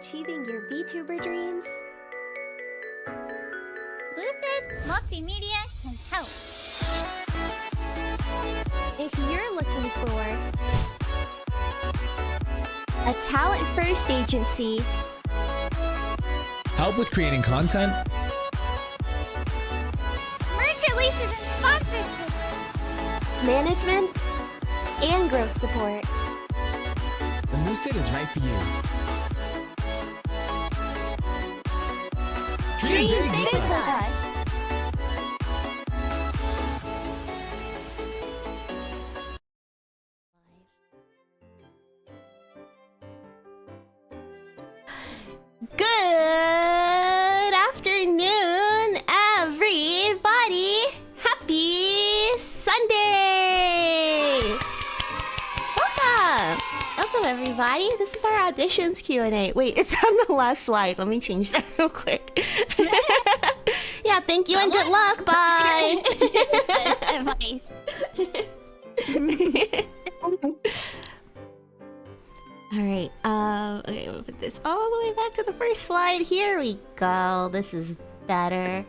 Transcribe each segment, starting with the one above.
achieving your VTuber dreams? Lucid Multimedia can help. If you're looking for a talent-first agency, help with creating content, merch releases and sponsorship, management, and growth support, then Lucid is right for you. dream big with us. Good afternoon, everybody. Happy Sunday. Welcome, everybody. This is our auditions Q&A. Wait, it's on the last slide. Let me change that real quick. Yeah, thank you and good luck. Bye. advice. Alright, okay, we'll put this all the way back to the first slide. Here we go. This is better.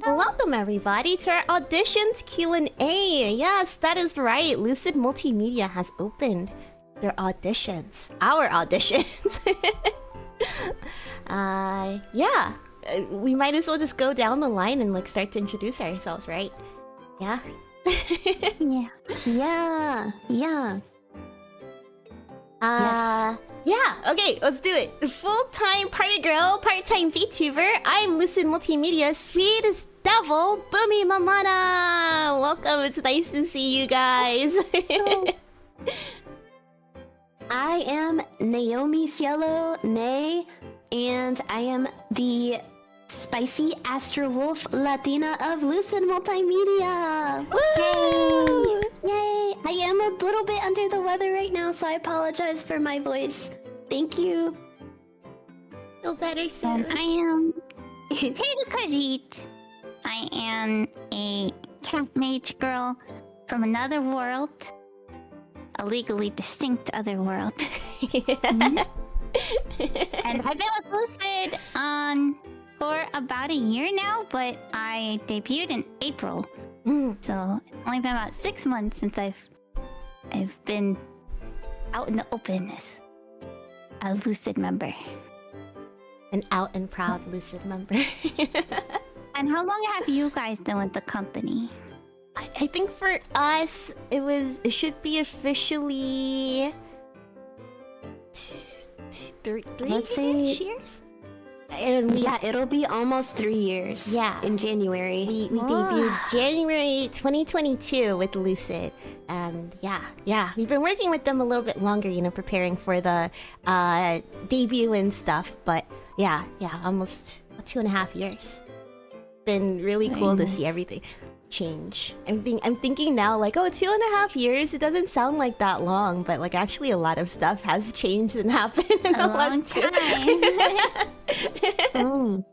Welcome everybody to our auditions Q&A. Yes, that is right. Lucid Multimedia has opened their auditions. Our auditions. Yeah. We might as well just go down the line and like start to introduce ourselves, right? Yeah? Yeah. Yes. Yeah, okay, let's do it. Full-time party girl, part-time VTuber. I'm Lucid Multimedia, sweetest devil, Boomi Mamana. Welcome, it's nice to see you guys. I am Naomi Cielo, Nay, and I am the spicy Astro Wolf Latina of Lucid Multimedia. Woo! Yay! I am a little bit under the weather right now, so I apologize for my voice. Thank you. Feel better soon. I am Taylor Kajit. I am a cat mage girl from another world. A legally distinct other world. And I've been with Lucid for about a year now, but I debuted in April. So it's only been about 6 months since I've been out in the open as a Lucid member. An out and proud Lucid member. And how long have you guys been with the company? I think for us, it should be officially... Let's say... years? And Yeah, it'll be almost 3 years. Yeah. In January. We debuted January 2022 with Lucid. And yeah, we've been working with them a little bit longer, you know, preparing for the debut and stuff. But yeah, almost 2.5 years. Been really cool to see everything change. I'm thinking now, like, oh, 2.5 years, it doesn't sound like that long, but like actually a lot of stuff has changed and happened in the last time.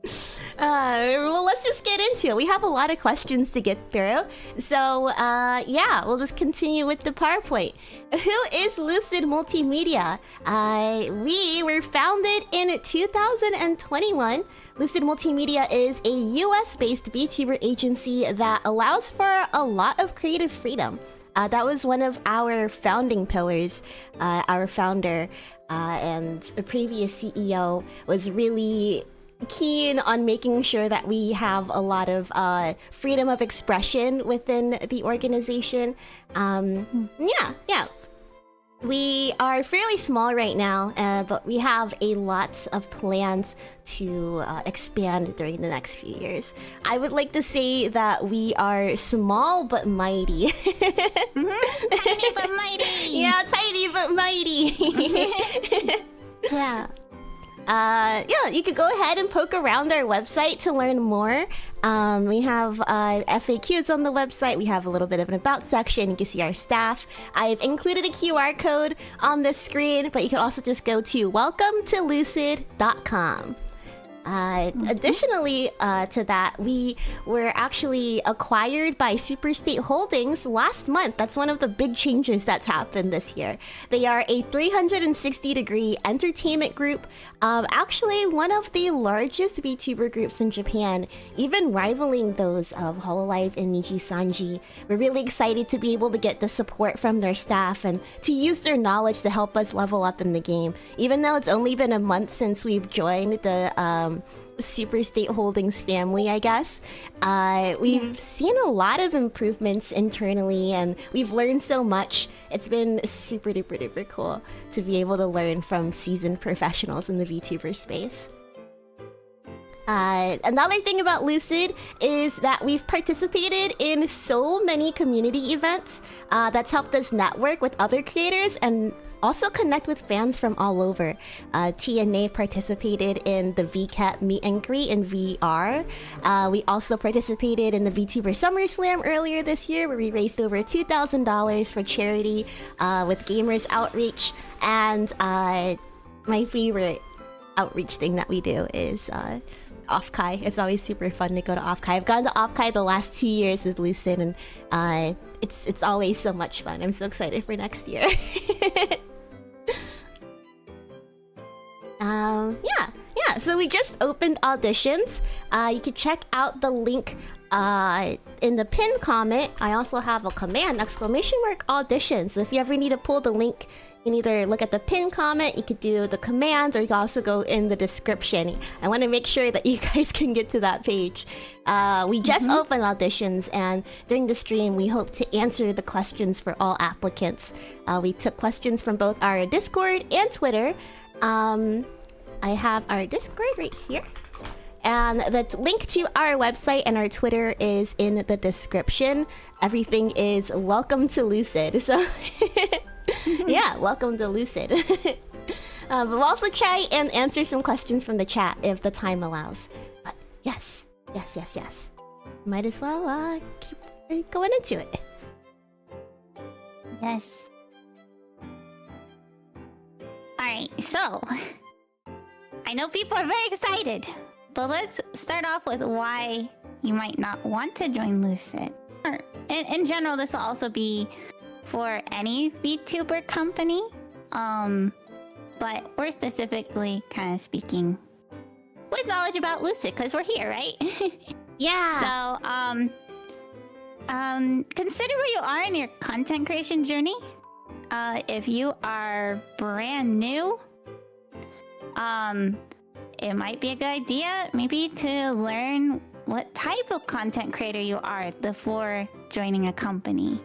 Well, let's just get into it. We have a lot of questions to get through. So, yeah, we'll just continue with the PowerPoint. Who is Lucid Multimedia? We were founded in 2021. Lucid Multimedia is a US-based VTuber agency that allows for a lot of creative freedom. That was one of our founding pillars. Our founder and the previous CEO was really keen on making sure that we have a lot of freedom of expression within the organization. Yeah. We are fairly small right now, but we have a lot of plans to expand during the next few years. I would like to say that we are small but mighty. Tiny but mighty. Yeah, tiny but mighty. Yeah. Yeah, you could go ahead and poke around our website to learn more. We have FAQs on the website. We have a little bit of an about section. You can see our staff. I've included a QR code on the screen, but you can also just go to welcometolucid.com. Additionally to that, we were actually acquired by Superstate Holdings last month. That's one of the big changes that's happened this year. They are a 360-degree entertainment group, actually one of the largest VTuber groups in Japan, even rivaling those of Hololive and Nijisanji. We're really excited to be able to get the support from their staff and to use their knowledge to help us level up in the game. Even though it's only been a month since we've joined the Superstate Holdings family, I guess. We've seen a lot of improvements internally and we've learned so much. It's been super duper cool to be able to learn from seasoned professionals in the VTuber space. Another thing about Lucid is that we've participated in so many community events that's helped us network with other creators and also connect with fans from all over. TNA participated in the VCAT meet and greet in VR. We also participated in the VTuber SummerSlam earlier this year where we raised over $2,000 for charity with Gamers Outreach. And my favorite outreach thing that we do is Off-Kai. It's always super fun to go to Off-Kai. I've gone to Off-Kai the last 2 years with Lucid and it's always so much fun. I'm so excited for next year. Yeah, so we just opened auditions. You can check out the link in the pinned comment. I also have a command, ! audition. So if you ever need to pull the link, you can either look at the pinned comment, you could do the commands, or you can also go in the description. I want to make sure that you guys can get to that page. We just opened auditions, and during the stream, we hope to answer the questions for all applicants. We took questions from both our Discord and Twitter. I have our Discord right here. And the link to our website and our Twitter is in the description. Everything is welcome to Lucid. So, yeah, welcome to Lucid. We'll also try and answer some questions from the chat if the time allows. But yes. Might as well keep going into it. Yes. Alright, so I know people are very excited. So let's start off with why you might not want to join Lucid. Or in general, this will also be for any VTuber company. But we're specifically kind of speaking with knowledge about Lucid because we're here, right? Yeah. So, consider where you are in your content creation journey. If you are brand new, it might be a good idea maybe to learn what type of content creator you are before joining a company.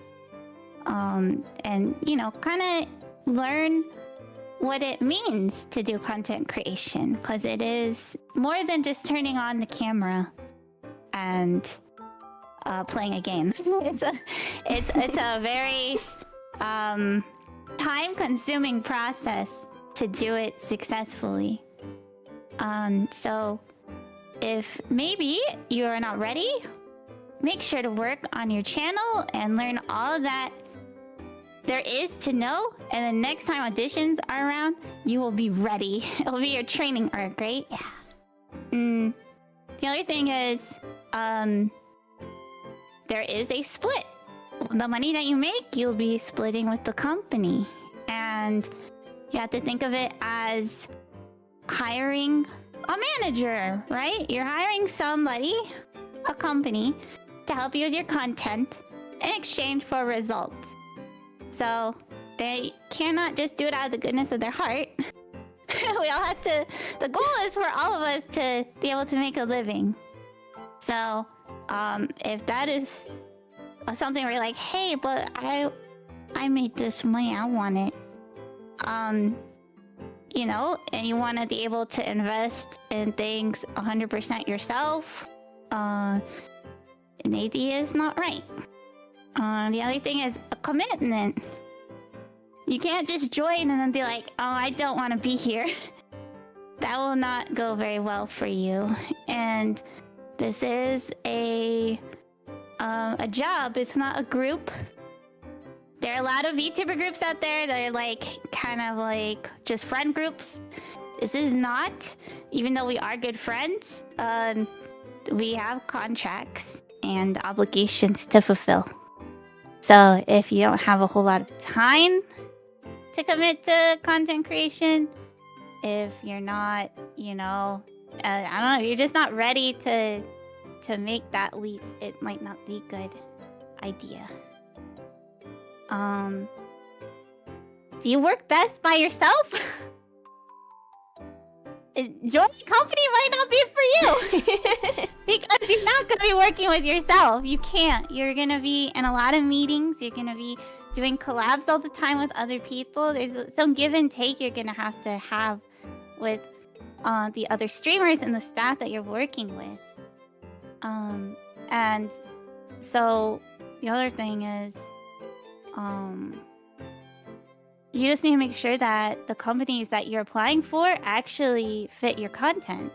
And, you know, kind of learn what it means to do content creation, because it is more than just turning on the camera and playing a game. It's a very time-consuming process to do it successfully. So if maybe you're not ready, make sure to work on your channel and learn all that there is to know, and the next time auditions are around, you will be ready. It'll be your training arc, right? Yeah. The other thing is, there is a split. The money that you make, you'll be splitting with the company. And you have to think of it as hiring a manager, right? You're hiring somebody, a company, to help you with your content in exchange for results. So they cannot just do it out of the goodness of their heart. We all have to, the goal is for all of us to be able to make a living. So if that is something where you're like, hey, but I made this money, I want it. You know, and you want to be able to invest in things 100% yourself, maybe is not right. The other thing is a commitment. You can't just join and then be like, oh, I don't want to be here. That will not go very well for you. And this is a job. It's not a group. There are a lot of VTuber groups out there that are like kind of like just friend groups. This is not, even though we are good friends, we have contracts and obligations to fulfill. So if you don't have a whole lot of time to commit to content creation, if you're not, I don't know, you're just not ready to make that leap, it might not be a good idea. Do you work best by yourself? Joining company might not be for you. Because you're not going to be working with yourself. You can't. You're going to be in a lot of meetings. You're going to be doing collabs all the time with other people. There's some give and take you're going to have with the other streamers and the staff that you're working with. And so the other thing is, you just need to make sure that the companies that you're applying for actually fit your content.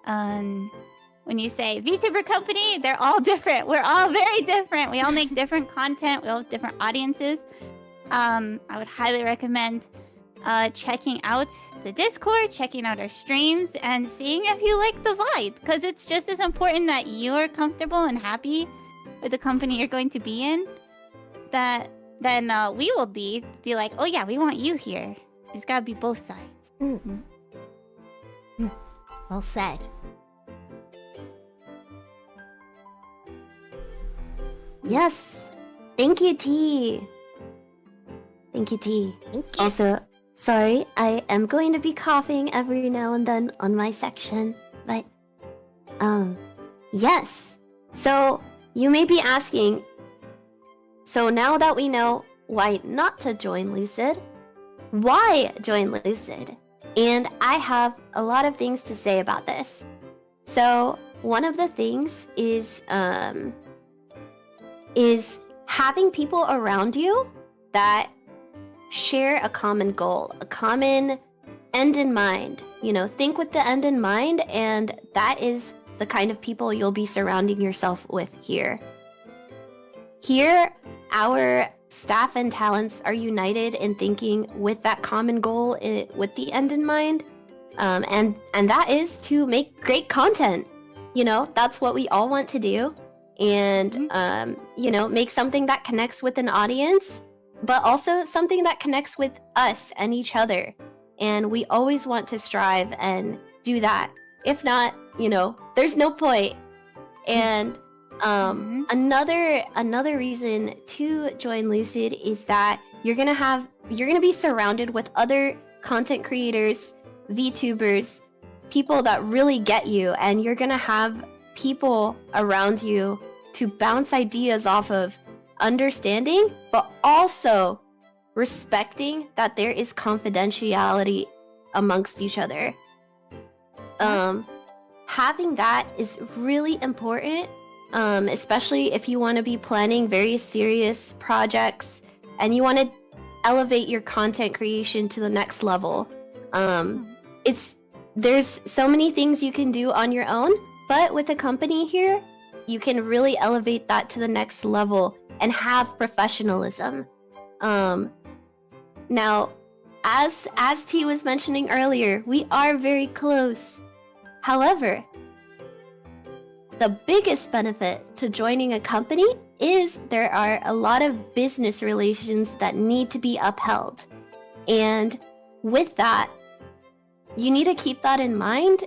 When you say VTuber company, they're all different. We're all very different. We all make different content. We all have different audiences. I would highly recommend checking out the Discord, checking out our streams, and seeing if you like the vibe. Because it's just as important that you're comfortable and happy with the company you're going to be in, then we will be like, oh yeah, we want you here. It's got to be both sides. Well said. Yes. Thank you, T. Thank you, T. Thank you. Also, sorry, I am going to be coughing every now and then on my section, but yes. So you may be asking, so now that we know why not to join Lucid, why join Lucid? And I have a lot of things to say about this. So one of the things is having people around you that share a common goal, a common end in mind. Think with the end in mind, and that is the kind of people you'll be surrounding yourself with here. Here, our staff and talents are united in thinking with that common goal, with the end in mind, and that is to make great content. That's what we all want to do, and make something that connects with an audience, but also something that connects with us and each other. And we always want to strive and do that. If not, there's no point. And another reason to join Lucid is that you're gonna be surrounded with other content creators, VTubers, people that really get you, and you're gonna have people around you to bounce ideas off of, understanding, but also respecting that there is confidentiality amongst each other. Having that is really important. Especially if you want to be planning very serious projects and you want to elevate your content creation to the next level. There's so many things you can do on your own, but with a company here, you can really elevate that to the next level and have professionalism. Now, as T was mentioning earlier, we are very close. However, the biggest benefit to joining a company is there are a lot of business relations that need to be upheld. And with that, you need to keep that in mind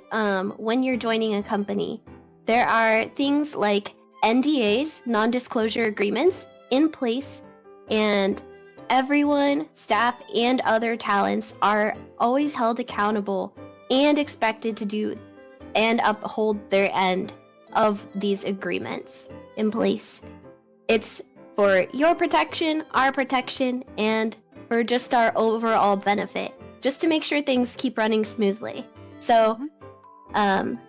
when you're joining a company. There are things like NDAs, non-disclosure agreements, in place, and everyone, staff, and other talents are always held accountable and expected to do and uphold their end of these agreements in place. It's for your protection, our protection, and for just our overall benefit, just to make sure things keep running smoothly. So, and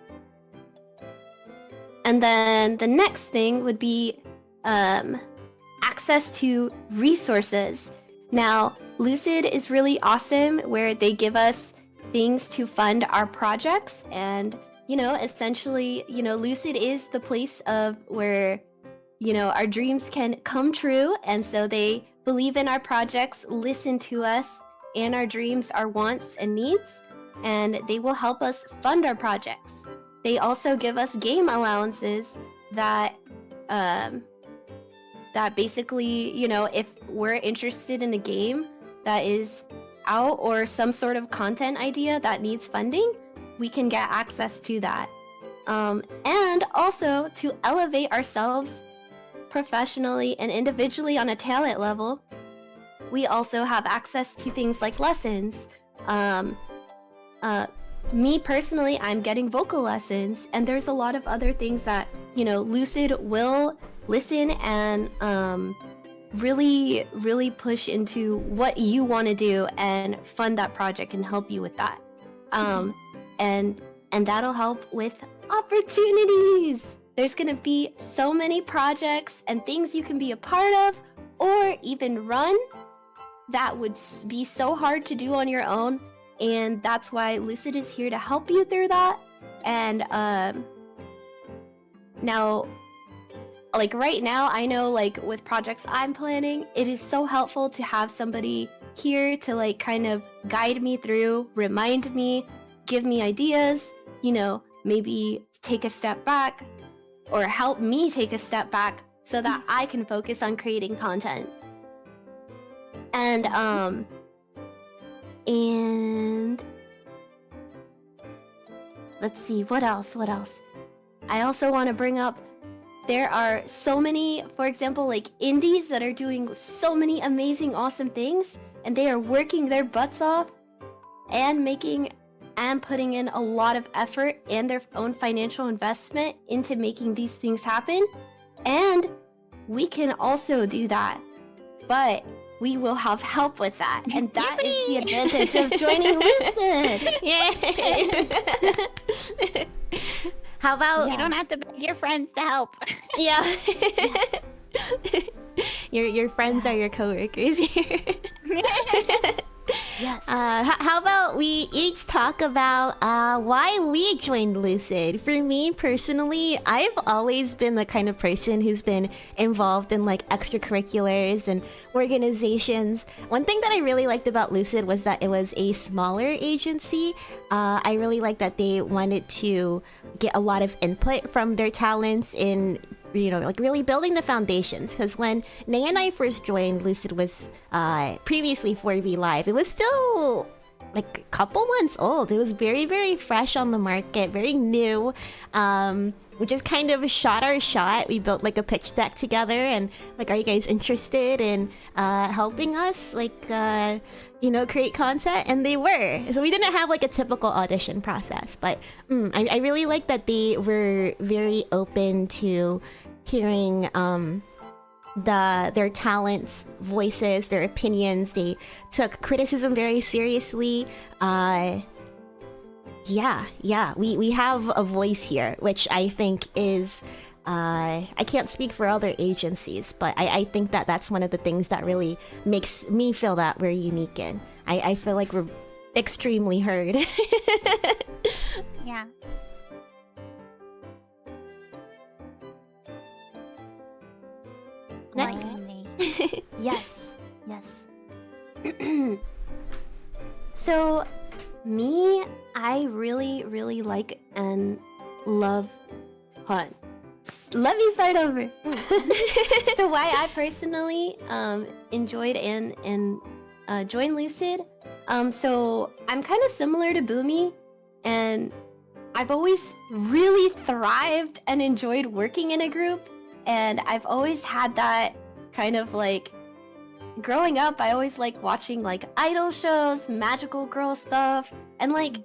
then the next thing would be access to resources. Now, Lucid is really awesome where they give us things to fund our projects, and essentially, Lucid is the place of where, our dreams can come true. And so they believe in our projects, listen to us and our dreams, our wants and needs. and they will help us fund our projects. They also give us game allowances that that basically, you know, if we're interested in a game that is out or some sort of content idea that needs funding, we can get access to that. And also to elevate ourselves professionally and individually on a talent level, we also have access to things like lessons. Me personally, I'm getting vocal lessons, and there's a lot of other things that, you know, Lucid will listen and really push into what you want to do and fund that project and help you with that. And that'll help with opportunities. There's gonna be so many projects and things you can be a part of or even run that would be so hard to do on your own, and that's why Lucid is here to help you through that. And now, like right now, I know like with projects I'm planning, it is so helpful to have somebody here to like kind of guide me through, remind me, give me ideas, you know, maybe take a step back or help me take a step back so that I can focus on creating content. And let's see, what else? I also want to bring up, there are so many, for example, like indies that are doing so many amazing, awesome things, and they are working their butts off and putting in a lot of effort and their own financial investment into making these things happen. And we can also do that, but we will have help with that, and that is the advantage of joining Lucid. Yay! How about You don't have to beg your friends to help. yeah? Yes. Your friends are your coworkers here. Yes. How about we each talk about why we joined Lucid? For me personally, I've always been the kind of person who's been involved in like extracurriculars and organizations. One thing that I really liked about Lucid was that it was a smaller agency. I really liked that they wanted to get a lot of input from their talents in, you know, like really building the foundations. Because when Nay and I first joined, Lucid was previously 4V Live. It was still like a couple months old. It was very, very fresh on the market, very new. We just kind of shot our shot. We built like a pitch deck together and like, are you guys interested in helping us like you know, create content? And they were. So we didn't have like a typical audition process, but I really like that they were very open to hearing their talents, voices, their opinions. They took criticism very seriously. Yeah, we have a voice here, which I think is I can't speak for other agencies, but I think that that's one of the things that really makes me feel that we're unique in. I feel like we're extremely heard. Yeah. Next. Harulily. Yes. So, me, I really like and love... Hold on. Let me start over. So why I personally enjoyed and joined Lucid. So I'm kind of similar to Boomi, and I've always really thrived and enjoyed working in a group, and I've always had that kind of like, growing up, I always like watching like idol shows, magical girl stuff, and like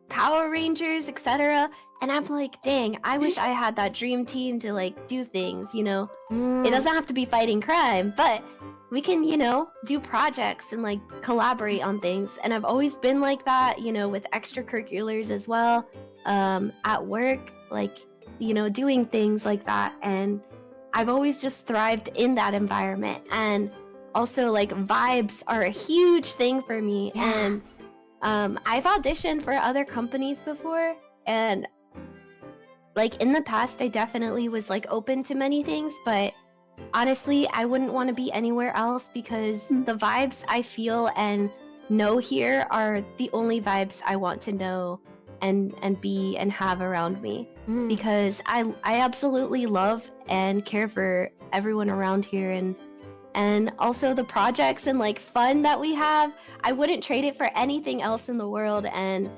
Power Rangers, etc. And I'm like, dang, I wish I had that dream team to like do things, you know? It doesn't have to be fighting crime, but we can, you know, do projects and like collaborate on things. And I've always been like that, you know, with extracurriculars as well, at work, like, you know, doing things like that. And I've always just thrived in that environment. And also like vibes are a huge thing for me. Yeah. And I've auditioned for other companies before, and like in the past I definitely was like open to many things, but honestly I wouldn't want to be anywhere else because the vibes I feel and know here are the only vibes I want to know and be and have around me. Because I absolutely love and care for everyone around here, and also the projects and like fun that we have. I wouldn't trade it for anything else in the world. And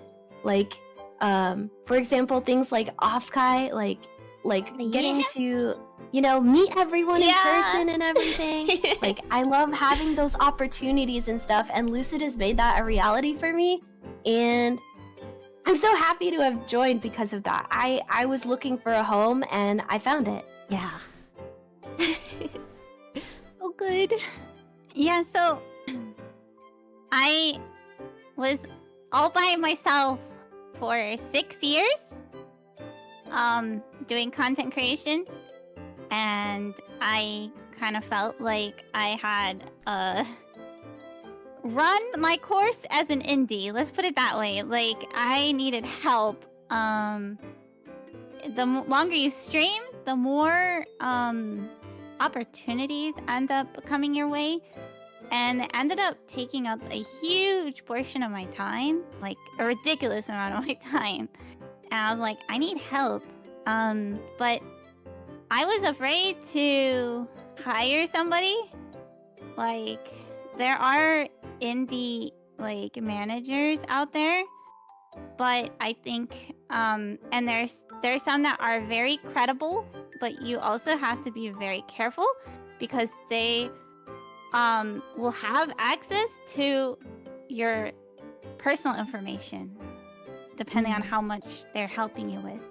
like for example, things like Offkai, like getting to, you know, meet everyone in person and everything. Like I love having those opportunities and stuff, and Lucid has made that a reality for me, and I'm so happy to have joined because of that. I was looking for a home and I found it. Yeah. Oh, good. Yeah, so I was all by myself for 6 years, doing content creation, and I kind of felt like I had run my course as an indie. Let's put it that way. Like I needed help. The longer you stream, the more opportunities end up coming your way, and it ended up taking up a huge portion of my time, like a ridiculous amount of my time. And I was like, I need help. But I was afraid to hire somebody. Like there are indie like managers out there, but I think and there's some that are very credible, but you also have to be very careful because they will have access to your personal information depending on how much they're helping you with.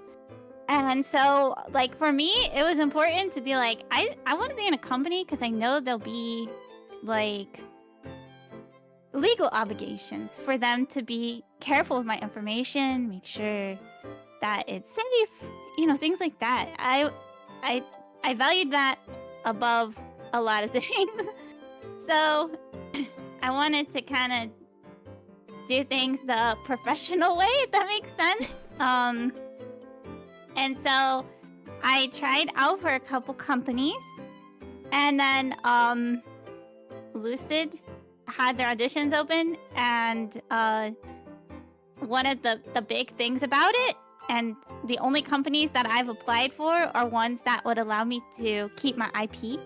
And so like for me, it was important to be like, I want to be in a company because I know there'll be like legal obligations for them to be careful with my information, make sure that it's safe, you know, things like that. I valued that above a lot of things. So I wanted to kind of do things the professional way, if that makes sense. And so I tried out for a couple companies, and then Lucid had their auditions open, and one of the big things about it, and the only companies that I've applied for are ones that would allow me to keep my IP.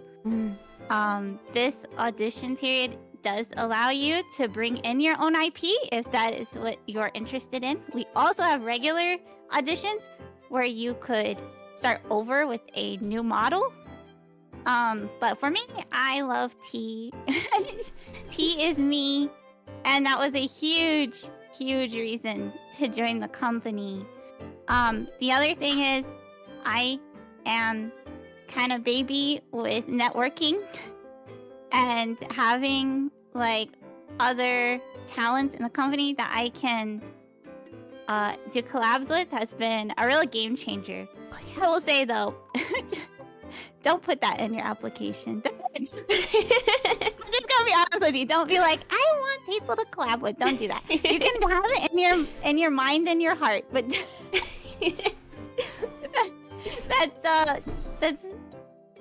This audition period does allow you to bring in your own IP if that is what you're interested in. We also have regular auditions where you could start over with a new model. But for me, I love tea. Tea is me. And that was a huge, huge reason to join the company. The other thing is I am kind of baby with networking and having like other talents in the company that I can do collabs with has been a real game changer. I will say though, don't put that in your application. I'm just gonna be honest with you. Don't be like, I want people to collab with. Don't do that. You can have it in your mind and your heart, but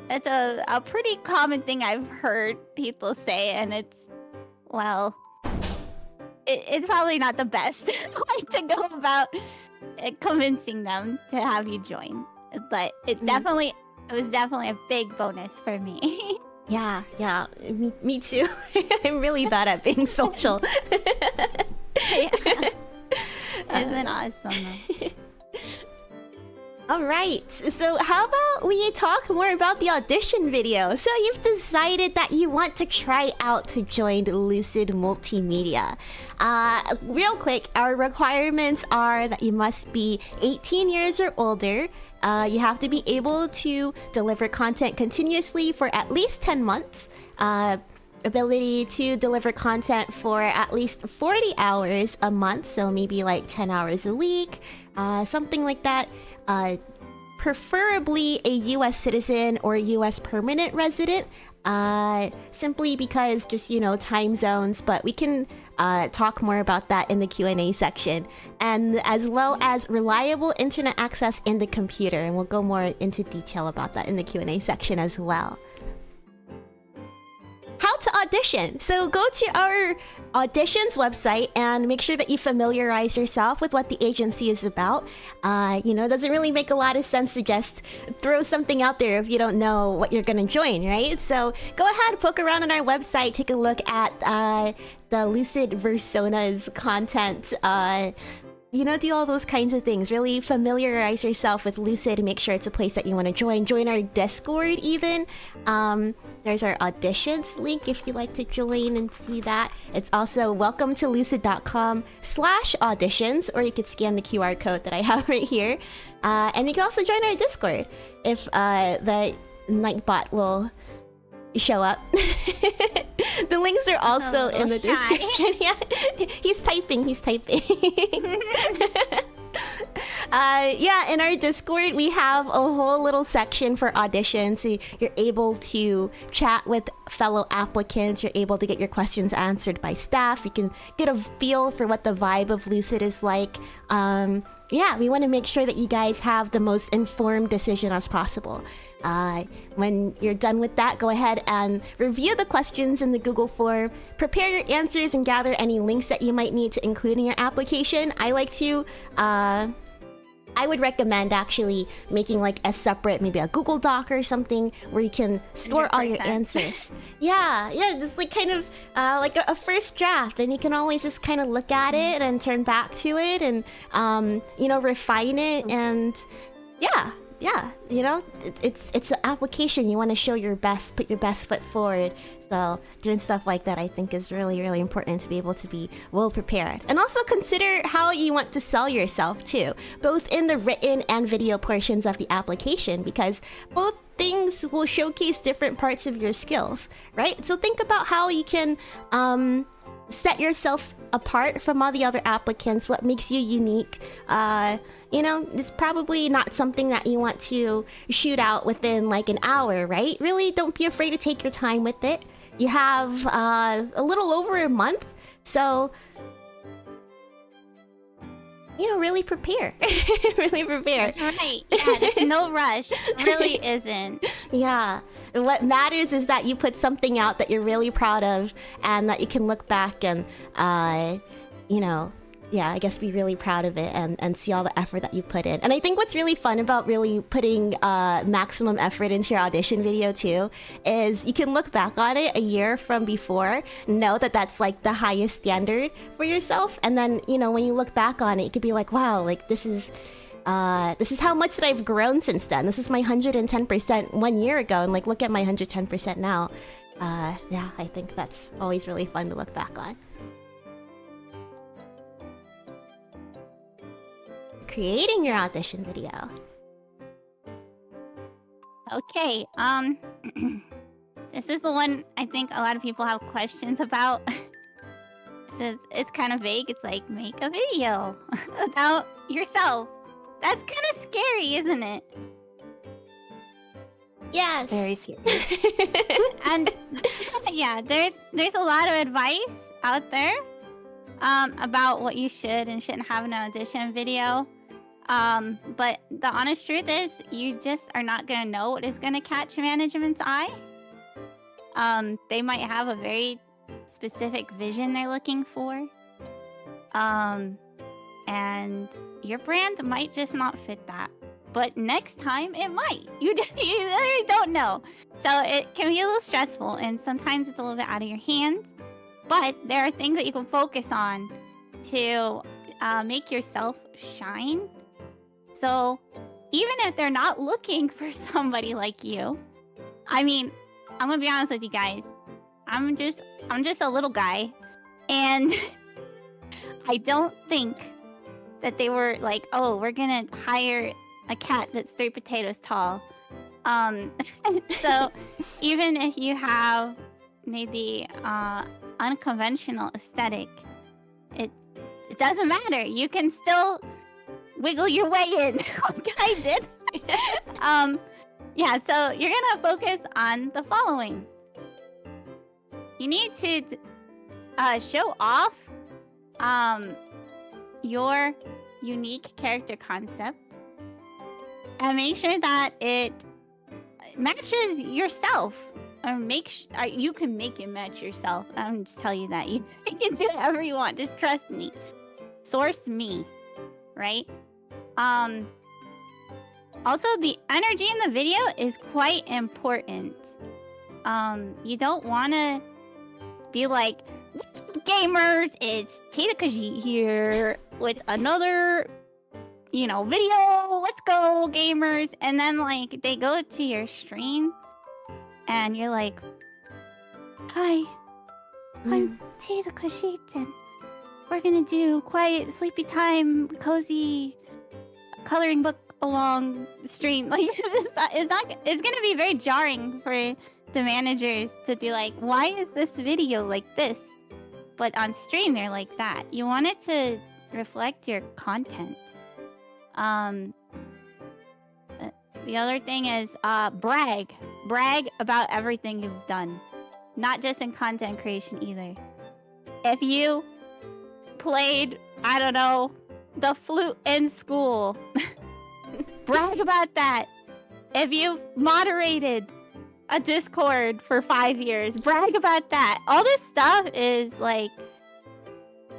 that's a pretty common thing I've heard people say, and it's probably not the best way to go about convincing them to have you join. But it was definitely a big bonus for me. Yeah, me too. I'm really bad at being social. Yeah. It's been awesome. Alright, so how about we talk more about the audition video? So you've decided that you want to try out to join Lucid Multimedia. Real quick, our requirements are that you must be 18 years or older. You have to be able to deliver content continuously for at least 10 months. Ability to deliver content for at least 40 hours a month, so maybe like 10 hours a week, something like that. Preferably a US citizen or a US permanent resident, simply because just, you know, time zones, but we can talk more about that in the Q&A section, and as well as reliable internet access in the computer, and we'll go more into detail about that in the Q&A section as well. How to audition. So go to our audition's website and make sure that you familiarize yourself with what the agency is about. It doesn't really make a lot of sense to just throw something out there if you don't know what you're going to join, right? So go ahead, poke around on our website, take a look at the Lucid Versona's content. Do all those kinds of things. Really familiarize yourself with Lucid and make sure it's a place that you want to join. Join our Discord even. There's our auditions link if you'd like to join and see that. It's also welcome-to-lucid.com/auditions, or you could scan the QR code that I have right here. And you can also join our Discord if the Nightbot will show up. The links are also in the description. Yeah, he's typing. In our Discord, we have a whole little section for auditions. So you're able to chat with fellow applicants. You're able to get your questions answered by staff. You can get a feel for what the vibe of Lucid is like. We want to make sure that you guys have the most informed decision as possible. When you're done with that, go ahead and review the questions in the Google form, prepare your answers, and gather any links that you might need to include in your application. I would recommend actually making like a separate, maybe a Google Doc or something where you can store 100%. All your answers. yeah, just like kind of like a first draft, and you can always just kind of look at it and turn back to it and refine it. And it's an application. You want to show your best, put your best foot forward. So doing stuff like that, I think, is really, really important to be able to be well prepared. And also consider how you want to sell yourself too, both in the written and video portions of the application, because both things will showcase different parts of your skills, right? So think about how you can set yourself apart from all the other applicants, what makes you unique. It's probably not something that you want to shoot out within like an hour, right? Really, don't be afraid to take your time with it. You have a little over a month, so really prepare. Really prepare. That's right. Yeah, there's no rush. Really isn't. Yeah. And what matters is that you put something out that you're really proud of and that you can look back and, I guess be really proud of it and see all the effort that you put in. And I think what's really fun about really putting maximum effort into your audition video too is you can look back on it a year from before, know that that's like the highest standard for yourself. And then, when you look back on it, you could be like, wow, like this is how much that I've grown since then. This is my 110% 1 year ago. And like, look at my 110% now. I think that's always really fun to look back on. Creating your audition video. Okay, this is the one I think a lot of people have questions about. It's kind of vague. It's like, make a video about yourself. That's kind of scary, isn't it? Yes. Very scary. And yeah, there's a lot of advice out there about what you should and shouldn't have in an audition video. But the honest truth is, you just are not gonna know what is gonna catch management's eye. They might have a very specific vision they're looking for. And your brand might just not fit that. But next time, it might. You literally don't know. So it can be a little stressful, and sometimes it's a little bit out of your hands. But there are things that you can focus on to make yourself shine. So even if they're not looking for somebody like you, I mean, I'm gonna be honest with you guys. I'm just a little guy, and I don't think that they were like, oh, we're gonna hire a cat that's 3 potatoes tall. So even if you have maybe unconventional aesthetic, it doesn't matter. You can still wiggle your way in. Like I did. So you're gonna focus on the following. You need to show off your unique character concept and make sure that it matches yourself. you can make it match yourself. I'm just telling you that. You can do whatever you want. Just trust me. Source me, right? Also, the energy in the video is quite important. You don't want to be like, "What's up, gamers? It's tsukidoki here with another, video. Let's go, gamers!" And then like they go to your stream, and you're like, "Hi, I'm tsukidoki, and we're gonna do quiet, sleepy time, cozy coloring book along stream." Like it's gonna be very jarring for the managers to be like, "Why is this video like this?" But on stream they're like that. You want it to reflect your content. The other thing is brag about everything you've done, not just in content creation either. If you played, I don't know, the flute in school, brag about that. If you've moderated a Discord for 5 years, brag about that. All this stuff is like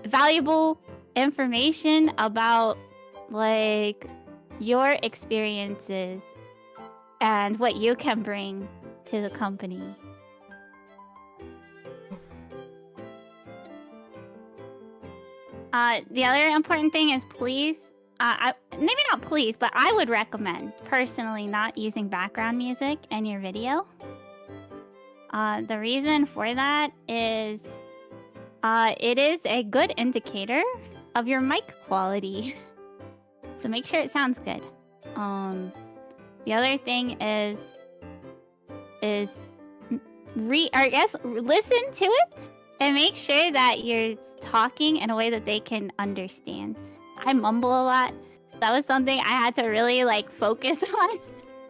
valuable information about like your experiences and what you can bring to the company. The other important thing is please, maybe not please, but I would recommend personally not using background music in your video. The reason for that is it is a good indicator of your mic quality. So make sure it sounds good. The other thing is listen to it and make sure that you're talking in a way that they can understand. I mumble a lot. That was something I had to really like focus on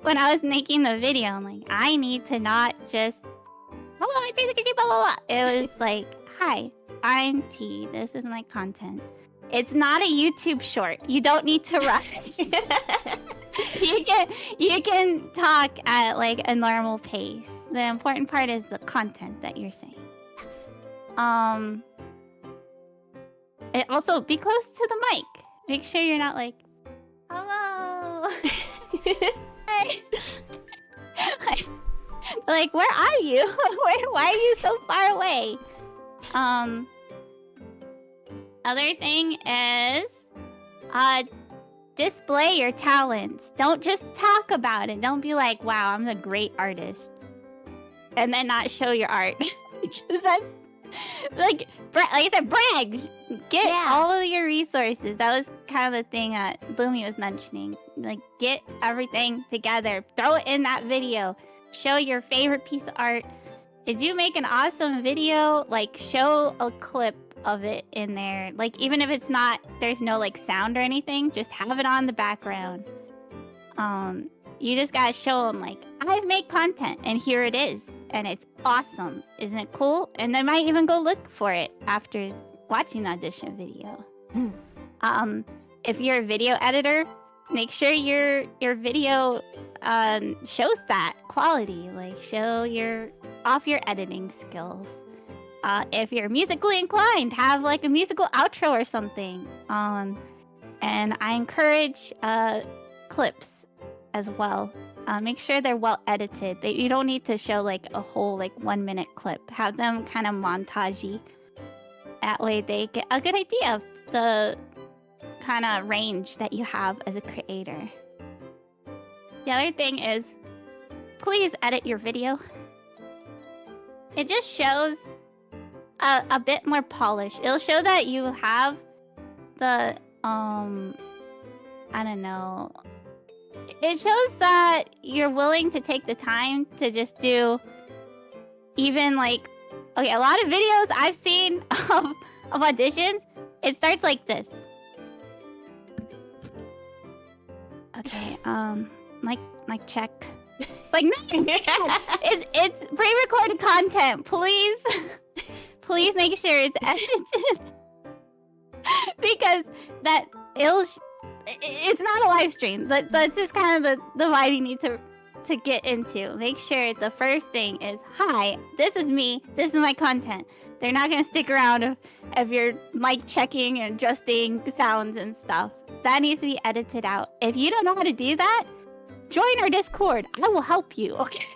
when I was making the video. I'm like, I need to not just hello, I think blah blah blah. It was like, hi, I'm T. This is my content. It's not a YouTube short. You don't need to rush. You can talk at like a normal pace. The important part is the content that you're saying. Also be close to the mic. Make sure you're not like, hello. Hey. Like, where are you? Why are you so far away? Other thing is, display your talents. Don't just talk about it. Don't be like, wow, I'm a great artist. And then not show your art. Because that's, like I said, brag. Get all of your resources. That was kind of the thing that Boomi was mentioning. Like, get everything together. Throw it in that video. Show your favorite piece of art. If you make an awesome video, like, show a clip of it in there. Like, even if it's not, there's no like sound or anything, just have it on the background. You just gotta show them like, I've made content and here it is, and it's awesome. Isn't it cool? And they might even go look for it after watching the audition video. If you're a video editor, make sure your video shows that quality. Like, show your editing skills. If you're musically inclined, have like a musical outro or something. And I encourage clips as well. Make sure they're well edited. You don't need to show like a whole like 1 minute clip. Have them kind of montagey. That way they get a good idea of the kind of range that you have as a creator. The other thing is, please edit your video. It just shows a bit more polish. It'll show that you have the I don't know. It shows that you're willing to take the time to just do even like, okay, a lot of videos I've seen of auditions, it starts like this. Okay, like check. It's like, no, it's pre-recorded content. Please make sure it's edited. Because it's not a live stream. That's just kind of the vibe you need to to get into, make sure the first thing is, hi, this is me, this is my content. They're not gonna stick around if you're mic checking and adjusting sounds and stuff. That needs to be edited out. If you don't know how to do that, join our Discord. I will help you, okay?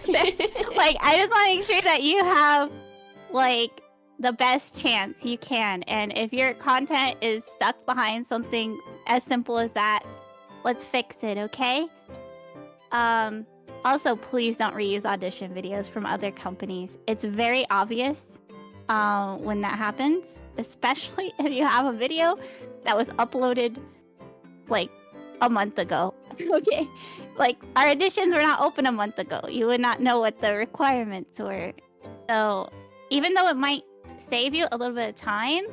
Like, I just want to make sure that you have, like, the best chance you can. And if your content is stuck behind something as simple as that, let's fix it, okay? Also, please don't reuse audition videos from other companies. It's very obvious when that happens, especially if you have a video that was uploaded like a month ago. Okay, like our auditions were not open a month ago. You would not know what the requirements were. So even though it might save you a little bit of time,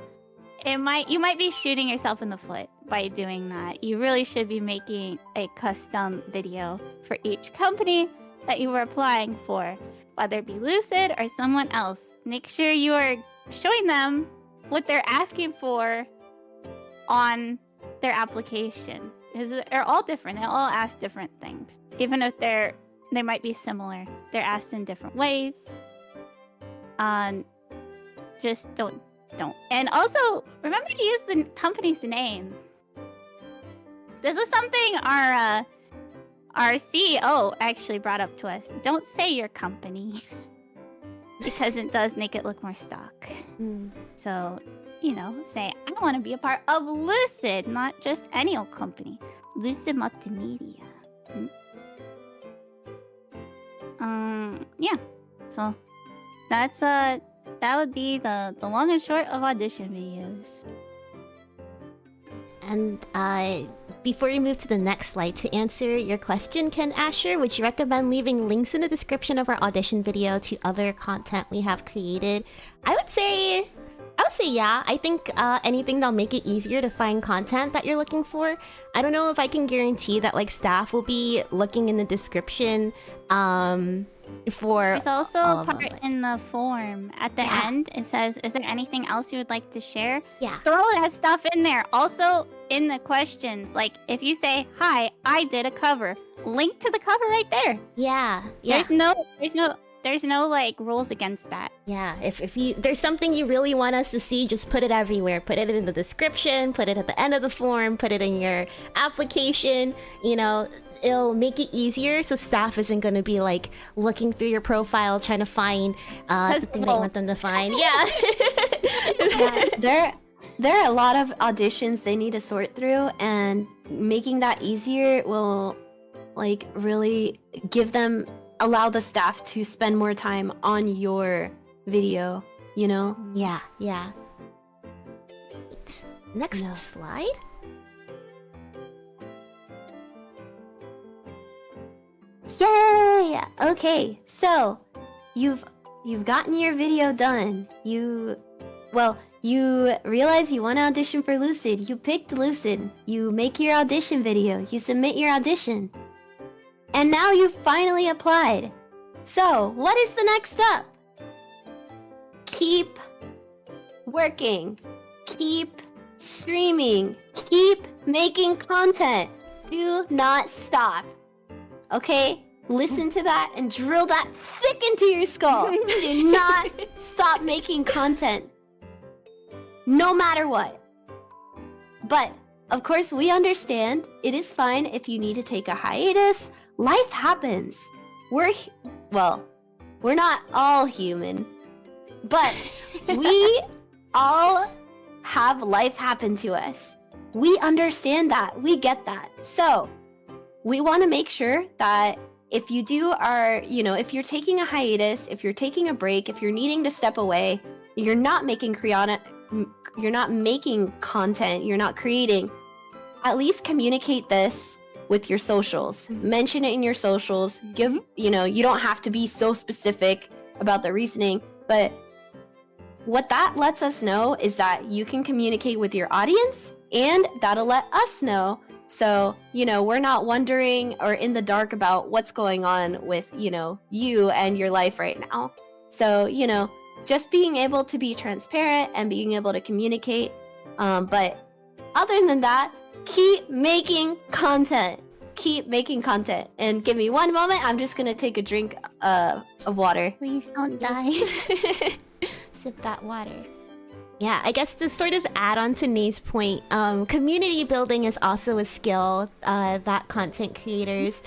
you might be shooting yourself in the foot by doing that. You really should be making a custom video for each company that you were applying for, whether it be Lucid or someone else. Make sure you are showing them what they're asking for on their application. Because they're all different. They all ask different things. Even if they might be similar. They're asked in different ways. Just don't. And also, remember to use the company's name. This was something our CEO actually brought up to us. Don't say your company. Because it does make it look more stock. So, you know, say, I want to be a part of Lucid, not just any old company. Lucid Multimedia. Yeah. So, that would be the long and short of audition videos. And before we move to the next slide, to answer your question, Ken Asher, would you recommend leaving links in the description of our audition video to other content we have created? I would say yeah. I think anything that'll make it easier to find content that you're looking for. I don't know if I can guarantee that like staff will be looking in the description for. There's also a part in the form at the end. It says, "Is there anything else you would like to share?" Yeah. Throw that stuff in there. Also in the questions, like if you say, "Hi, I did a cover," link to the cover right there. Yeah. There's no like rules against that. Yeah, if there's something you really want us to see, just put it everywhere. Put it in the description, put it at the end of the form, put it in your application. You know, it'll make it easier so staff isn't going to be like looking through your profile trying to find the thing they want them to find. Yeah. Yeah, there are a lot of auditions they need to sort through, and making that easier will like really allow the staff to spend more time on your video, you know? Yeah. Next slide. Yay! Okay, so you've gotten your video done. You realize you want to audition for Lucid. You picked Lucid. You make your audition video. You submit your audition. And now you've finally applied. So, what is the next step? Keep working. Keep streaming. Keep making content. Do not stop. Okay? Listen to that and drill that thick into your skull. Do not stop making content. No matter what. But, of course, we understand it is fine if you need to take a hiatus. Life happens. We're not all human, but we all have life happen to us. We understand that. We get that. So we want to make sure that if you if you're taking a hiatus, if you're taking a break, if you're needing to step away, you're not making content, you're not creating, at least communicate this with your socials. Mention it in your socials. You don't have to be so specific about the reasoning, but what that lets us know is that you can communicate with your audience, and that'll let us know. So, we're not wondering or in the dark about what's going on with, you and your life right now. So, just being able to be transparent and being able to communicate. But other than that, keep making content. keep making content. And give me one moment. I'm just gonna take a drink of water. Please don't die. Sip that water. Yeah, I guess to sort of add on to Nay's point, community building is also a skill that content creators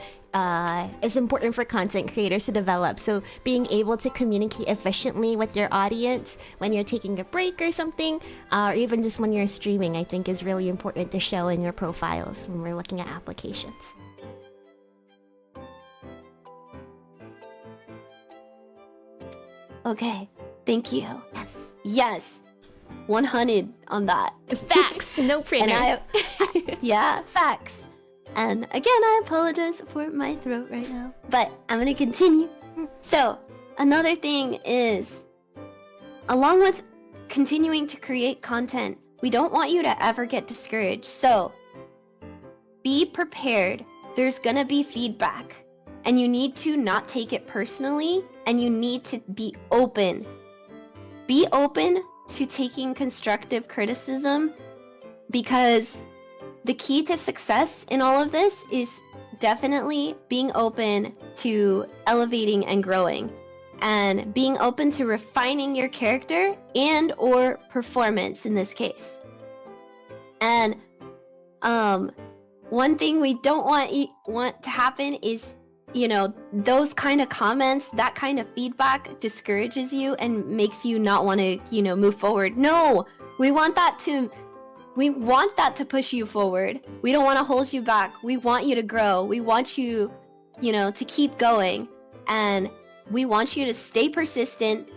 is important for content creators to develop. So being able to communicate efficiently with your audience when you're taking a break or something, or even just when you're streaming, I think is really important to show in your profiles when we're looking at applications. Okay, thank you. Yes. Yes, 100 on that. Facts, no printer. And yeah, facts. And again, I apologize for my throat right now, but I'm gonna continue. So, another thing is, along with continuing to create content, we don't want you to ever get discouraged. So, be prepared. There's gonna be feedback, and you need to not take it personally, and you need to be open. Be open to taking constructive criticism, because the key to success in all of this is definitely being open to elevating and growing, and being open to refining your character and or performance in this case. And one thing we don't want to happen is, you know, those kind of comments, that kind of feedback discourages you and makes you not want to, you know, move forward. No, we want that to push you forward. We don't want to hold you back. We want you to grow. We want you, you know, to keep going. And we want you to stay persistent.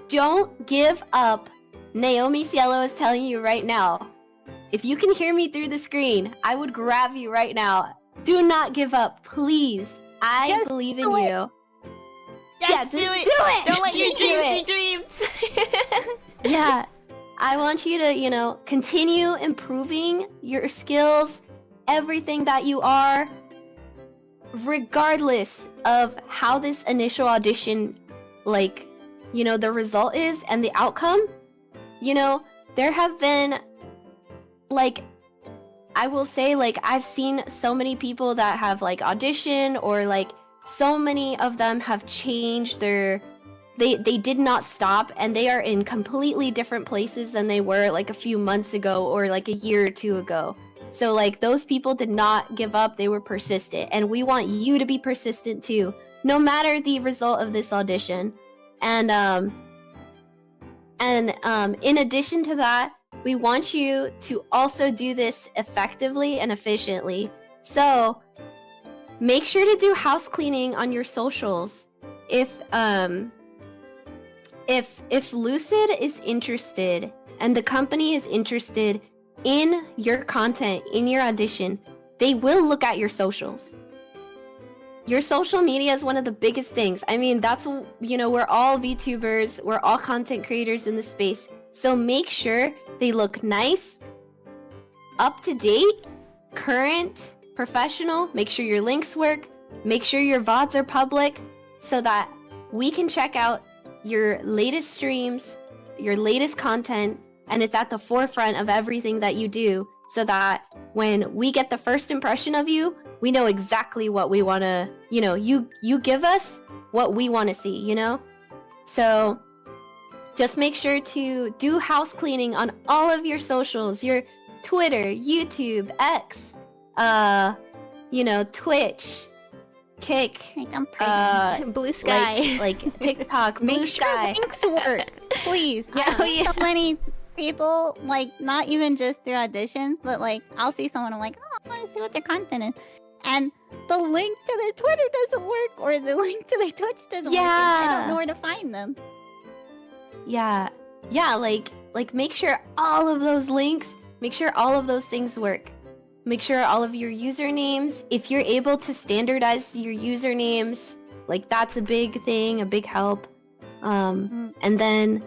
Don't give up. Naomi Cielo is telling you right now. If you can hear me through the screen, I would grab you right now. Do not give up, please. I believe in you. Yes, do it. Do it. Don't let your Do dreams it. be dreams. Yeah. I want you to, you know, continue improving your skills, everything that you are, regardless of how this initial audition, like, you know, the result is and the outcome. You know, there have been, like, I will say, like, I've seen so many people that have, like, auditioned, or, like, so many of them have changed their... They did not stop, and they are in completely different places than they were, like, a few months ago or, like, a year or two ago. So, like, those people did not give up. They were persistent, and we want you to be persistent, too, no matter the result of this audition. And in addition to that, we want you to also do this effectively and efficiently. So, make sure to do house cleaning on your socials. If Lucid is interested and the company is interested in your content, in your audition, they will look at your socials. Your social media is one of the biggest things. I mean, that's, you know, we're all VTubers, we're all content creators in this space. So make sure they look nice, up to date, current, professional. Make sure your links work. Make sure your VODs are public so that we can check out your latest streams, your latest content, and it's at the forefront of everything that you do, so that when we get the first impression of you, we know exactly what we want to, you know, you give us what we want to see, you know? So just make sure to do house cleaning on all of your socials, your Twitter, YouTube, X, you know, Twitch, Kick, I'm pregnant. Blue Sky. like TikTok, Blue Make Sky. sure links work, please. Yeah, I see so many people, like, not even just through auditions, but, like, I'll see someone, I'm like, oh, I want to see what their content is, and the link to their Twitter doesn't work, or the link to their Twitch doesn't work, and I don't know where to find them. Yeah, like make sure all of those links, make sure all of those things work. Make sure all of your usernames, if you're able to standardize your usernames, like, that's a big thing, a big help. And then,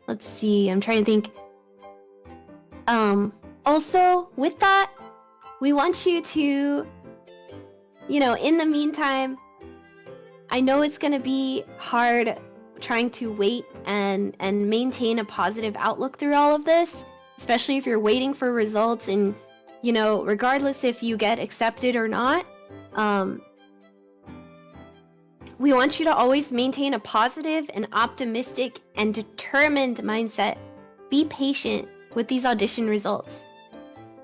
let's see, I'm trying to think. Also, with that, we want you to, you know, in the meantime, I know it's gonna be hard trying to wait and maintain a positive outlook through all of this, especially if you're waiting for results and you know, regardless if you get accepted or not, we want you to always maintain a positive and optimistic and determined mindset. Be patient with these audition results.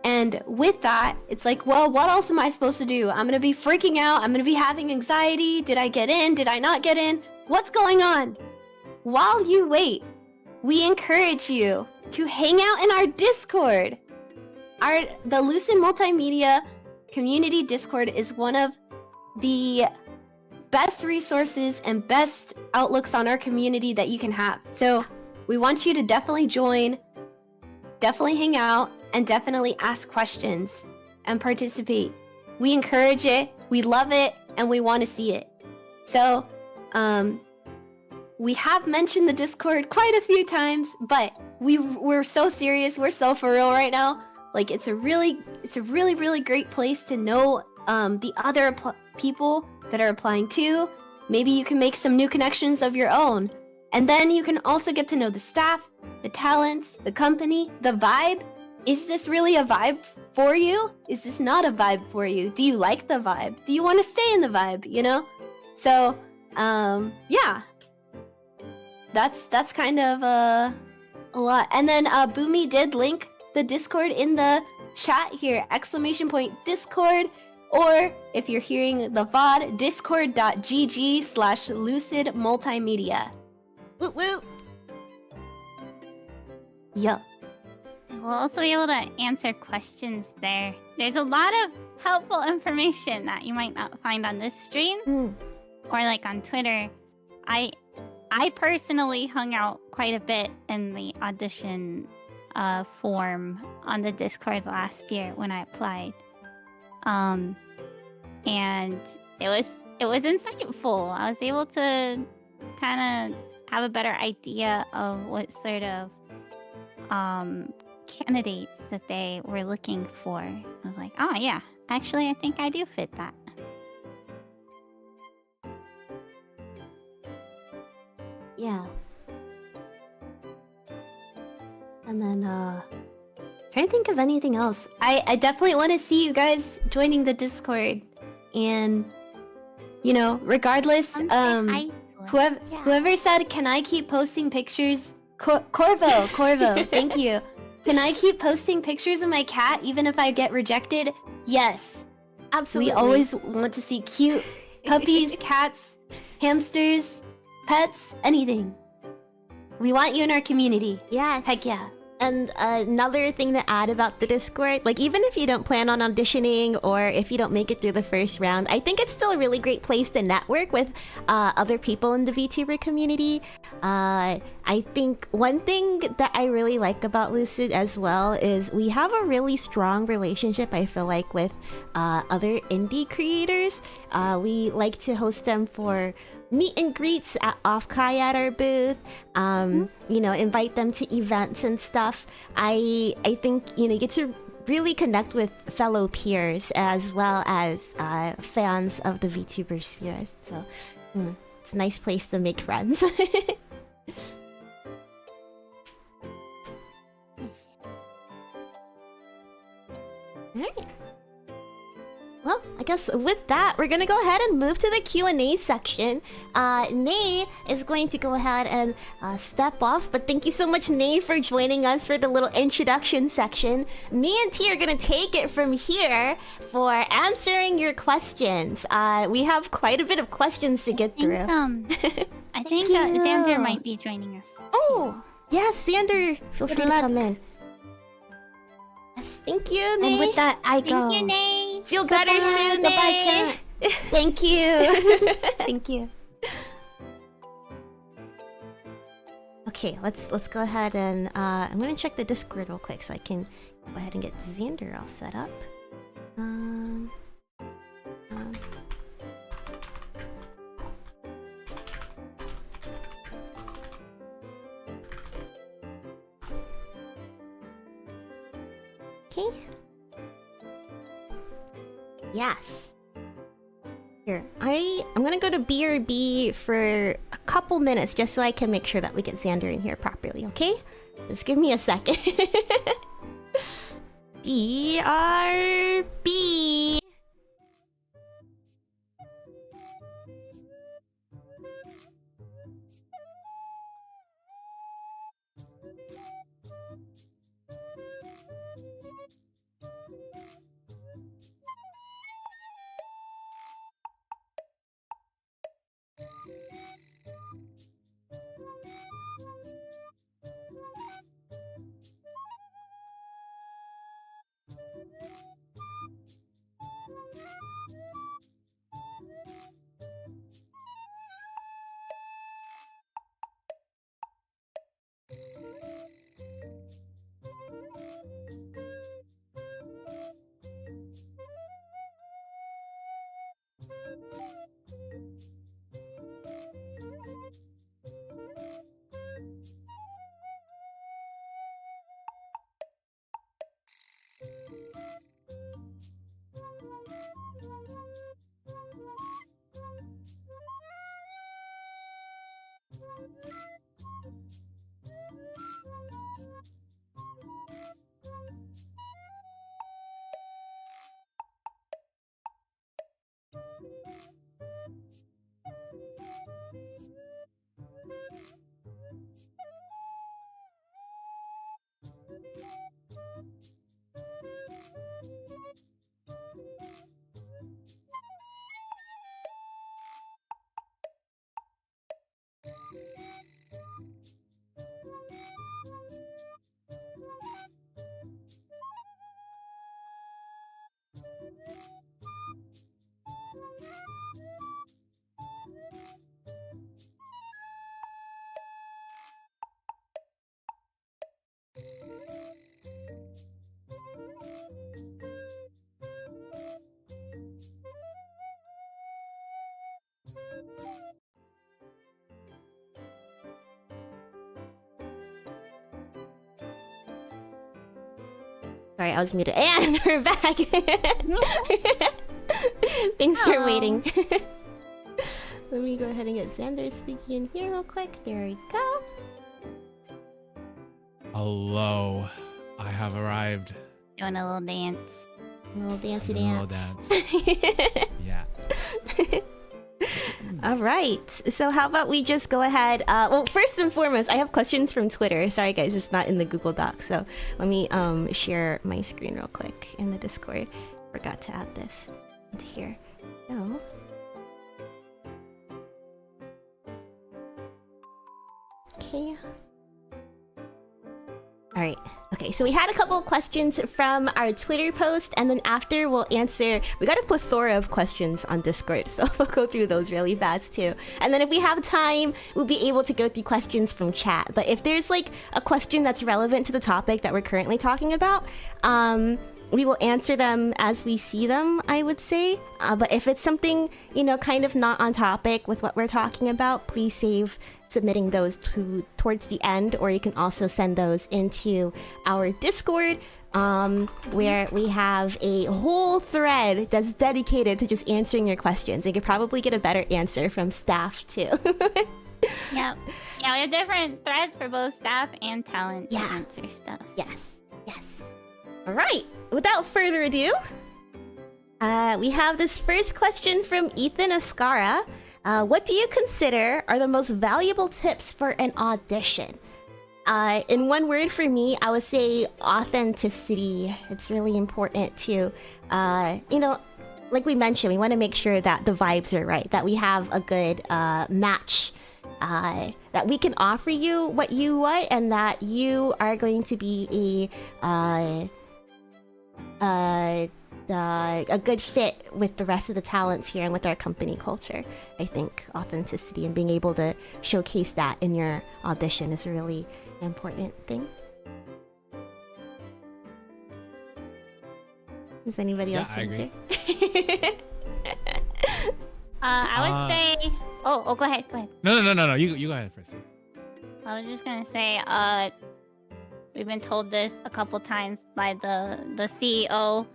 And with that, it's like, well, what else am I supposed to do? I'm gonna be freaking out. I'm gonna be having anxiety. Did I get in? Did I not get in? What's going on? While you wait, we encourage you to hang out in our Discord. The Lucid Multimedia Community Discord is one of the best resources and best outlooks on our community that you can have. So we want you to definitely join, definitely hang out, and definitely ask questions and participate. We encourage it, we love it, and we want to see it. So, we have mentioned the Discord quite a few times, but we're so serious, we're so for real right now. Like, it's a really great place to know the other people that are applying too. Maybe you can make some new connections of your own. And then you can also get to know the staff, the talents, the company, the vibe. Is this really a vibe for you? Is this not a vibe for you? Do you like the vibe? Do you want to stay in the vibe, you know? So, yeah. That's kind of a lot. And then Boomi did link the Discord in the chat here, !Discord, or if you're hearing the VOD, discord.gg/lucidmultimedia. Woot woot. Yup. We'll also be able to answer questions there. There's a lot of helpful information that you might not find on this stream or like on Twitter. I personally hung out quite a bit in the audition form on the Discord last year when I applied. And it was insightful. I was able to kind of have a better idea of what sort of candidates that they were looking for. I was like, oh yeah, actually I think I do fit that. Yeah. And then, trying to think of anything else. I definitely want to see you guys joining the Discord. And, you know, regardless, whoever said, can I keep posting pictures? Corvo, thank you. Can I keep posting pictures of my cat even if I get rejected? Yes. Absolutely. We always want to see cute puppies, cats, hamsters, pets, anything. We want you in our community. Yes. Heck yeah. And another thing to add about the Discord, like even if you don't plan on auditioning or if you don't make it through the first round, I think it's still a really great place to network with other people in the VTuber community. I think one thing that I really like about Lucid as well is we have a really strong relationship, I feel like, with other indie creators. We like to host them for meet and greets at Offkai at our booth, you know, invite them to events and stuff. I think, you know, you get to really connect with fellow peers as well as fans of the VTuber sphere. So it's a nice place to make friends. Alright. Well, I guess with that, we're gonna go ahead and move to the Q&A section. Nay is going to go ahead and step off, but thank you so much, Nay, for joining us for the little introduction section. Me and T are gonna take it from here for answering your questions. We have quite a bit of questions to get through. I think Xander might be joining us. Oh, yes, Xander, feel free to come in. Yes, thank you, Nay. And with that, I go. Thank you, Nay. Feel better soon, Nay. Thank you. Thank you. Okay, let's go ahead and I'm gonna check the Discord real quick so I can go ahead and get Xander all set up. Okay. Yes. Here, I'm gonna go to BRB for a couple minutes just so I can make sure that we get Xander in here properly, okay? Just give me a second. BRB. Sorry, I was muted. And we're back. Thanks for waiting. Let me go ahead and get Xander speaking in here real quick. There we go. Hello. I have arrived. Doing a little dance. A little dancey A dance. little dance. Yeah. All right. So how about we just go ahead? Well, first and foremost, I have questions from Twitter. Sorry, guys, it's not in the Google Doc. So let me share my screen real quick in the Discord. Forgot to add this into here. So. Okay. All right. Okay, so we had a couple of questions from our Twitter post, and then after we'll answer. We got a plethora of questions on Discord, so we'll go through those really fast too. And then if we have time, we'll be able to go through questions from chat. But if there's like a question that's relevant to the topic that we're currently talking about, we will answer them as we see them, I would say. But if it's something, you know, kind of not on topic with what we're talking about, please save submitting those towards the end, or you can also send those into our Discord, where we have a whole thread that's dedicated to just answering your questions. You could probably get a better answer from staff too. Yep. Yeah, we have different threads for both staff and talent to answer stuff. Yes. Yes. All right. Without further ado, we have this first question from Ethan Ascara. What do you consider are the most valuable tips for an audition? In one word for me, I would say authenticity. It's really important to, you know, like we mentioned, we want to make sure that the vibes are right, that we have a good match, that we can offer you what you want, and that you are going to be a good fit with the rest of the talents here and with our company culture. I think authenticity and being able to showcase that in your audition is a really important thing. Does anybody else think so? I would say... Oh, go ahead. No. You go ahead first. I was just gonna say, we've been told this a couple times by the CEO,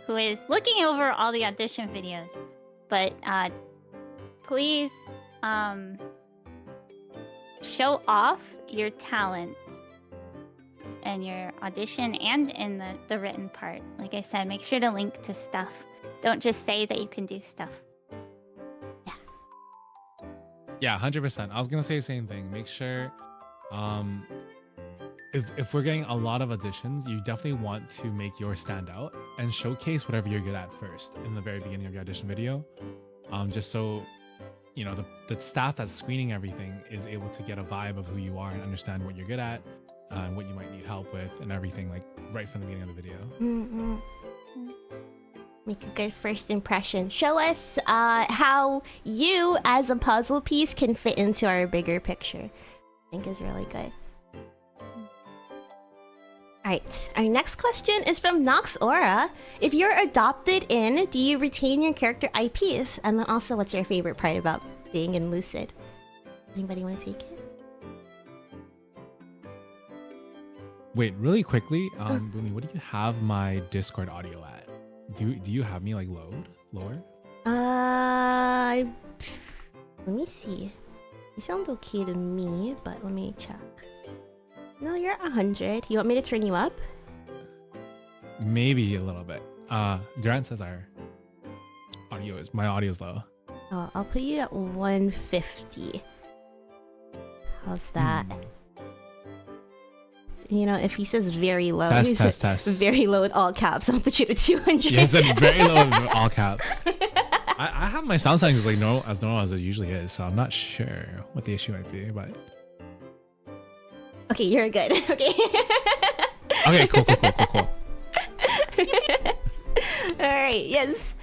who is looking over all the audition videos. But please show off your talents in your audition and in the written part. Like I said, make sure to link to stuff. Don't just say that you can do stuff. Yeah, 100%. I was gonna say the same thing. Make sure, if we're getting a lot of auditions, you definitely want to make yours stand out and showcase whatever you're good at first in the very beginning of your audition video. Just so you know the staff that's screening everything is able to get a vibe of who you are and understand what you're good at, and what you might need help with, and everything like right from the beginning of the video. Make a good first impression. Show us how you, as a puzzle piece, can fit into our bigger picture. I think is really good. Alright, our next question is from NOCTURNES. If you're adopted in, do you retain your character IPs? And then also, what's your favorite part about being in Lucid? Anybody want to take it? Wait, really quickly, Boomi, what do you have my Discord audio at? Do you have me like lower? Let me see. You sound okay to me, but let me check. No, you're at 100. You want me to turn you up? Maybe a little bit. Durant says my audio is low. Oh, I'll put you at 150. How's that? You know, if he says very low, test. Very low in all caps, I'll put you to 200. Yeah, he said very low in all caps. I have my sound settings like normal as it usually is, so I'm not sure what the issue might be, but okay, you're good. Okay. Okay, cool. Alright, yes.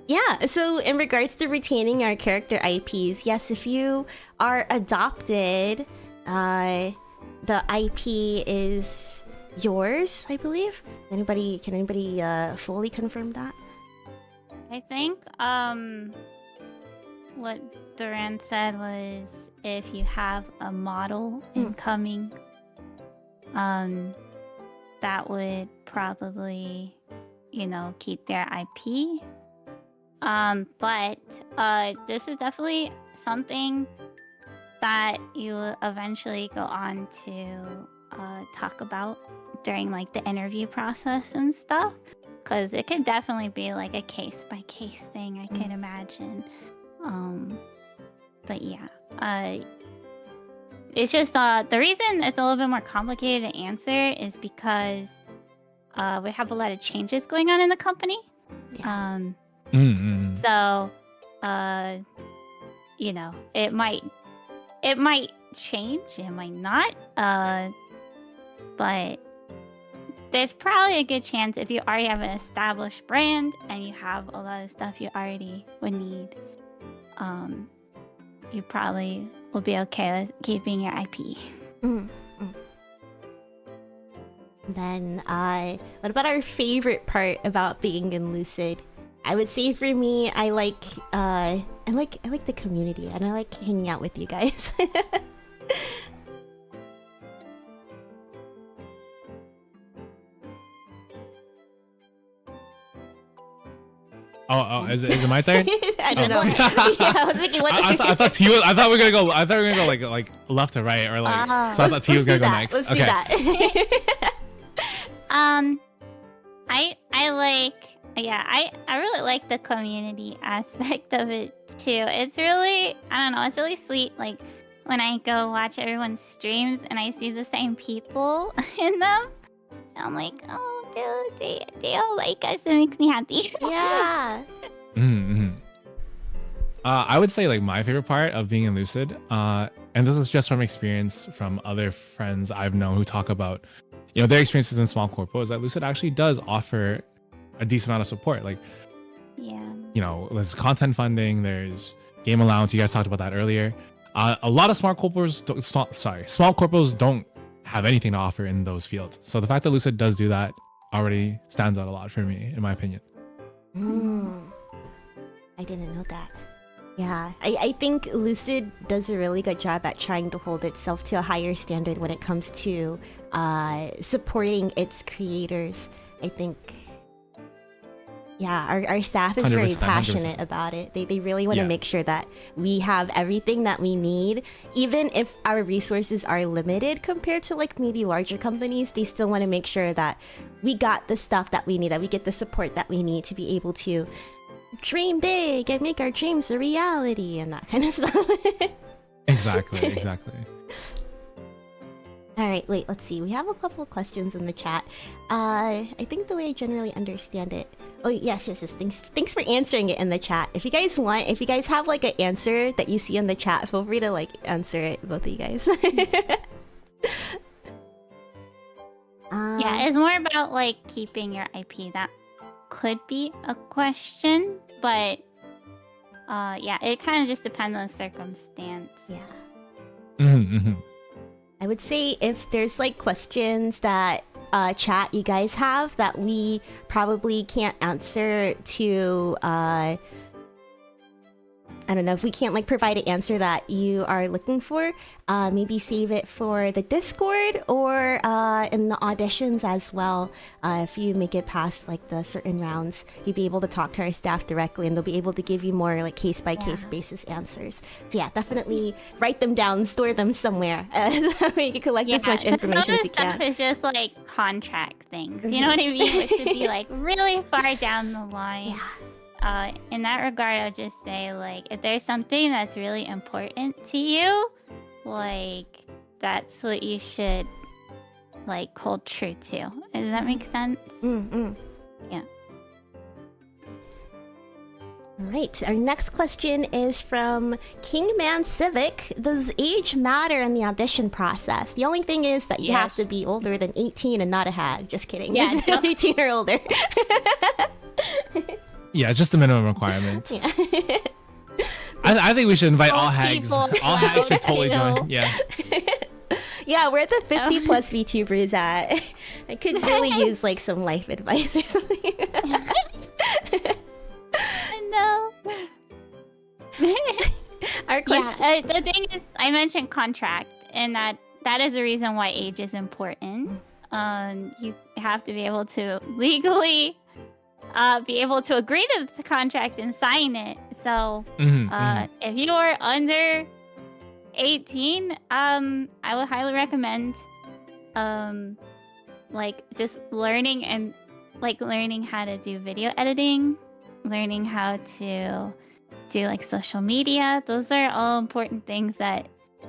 Yeah, so in regards to retaining our character IPs, yes, if you are adopted, the IP is yours, I believe. Can anybody fully confirm that? I think what Duran said was if you have a model incoming, that would probably, keep their IP. But this is definitely something that you eventually go on to talk about during like the interview process and stuff, because it could definitely be like a case by case thing, I can imagine. But yeah, it's just the reason it's a little bit more complicated to answer is because we have a lot of changes going on in the company. So it might change, it might not, but there's probably a good chance if you already have an established brand and you have a lot of stuff you already would need, you probably will be okay with keeping your IP. Then, what about our favorite part about being in Lucid? I would say for me, I like the community, and I like hanging out with you guys. Oh, is it my turn? I don't know. Yeah, I was thinking, what? I thought T was. I thought we were gonna go like left to right or like. So I thought T was gonna go next. Let's do that. I really like the community aspect of it too. It's really, I don't know, it's really sweet. Like when I go watch everyone's streams and I see the same people in them, I'm like, oh, dude, they all like us. It makes me happy. Yeah. I would say like my favorite part of being in Lucid, and this is just from experience from other friends I've known who talk about, their experiences in small corpo, is that Lucid actually does offer a decent amount of support. Like, there's content funding, there's game allowance. You guys talked about that earlier. A lot of small corpos don't have anything to offer in those fields. So the fact that Lucid does do that already stands out a lot for me, in my opinion. I didn't know that. Yeah, I think Lucid does a really good job at trying to hold itself to a higher standard when it comes to supporting its creators. I think Yeah, our staff is very 100%, passionate 100%. about it. They really want to Yeah. make sure that we have everything that we need. Even if our resources are limited compared to like maybe larger companies, they still want to make sure that we got the stuff that we need, that we get the support that we need to be able to dream big and make our dreams a reality and that kind of stuff. Exactly. All right, wait, let's see. We have a couple of questions in the chat. I think the way I generally understand it. Oh, yes. Thanks for answering it in the chat. If you guys have like an answer that you see in the chat, feel free to like answer it, both of you guys. Yeah, it's more about like keeping your IP. That could be a question, but yeah, it kind of just depends on the circumstance. Yeah. Mm-hmm. I would say if there's like questions that chat you guys have that we probably can't answer to I don't know, if we can't like provide an answer that you are looking for, maybe save it for the Discord or in the auditions as well. If you make it past like the certain rounds, you'll be able to talk to our staff directly and they'll be able to give you more like case by case basis answers. So yeah, definitely write them down, store them somewhere. That way you can collect as much information as you Some of can. the stuff is just like contract things. You know what I mean? It should be like really far down the line. Yeah. In that regard, I'll just say, like, if there's something that's really important to you, like, that's what you should, like, hold true to. Does that make sense? Yeah. Alright, our next question is from Kingman Civic. Does age matter in the audition process? The only thing is that you have to be older than 18 and not a hag. Just kidding. Yeah, Just no. 18 or older. Yeah, it's just the minimum requirement. Yeah. I think we should invite all Old hags. people All hags should totally too. join. Yeah. Yeah, where the 50 plus VTubers at? I could really use like some life advice or something. No. Our question. Yeah, the thing is, I mentioned contract, and that is the reason why age is important. You have to be able to legally be able to agree to the contract and sign it. So if you are under 18, I would highly recommend like just learning how to do video editing, learning how to do like social media. Those are all important things that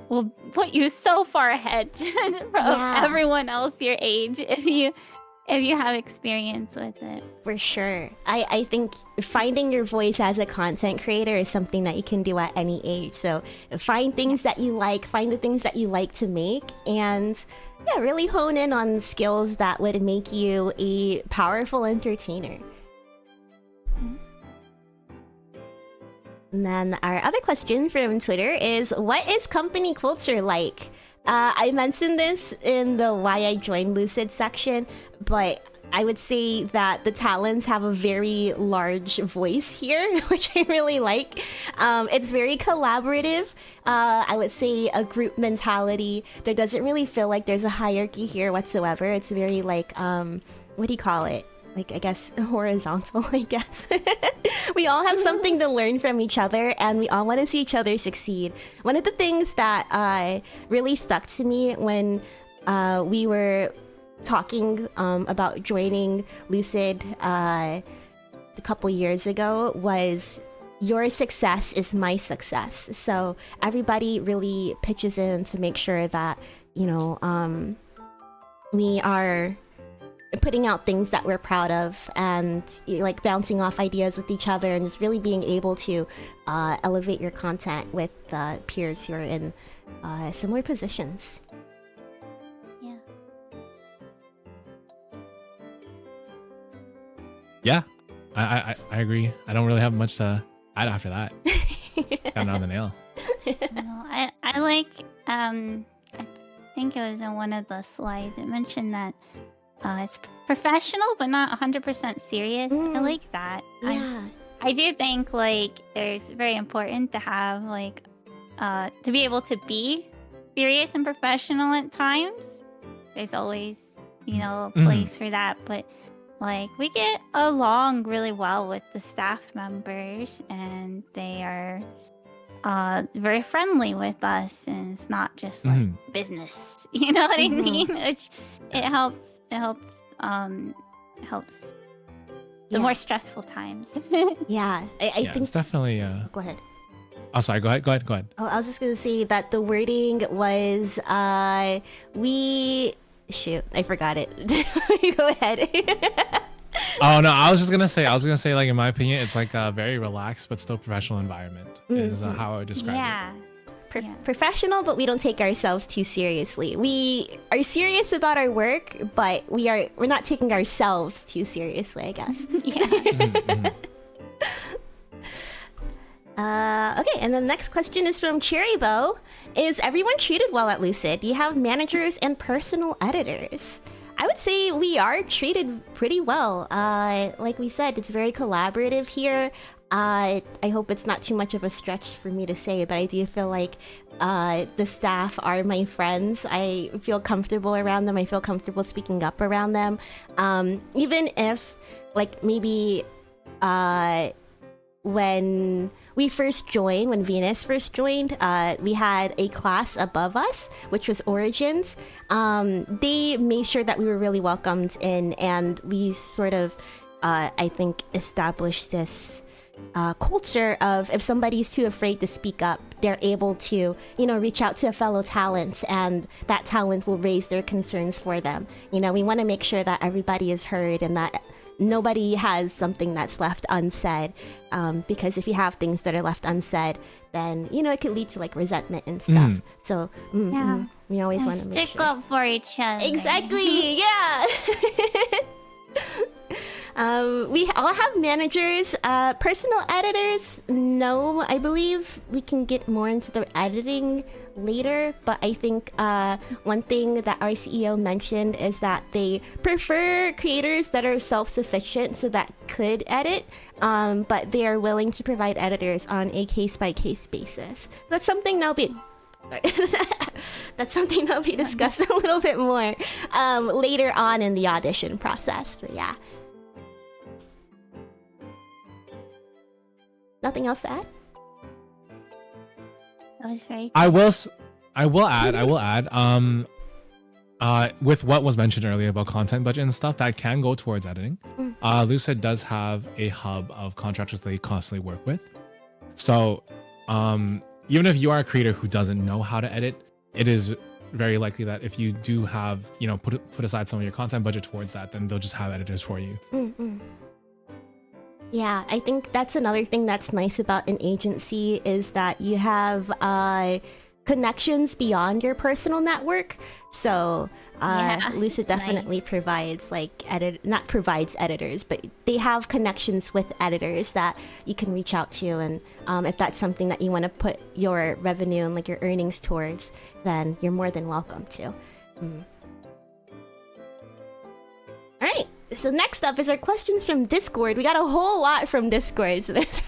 will put you so far ahead from everyone else your age if you have experience with it. For sure. I think finding your voice as a content creator is something that you can do at any age. So find things that you like, find the things that you like to make, and yeah, really hone in on skills that would make you a powerful entertainer. And then our other question from Twitter is, what is company culture like? I mentioned this in the why I joined Lucid section, but I would say that the talents have a very large voice here, which I really like. It's very collaborative. I would say a group mentality. There doesn't really feel like there's a hierarchy here whatsoever. It's very like, what do you call it? Like, I guess, horizontal, I guess. We all have something to learn from each other, and we all want to see each other succeed. One of the things that really stuck to me when we were talking about joining Lucid a couple years ago was, your success is my success. So everybody really pitches in to make sure that, you know, we are putting out things that we're proud of, and like bouncing off ideas with each other, and just really being able to elevate your content with peers who are in similar positions. Yeah, I agree. I don't really have much to add after that. Got it on the nail. No, I like I think it was in one of the slides it mentioned that it's professional but not 100% serious. I like that. Yeah. I do think like it's very important to have like to be able to be serious and professional at times. There's always, you know, a place for that, but Like, we get along really well with the staff members, and they are very friendly with us, and it's not just like business. You know what I mean? Which it helps. It helps. Helps the more stressful times. Yeah, I think it's definitely. Go ahead. Oh, sorry. Go ahead. Oh, I was just gonna say that the wording was shoot, I forgot it. Go ahead. Oh no, I was gonna say like, in my opinion, it's like a very relaxed but still professional environment is how I would describe it. Professional, but we don't take ourselves too seriously. We are serious about our work, but we're not taking ourselves too seriously, I guess. Okay, and the next question is from Cherrybo. Is everyone treated well at Lucid? Do you have managers and personal editors? I would say we are treated pretty well. Like we said, it's very collaborative here. I hope it's not too much of a stretch for me to say, but I do feel like the staff are my friends. I feel comfortable around them. I feel comfortable speaking up around them. Even if, like, maybe when we first joined, when Vnus first joined, we had a class above us, which was Origins. They made sure that we were really welcomed in, and we sort of, I think, established this culture of, if somebody's too afraid to speak up, they're able to, reach out to a fellow talent, and that talent will raise their concerns for them. We want to make sure that everybody is heard and that nobody has something that's left unsaid, because if you have things that are left unsaid, then it could lead to like resentment and stuff. So we always want to make stick up for each other. Exactly. Yeah. We all have managers. Personal editors, no. I believe we can get more into the editing later, but I think one thing that our CEO mentioned is that they prefer creators that are self-sufficient, so that could edit, but they are willing to provide editors on a case-by-case basis. That's something that'll be discussed a little bit more later on in the audition process. But yeah. Nothing else to add? That was very I will add. With what was mentioned earlier about content budget and stuff, that can go towards editing. Lucid does have a hub of contractors they constantly work with. So, even if you are a creator who doesn't know how to edit, it is very likely that if you do have, put aside some of your content budget towards that, then they'll just have editors for you. Yeah, I think that's another thing that's nice about an agency, is that you have connections beyond your personal network. So Lucid definitely provides not provides editors, but they have connections with editors that you can reach out to, and if that's something that you want to put your revenue and like your earnings towards, then you're more than welcome to. All right. So next up is our questions from Discord. We got a whole lot from Discord, so there's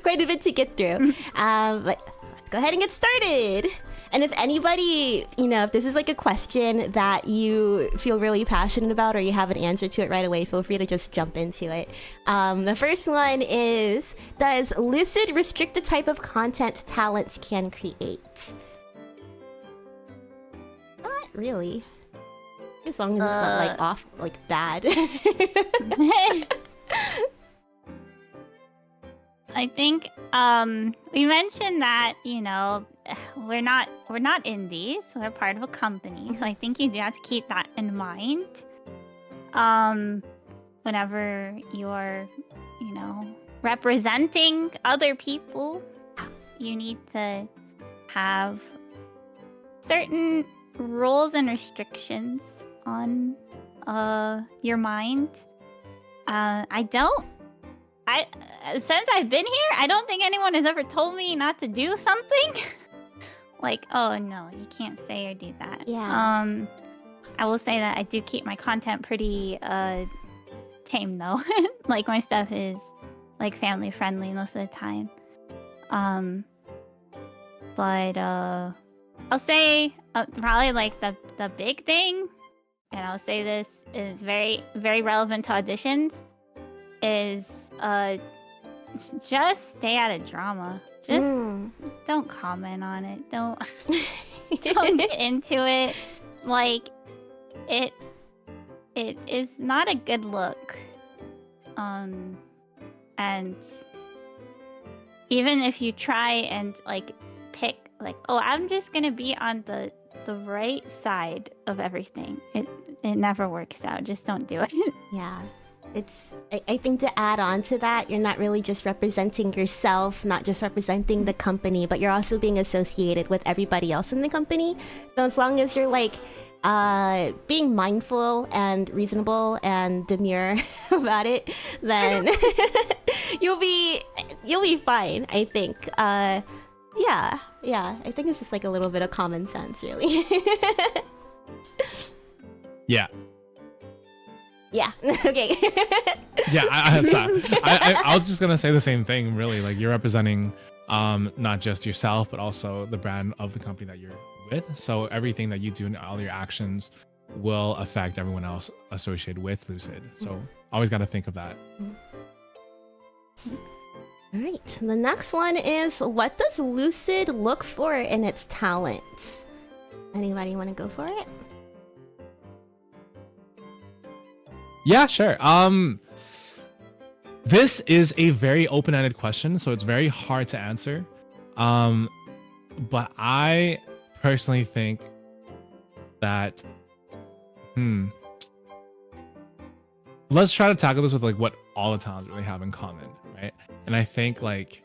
quite a bit to get through. But let's go ahead and get started. And if anybody, if this is like a question that you feel really passionate about, or you have an answer to it right away, feel free to just jump into it. The first one is, does Lucid restrict the type of content talents can create? Not really. As long as it's not bad. I think we mentioned that we're not indies, we're part of a company, so I think you do have to keep that in mind whenever you're representing other people. You need to have certain rules and restrictions on your mind. Since I've been here, I don't think anyone has ever told me not to do something. Like, oh no, you can't say or do that. Yeah. I will say that I do keep my content pretty tame though. Like, my stuff is like family friendly most of the time. But I'll say probably like the big thing and I'll say this is very, very relevant to auditions, is just stay out of drama. Just don't comment on it. Don't get into it. Like, it is not a good look. And even if you try and like pick like, oh, I'm just gonna be on the right side of everything, it never works out. Just don't do it. Yeah. I think to add on to that, you're not really just representing yourself, not just representing the company, but you're also being associated with everybody else in the company. So as long as you're like being mindful and reasonable and demure about it, then you'll be fine, I think. Yeah, I think it's just like a little bit of common sense, really. Yeah. Yeah. Okay. Yeah, I was just gonna say the same thing. Really, like you're representing not just yourself, but also the brand of the company that you're with. So everything that you do and all your actions will affect everyone else associated with Lucid. So always got to think of that. All right. The next one is, what does Lucid look for in its talents? Anybody want to go for it? Yeah, sure. This is a very open-ended question, so it's very hard to answer. But I personally think that let's try to tackle this with like what all the talents really have in common, right? And I think like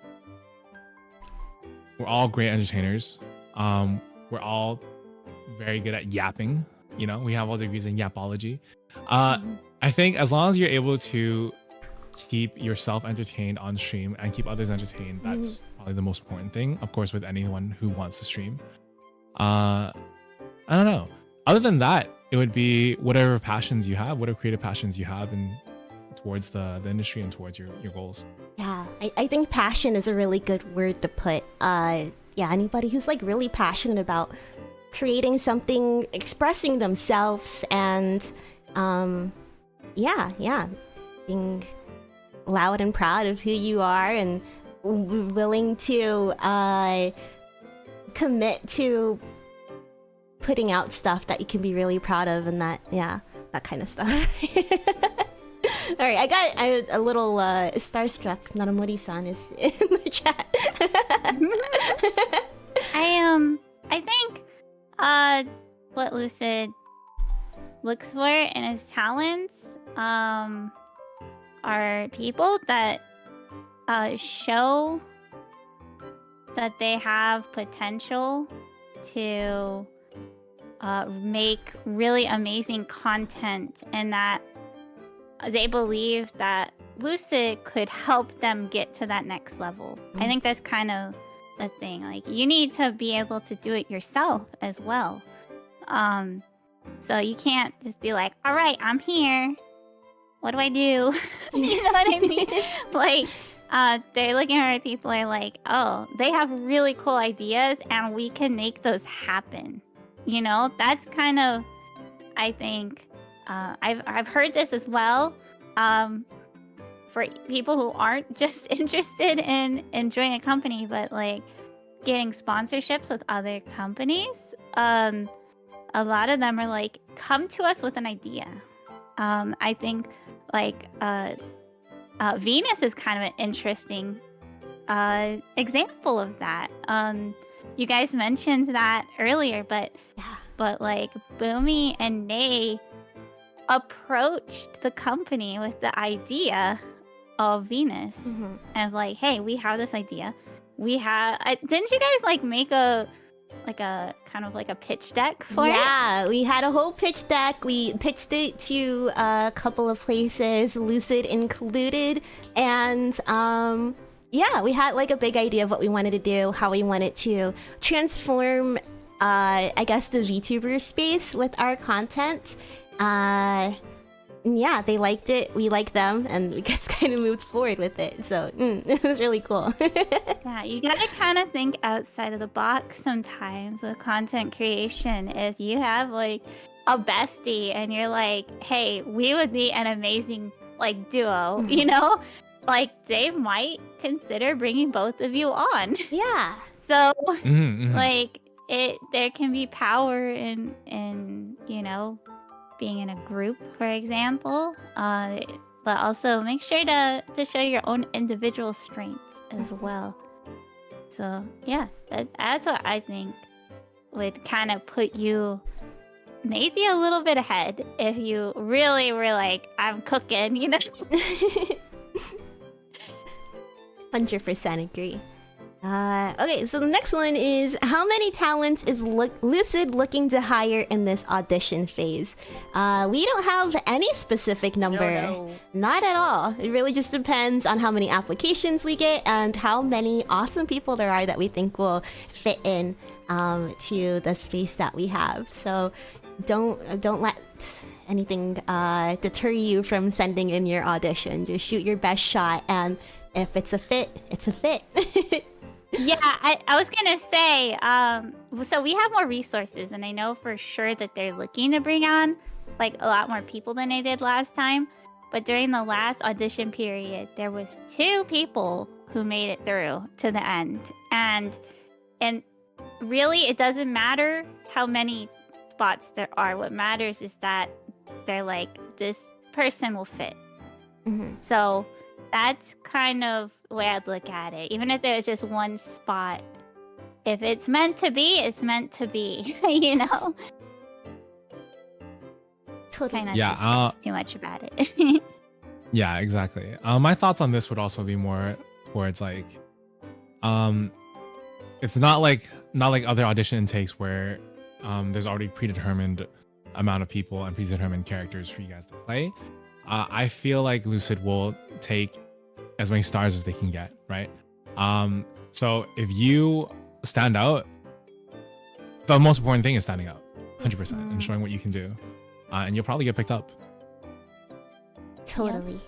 we're all great entertainers. We're all very good at yapping. You know, we have all degrees in yapology. I think as long as you're able to keep yourself entertained on stream and keep others entertained, that's probably the most important thing, of course, with anyone who wants to stream. I don't know. Other than that, it would be whatever passions you have, whatever creative passions you have and towards the industry and towards your goals. Yeah, I think passion is a really good word to put. Yeah, anybody who's like really passionate about creating something, expressing themselves, and yeah, being loud and proud of who you are and willing to commit to putting out stuff that you can be really proud of, and that kind of stuff. All right, I got a little starstruck. Naramori-san is in the chat. I think what Lucid looks for in his talents are people that show that they have potential to make really amazing content, and that they believe that Lucid could help them get to that next level. I think that's kind of a thing. Like, you need to be able to do it yourself as well. So you can't just be like, all right, I'm here. What do I do? You know what I mean? Like, they're looking at people and like, oh, they have really cool ideas and we can make those happen. You know, that's kind of, I think, I've heard this as well. For people who aren't just interested in joining a company, but like getting sponsorships with other companies, a lot of them are like, come to us with an idea. I think like Vnus is kind of an interesting example of that. You guys mentioned that earlier, but like Boomi and Nay approached the company with the idea of Vnus, and it's like, hey, we have this idea. We have didn't you guys like make a kind of like a pitch deck for it? Yeah, we had a whole pitch deck. We pitched it to a couple of places, Lucid included, and yeah, we had like a big idea of what we wanted to do, how we wanted to transform I guess the VTuber space with our content. Yeah, they liked it, we liked them, and we just kind of moved forward with it. So it was really cool. Yeah, you gotta kind of think outside of the box sometimes with content creation. If you have like a bestie and you're like, hey, we would be an amazing like duo, you know, like they might consider bringing both of you on. Yeah. So Mhm, mhm. like there can be power in you know, being in a group, for example. But also make sure to show your own individual strengths as well. So yeah, that's what I think would kind of put you maybe a little bit ahead if you really were like, I'm cooking, you know. 100% agree. Okay, so the next one is, how many talents is Lucid looking to hire in this audition phase? We don't have any specific number. No. Not at all. It really just depends on how many applications we get and how many awesome people there are that we think will fit in to the space that we have. So don't let anything deter you from sending in your audition. Just shoot your best shot, and if it's a fit, it's a fit. Yeah, I was gonna say, so we have more resources, and I know for sure that they're looking to bring on like a lot more people than they did last time. But during the last audition period, there was 2 people who made it through to the end, and really, it doesn't matter how many spots there are. What matters is that they're like, this person will fit. So that's kind of the way I'd look at it. Even if there's just one spot, if it's meant to be, it's meant to be. You know. Totally. Try not Yeah, to stress too much about it. Yeah, exactly. My thoughts on this would also be more towards like, it's not like other audition intakes where there's already predetermined amount of people and predetermined characters for you guys to play. I feel like Lucid will take as many stars as they can get, right? So if you stand out, the most important thing is standing out 100% and showing what you can do, and you'll probably get picked up. Totally.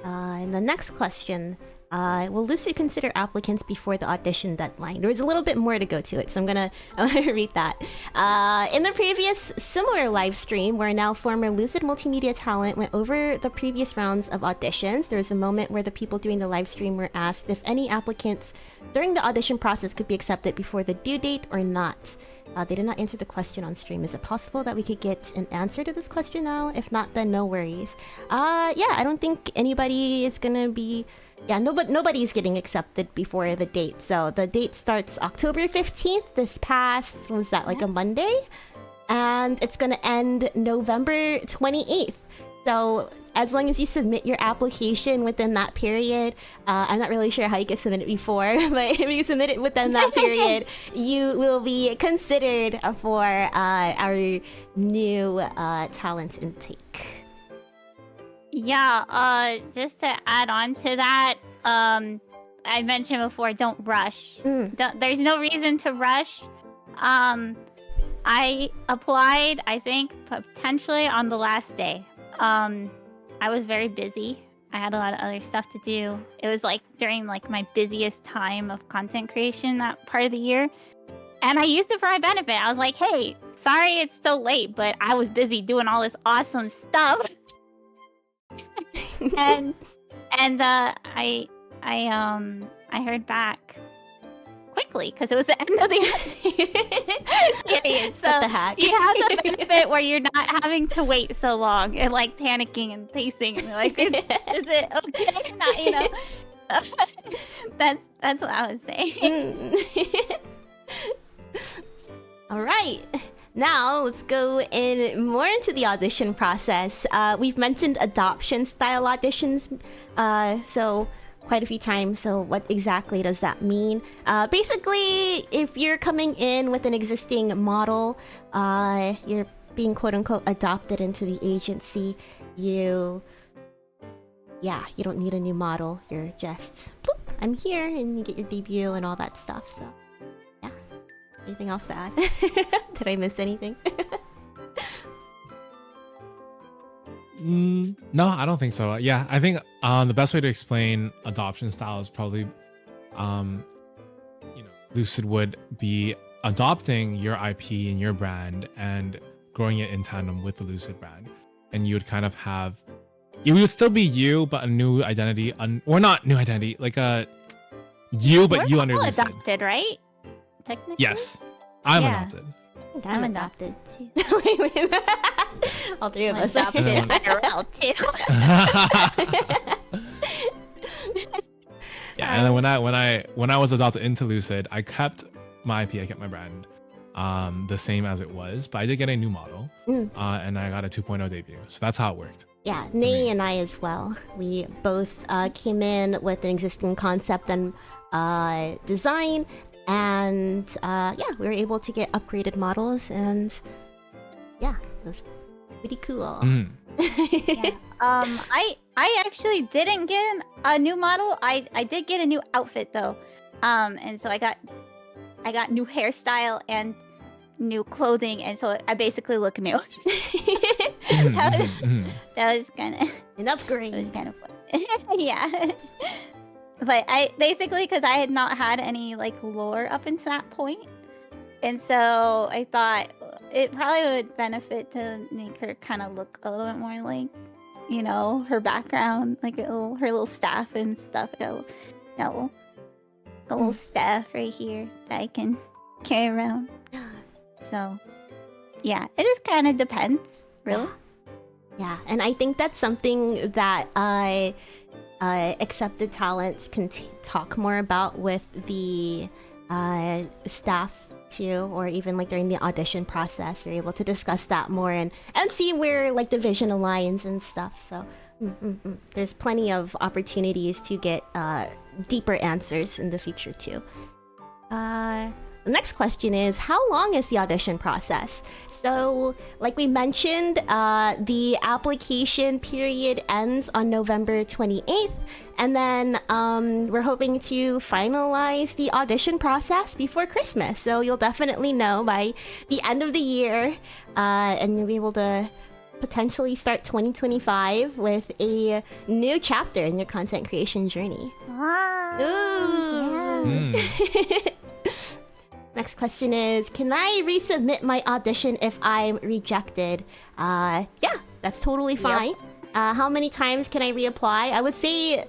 And the next question, will Lucid consider applicants before the audition deadline? There was a little bit more to go to it, so I'm gonna read that. In the previous similar live stream, where now former Lucid multimedia talent went over the previous rounds of auditions, there was a moment where the people doing the live stream were asked if any applicants during the audition process could be accepted before the due date or not. They did not answer the question on stream. Is it possible that we could get an answer to this question now? If not, then no worries. Yeah, I don't think anybody is gonna be... Yeah, nobody's getting accepted before the date. So the date starts October 15th. This past, was that like a Monday? And it's gonna end November 28th. So as long as you submit your application within that period, I'm not really sure how you can submit it before, but if you submit it within that period, you will be considered for our new talent intake. Yeah, just to add on to that, I mentioned before, don't rush. There's no reason to rush. I applied, I think, potentially on the last day. I was very busy. I had a lot of other stuff to do. It was like during like my busiest time of content creation that part of the year. And I used it for my benefit. I was like, hey, sorry it's so late, but I was busy doing all this awesome stuff. and I heard back quickly because it was the end of the period. So the hack. you have the benefit where you're not having to wait so long and like panicking and pacing and like, is it okay or not? You know, that's what I was saying. All right. Now, let's go in more into the audition process. We've mentioned adoption style auditions, so quite a few times. So what exactly does that mean? Basically, if you're coming in with an existing model, you're being quote-unquote adopted into the agency, you don't need a new model. You're just, bloop, I'm here, and you get your debut and all that stuff, so... Anything else to add? Did I miss anything? No, I don't think so. Yeah, I think the best way to explain adoption style is probably, Lucid would be adopting your IP and your brand and growing it in tandem with the Lucid brand, and you would kind of have, you would still be you, but a new identity, or not new identity, like a you, but We're you all under Lucid. adopted, right? Technically. Yes, I'm Yeah. adopted. I'm adopted too. Wait. All three of I'm us. adopted And then IRL too. Yeah, and then when I was adopted into Lucid, I kept my IP, I kept my brand the same as it was, but I did get a new model, and I got a 2.0 debut. So that's how it worked. Yeah, Nay and I as well. We both came in with an existing concept and design, and yeah, we were able to get upgraded models, and yeah, it was pretty cool. Yeah. I actually didn't get a new model. I did get a new outfit though. And so I got new hairstyle and new clothing, and so I basically look new. That was kind of An upgrade. It was kind of fun. Yeah. But I basically, because I had not had any like lore up until that point, and so I thought it probably would benefit to make her kind of look a little bit more like, you know, her background, like her little staff and stuff. A little staff right here that I can carry around. So, yeah, it just kind of depends, really. Yeah, and I think that's something that accepted talents can talk more about with the staff too, or even like during the audition process, you're able to discuss that more and see where like the vision aligns and stuff. So there's plenty of opportunities to get deeper answers in the future too. The next question is, how long is the audition process? So, like we mentioned, the application period ends on November 28th, and then we're hoping to finalize the audition process before Christmas. So you'll definitely know by the end of the year, and you'll be able to potentially start 2025 with a new chapter in your content creation journey. Wow. Ooh. Next question is, can I resubmit my audition if I'm rejected? Yeah, that's totally fine. How many times can I reapply? I would say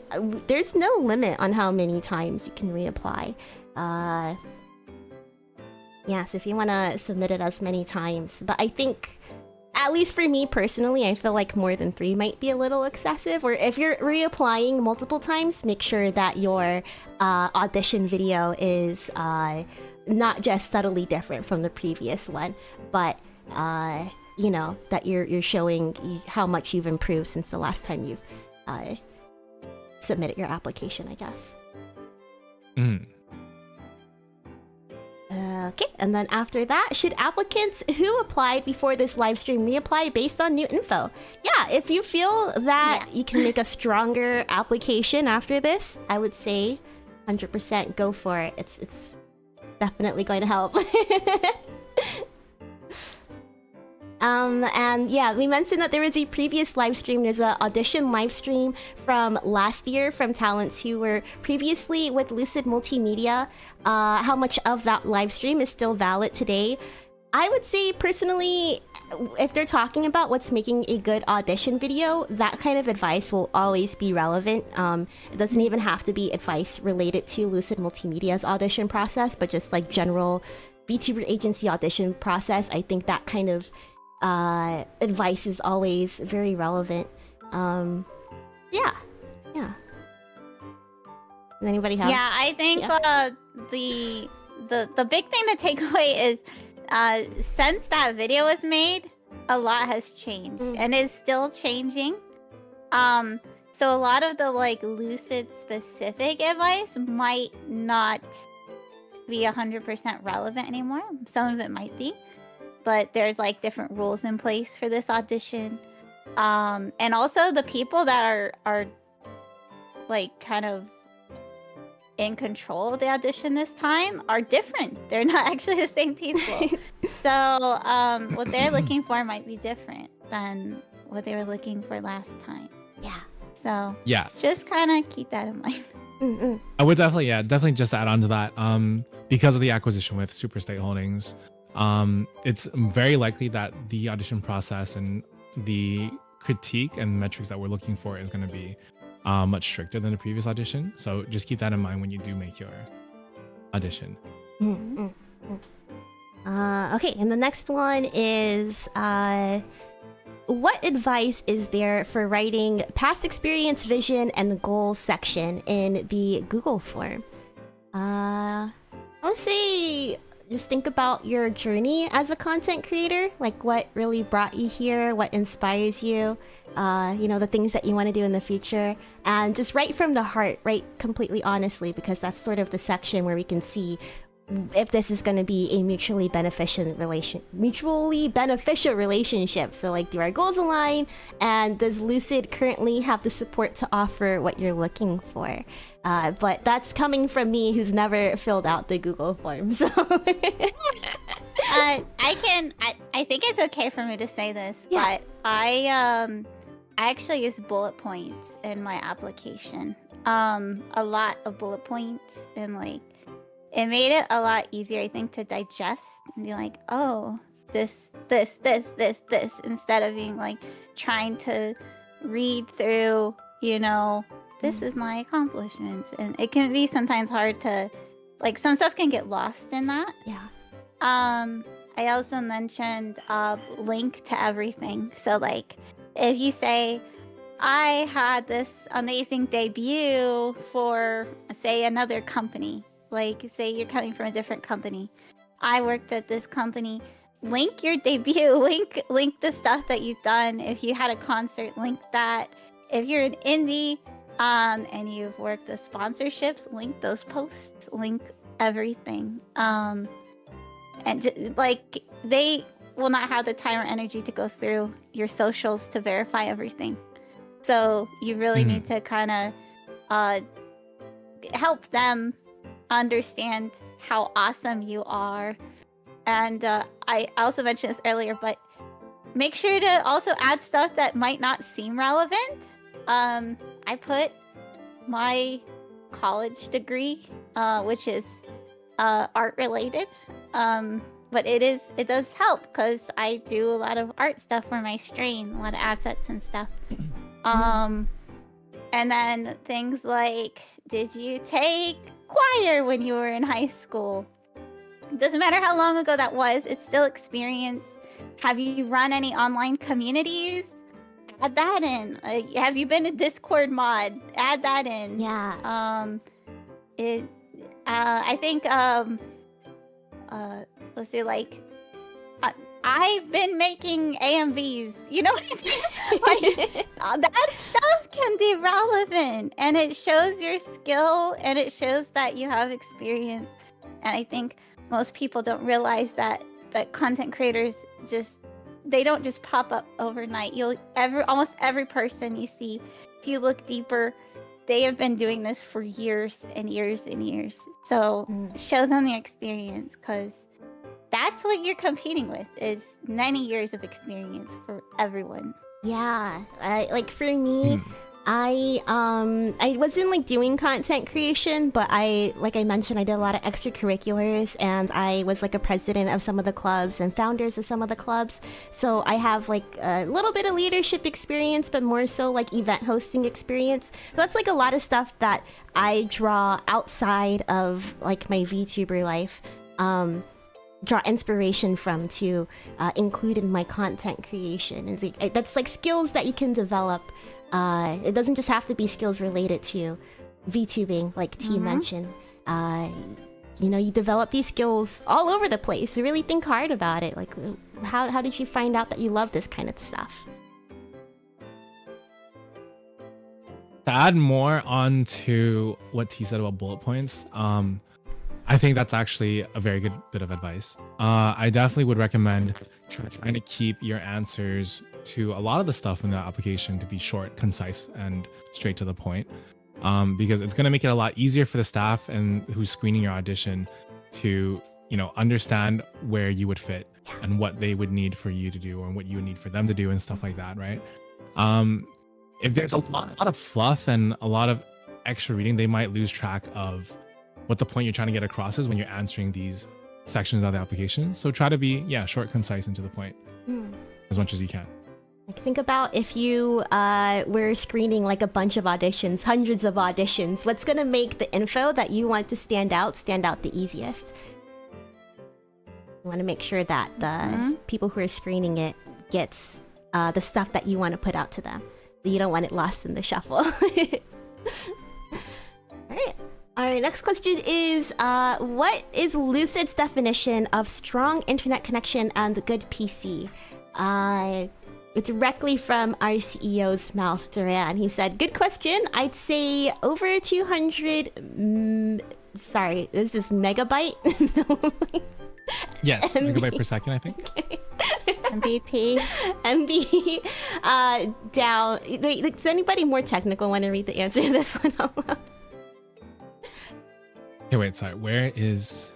there's no limit on how many times you can reapply. Yeah, so if you want to submit it as many times. But I think, at least for me personally, I feel like more than 3 might be a little excessive. Or if you're reapplying multiple times, make sure that your audition video is not just subtly different from the previous one, but you know, that you're showing how much you've improved since the last time you've submitted your application, I guess. Okay, and then after that, should applicants who applied before this live stream reapply based on new info? Yeah, if you feel that you can make a stronger application after this, I would say 100% go for it. It's definitely going to help. And yeah, we mentioned that there was a previous live stream. There's an audition live stream from last year from talents who were previously with Lucid Multimedia. How much of that live stream is still valid today? I would say personally, if they're talking about what's making a good audition video, that kind of advice will always be relevant. It doesn't even have to be advice related to Lucid Multimedia's audition process, but just like general VTuber agency audition process. I think that kind of advice is always very relevant. Yeah. Does anybody have? Yeah, I think the big thing to take away is since that video was made, a lot has changed and is still changing. So a lot of the like Lucid specific advice might not be 100% relevant anymore. Some of it might be, but there's like different rules in place for this audition. And also the people that are like kind of in control of the audition this time are different. They're not actually the same people. So what they're looking for might be different than what they were looking for last time. Yeah. So Yeah. just kind of keep that in mind. I would definitely just add on to that. Because of the acquisition with Super State Holdings, It's very likely that the audition process and the critique and metrics that we're looking for is going to be much stricter than the previous audition. So just keep that in mind when you do make your audition. Okay, and the next one is what advice is there for writing past experience, vision, and goals section in the Google form? I would say just think about your journey as a content creator, like what really brought you here, what inspires you, you know, the things that you want to do in the future, and just write from the heart, write completely honestly, because that's sort of the section where we can see if this is going to be a mutually beneficial relationship. So like, do our goals align, and does Lucid currently have the support to offer what you're looking for? But that's coming from me, who's never filled out the Google form. So I think it's okay for me to say this, but I actually use bullet points in my application. A lot of bullet points, and like, it made it a lot easier, I think, to digest and be like, oh, this, instead of being like trying to read through, you know, this is my accomplishments. And it can be sometimes hard to, like, some stuff can get lost in that. Yeah. I also mentioned link to everything. So like, if you say, I had this amazing debut for, say, another company. Like, say you're coming from a different company. I worked at this company. Link your debut. Link the stuff that you've done. If you had a concert, link that. If you're an indie and you've worked with sponsorships, link those posts. Link everything. And like, they will not have the time or energy to go through your socials to verify everything. So you really need to kind of help them understand how awesome you are. And I also mentioned this earlier, but make sure to also add stuff that might not seem relevant. I put my college degree, which is art related, but it does help because I do a lot of art stuff for my strain, a lot of assets and stuff. And then things like, did you take choir when you were in high school? It doesn't matter how long ago that was, it's still experience. Have you run any online communities? Add that in. Have you been a Discord mod? Add that in. Yeah. I think let's see, like, I've been making AMVs, you know what I mean? Like, that stuff can be relevant, and it shows your skill, and it shows that you have experience. And I think most people don't realize that content creators they don't just pop up overnight. Almost every person you see, if you look deeper, they have been doing this for years and years and years. So show them your experience, because that's what you're competing with, is many years of experience for everyone. Yeah, like for me, I wasn't like doing content creation, but like I mentioned, I did a lot of extracurriculars, and I was like a president of some of the clubs and founders of some of the clubs. So I have like a little bit of leadership experience, but more so like event hosting experience. So that's like a lot of stuff that I draw outside of like my VTuber life. Draw inspiration from to include in my content creation. And that's like skills that you can develop. It doesn't just have to be skills related to VTubing, like T mentioned. You know, you develop these skills all over the place. You really think hard about it. Like, how did you find out that you love this kind of stuff? To add more onto what T said about bullet points, I think that's actually a very good bit of advice. I definitely would recommend trying to keep your answers to a lot of the stuff in the application to be short, concise, and straight to the point, because it's going to make it a lot easier for the staff and who's screening your audition to, you know, understand where you would fit and what they would need for you to do, or what you would need for them to do, and stuff like that, right? If there's a lot of fluff and a lot of extra reading, they might lose track of what the point you're trying to get across is when you're answering these sections of the application. So try to be short, concise, and to the point as much as you can. Like, think about if you were screening like a bunch of auditions, hundreds of auditions. What's gonna make the info that you want to stand out the easiest? You want to make sure that the people who are screening it gets the stuff that you want to put out to them. You don't want it lost in the shuffle. Alright, next question is, what is Lucid's definition of strong internet connection and good PC? Directly from our CEO's mouth, Duran. He said, good question. I'd say over 200... sorry, this is megabyte? Yes, megabyte per second, I think. MVP. MB down. Wait, does anybody more technical want to read the answer to this one out loud? Okay, wait, sorry. Where is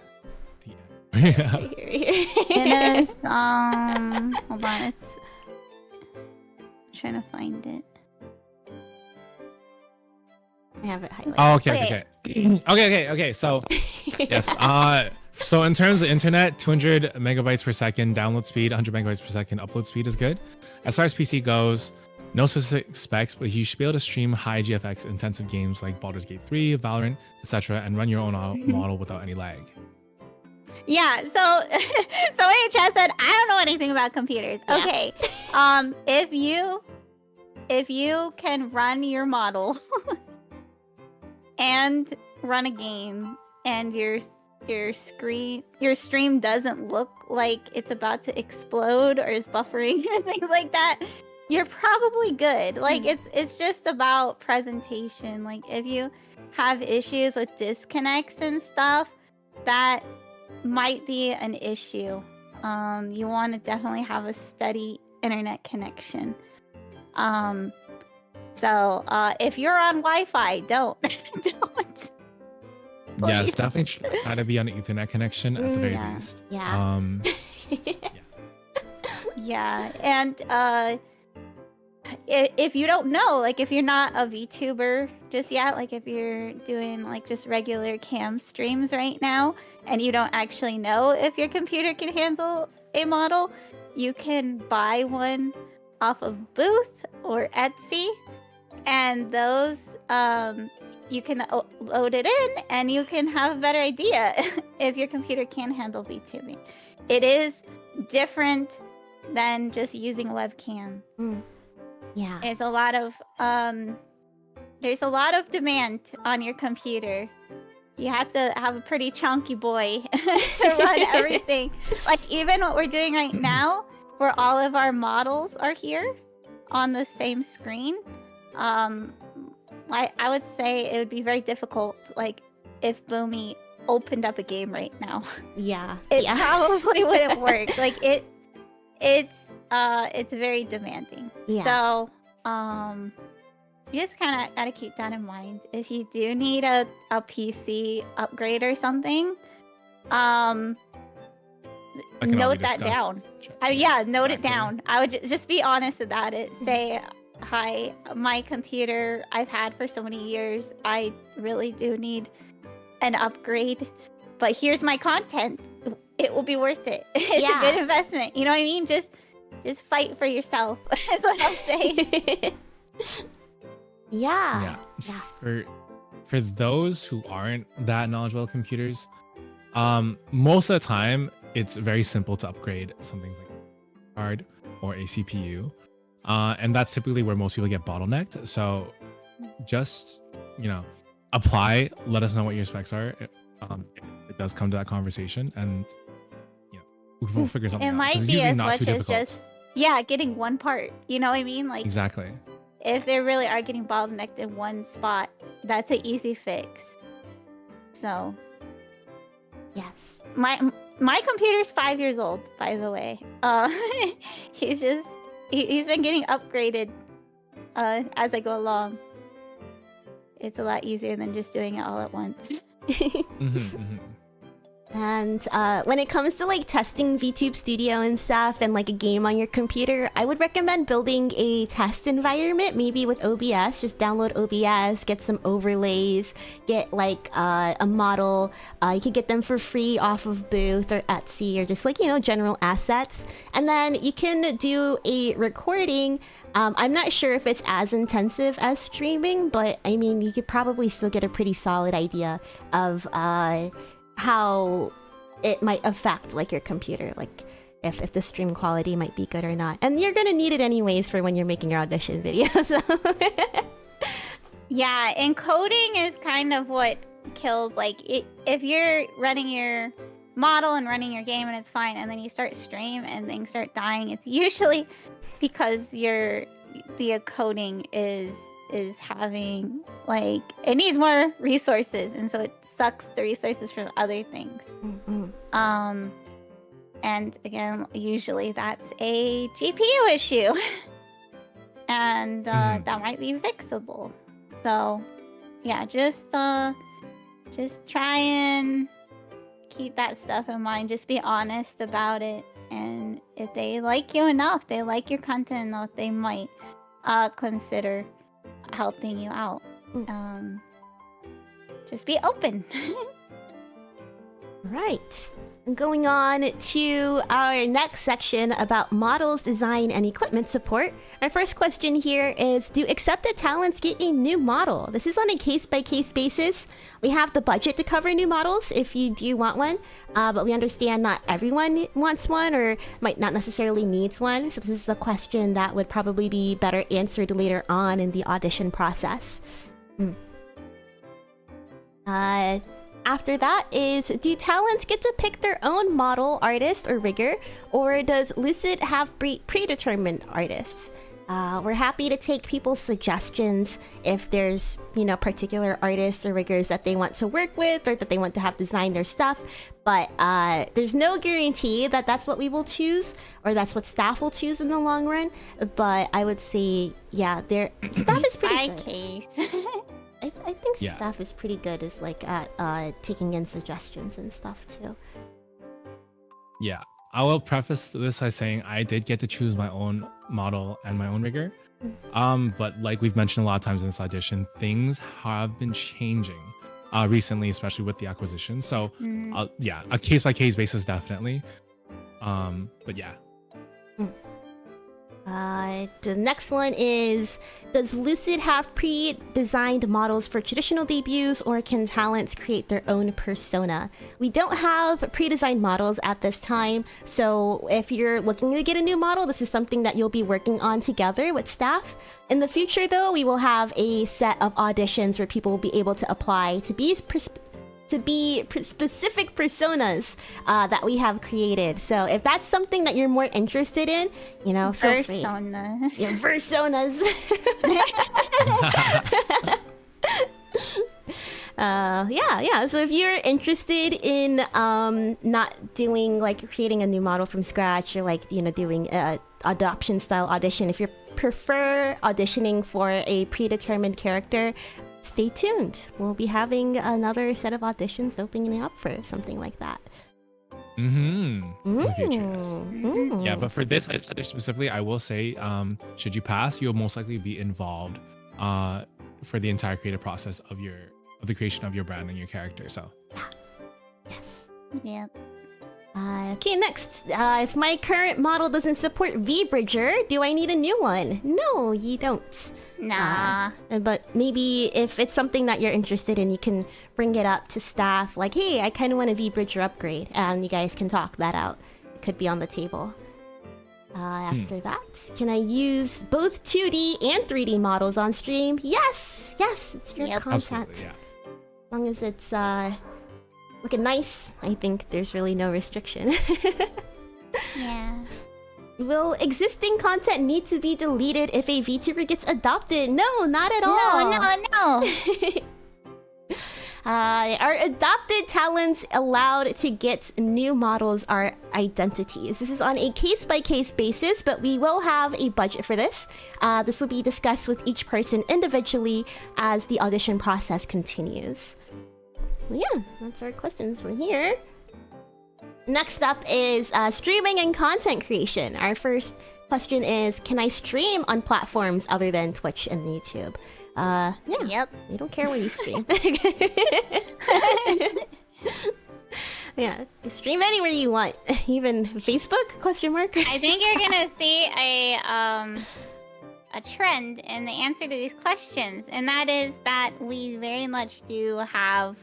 the It is, hold on, it's... I'm trying to find it. I have it highlighted. Oh, okay. So, yes. So in terms of internet, 200 megabytes per second download speed, 100 megabytes per second upload speed is good. As far as PC goes, no specific specs, but you should be able to stream high GFX intensive games like Baldur's Gate 3, Valorant, etc., and run your own model without any lag. Yeah, so somebody in chat said, I don't know anything about computers. Yeah. Okay. If you can run your model and run a game and your stream doesn't look like it's about to explode or is buffering or things like that, you're probably good. Like it's just about presentation. Like if you have issues with disconnects and stuff, that might be an issue. You want to definitely have a steady internet connection. So if you're on Wi-Fi, don't. Yes, definitely try to be on an Ethernet connection at the very least. Yeah. Yeah, and if you don't know, like if you're not a VTuber just yet, like if you're doing like just regular cam streams right now, and you don't actually know if your computer can handle a model, you can buy one off of Booth or Etsy, and those you can load it in, and you can have a better idea if your computer can handle VTubing. It is different than just using a webcam. Yeah. There's a lot of demand on your computer. You have to have a pretty chunky boy to run everything. Like even what we're doing right now, where all of our models are here on the same screen, I would say it would be very difficult, like if Boomi opened up a game right now. Yeah. It probably wouldn't work. Like it's very demanding. Yeah. So you just kind of gotta keep that in mind. If you do need a PC upgrade or something, note that down. Note it down. I would just be honest about it. Say, hi, my computer I've had for so many years, I really do need an upgrade, but here's my content. It will be worth it. It's a good investment. You know what I mean? Just fight for yourself. That's what I'll say. Yeah. For those who aren't that knowledgeable of computers, most of the time it's very simple to upgrade something like a card or a CPU, and that's typically where most people get bottlenecked. So just apply, let us know what your specs are. It does come to that conversation, and we'll figure something out. It might be as much as just getting one part. You know what I mean? Like exactly. If they really are getting bottlenecked in one spot, that's an easy fix. So yes, my computer's 5 years old, by the way. He's been getting upgraded as I go along. It's a lot easier than just doing it all at once. And when it comes to like testing VTube Studio and stuff and like a game on your computer, I would recommend building a test environment, maybe with OBS. Just download OBS, get some overlays, get like a model. You can get them for free off of Booth or Etsy or just like, you know, general assets. And then you can do a recording. I'm not sure if it's as intensive as streaming, but I mean, you could probably still get a pretty solid idea of how it might affect like your computer, like if the stream quality might be good or not. And you're gonna need it anyways for when you're making your audition video. So Yeah, encoding is kind of what kills, like, if you're running your model and running your game and it's fine, and then you start stream and things start dying, it's usually because the encoding is having, like, it needs more resources, and so it sucks the resources from other things. And again, usually that's a GPU issue. And that might be fixable. So yeah, just try and keep that stuff in mind. Just be honest about it, and if they like you enough, they like your content enough, they might consider helping you out. Just be open. right. Going on to our next section about models, design, and equipment support. Our first question here is, do accepted talents get a new model? This is on a case-by-case basis. We have the budget to cover new models if you do want one, but we understand not everyone wants one or might not necessarily needs one. So this is a question that would probably be better answered later on in the audition process. After that is, do talents get to pick their own model, artist, or rigger, or does Lucid have predetermined artists? We're happy to take people's suggestions if there's, you know, particular artists or riggers that they want to work with or that they want to have design their stuff, but there's no guarantee that that's what we will choose or that's what staff will choose in the long run. But I would say, yeah, their staff is pretty good. Case. I think staff is pretty good as like at taking in suggestions and stuff too. Yeah, I will preface this by saying I did get to choose my own model and my own rigger. But like we've mentioned a lot of times in this audition, things have been changing recently, especially with the acquisition. So yeah, a case by case basis definitely. But yeah. The next one is, does Lucid have pre-designed models for traditional debuts, or can talents create their own persona? We don't have pre-designed models at this time, so if you're looking to get a new model, this is something that you'll be working on together with staff. In the future, though, we will have a set of auditions where people will be able to apply to be specific personas that we have created. So if that's something that you're more interested in, you know, feel free. Personas. Yeah, personas. Yeah. So if you're interested in not doing like creating a new model from scratch, or like, you know, doing a adoption style audition, if you prefer auditioning for a predetermined character, stay tuned. We'll be having another set of auditions opening up for something like that. In the future, yes. Yeah, but for this specifically, I will say, should you pass, you'll most likely be involved for the entire creative process of the creation of your brand and your character. So Yes. Yeah. Okay, next. If my current model doesn't support V-Bridger, do I need a new one? No, you don't. Nah. But maybe if it's something that you're interested in, you can bring it up to staff. Like, hey, I kind of want a V-Bridger upgrade. And you guys can talk that out. It could be on the table. After that, can I use both 2D and 3D models on stream? Yes! Yes, it's your content. absolutely, yeah. As long as it's looking nice, I think there's really no restriction. Yeah. Will existing content need to be deleted if a VTuber gets adopted? No, not at all. No. Are adopted talents allowed to get new models or identities? This is on a case-by-case basis, but we will have a budget for this. This will be discussed with each person individually as the audition process continues. Well, yeah, that's our questions from here. Next up is streaming and content creation. Our first question is, can I stream on platforms other than Twitch and YouTube? Yeah. Yep. We don't care where you stream. Yeah, you stream anywhere you want. Even Facebook? Question mark. I think you're gonna see a trend in the answer to these questions, and that is that we very much do have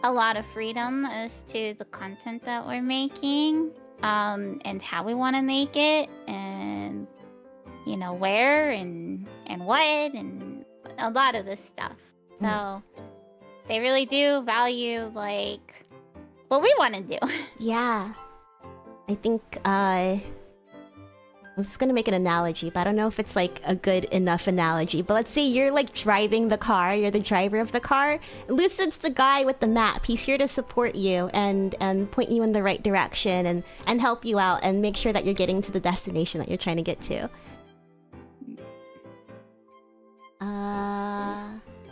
a lot of freedom as to the content that we're making, and how we want to make it, and you know, where and what, and a lot of this stuff. So they really do value like what we want to do. Yeah. I think I was gonna make an analogy, but I don't know if it's like a good enough analogy. But let's say you're like driving the car, you're the driver of the car. Lucid's the guy with the map. He's here to support you and point you in the right direction and help you out and make sure that you're getting to the destination that you're trying to get to.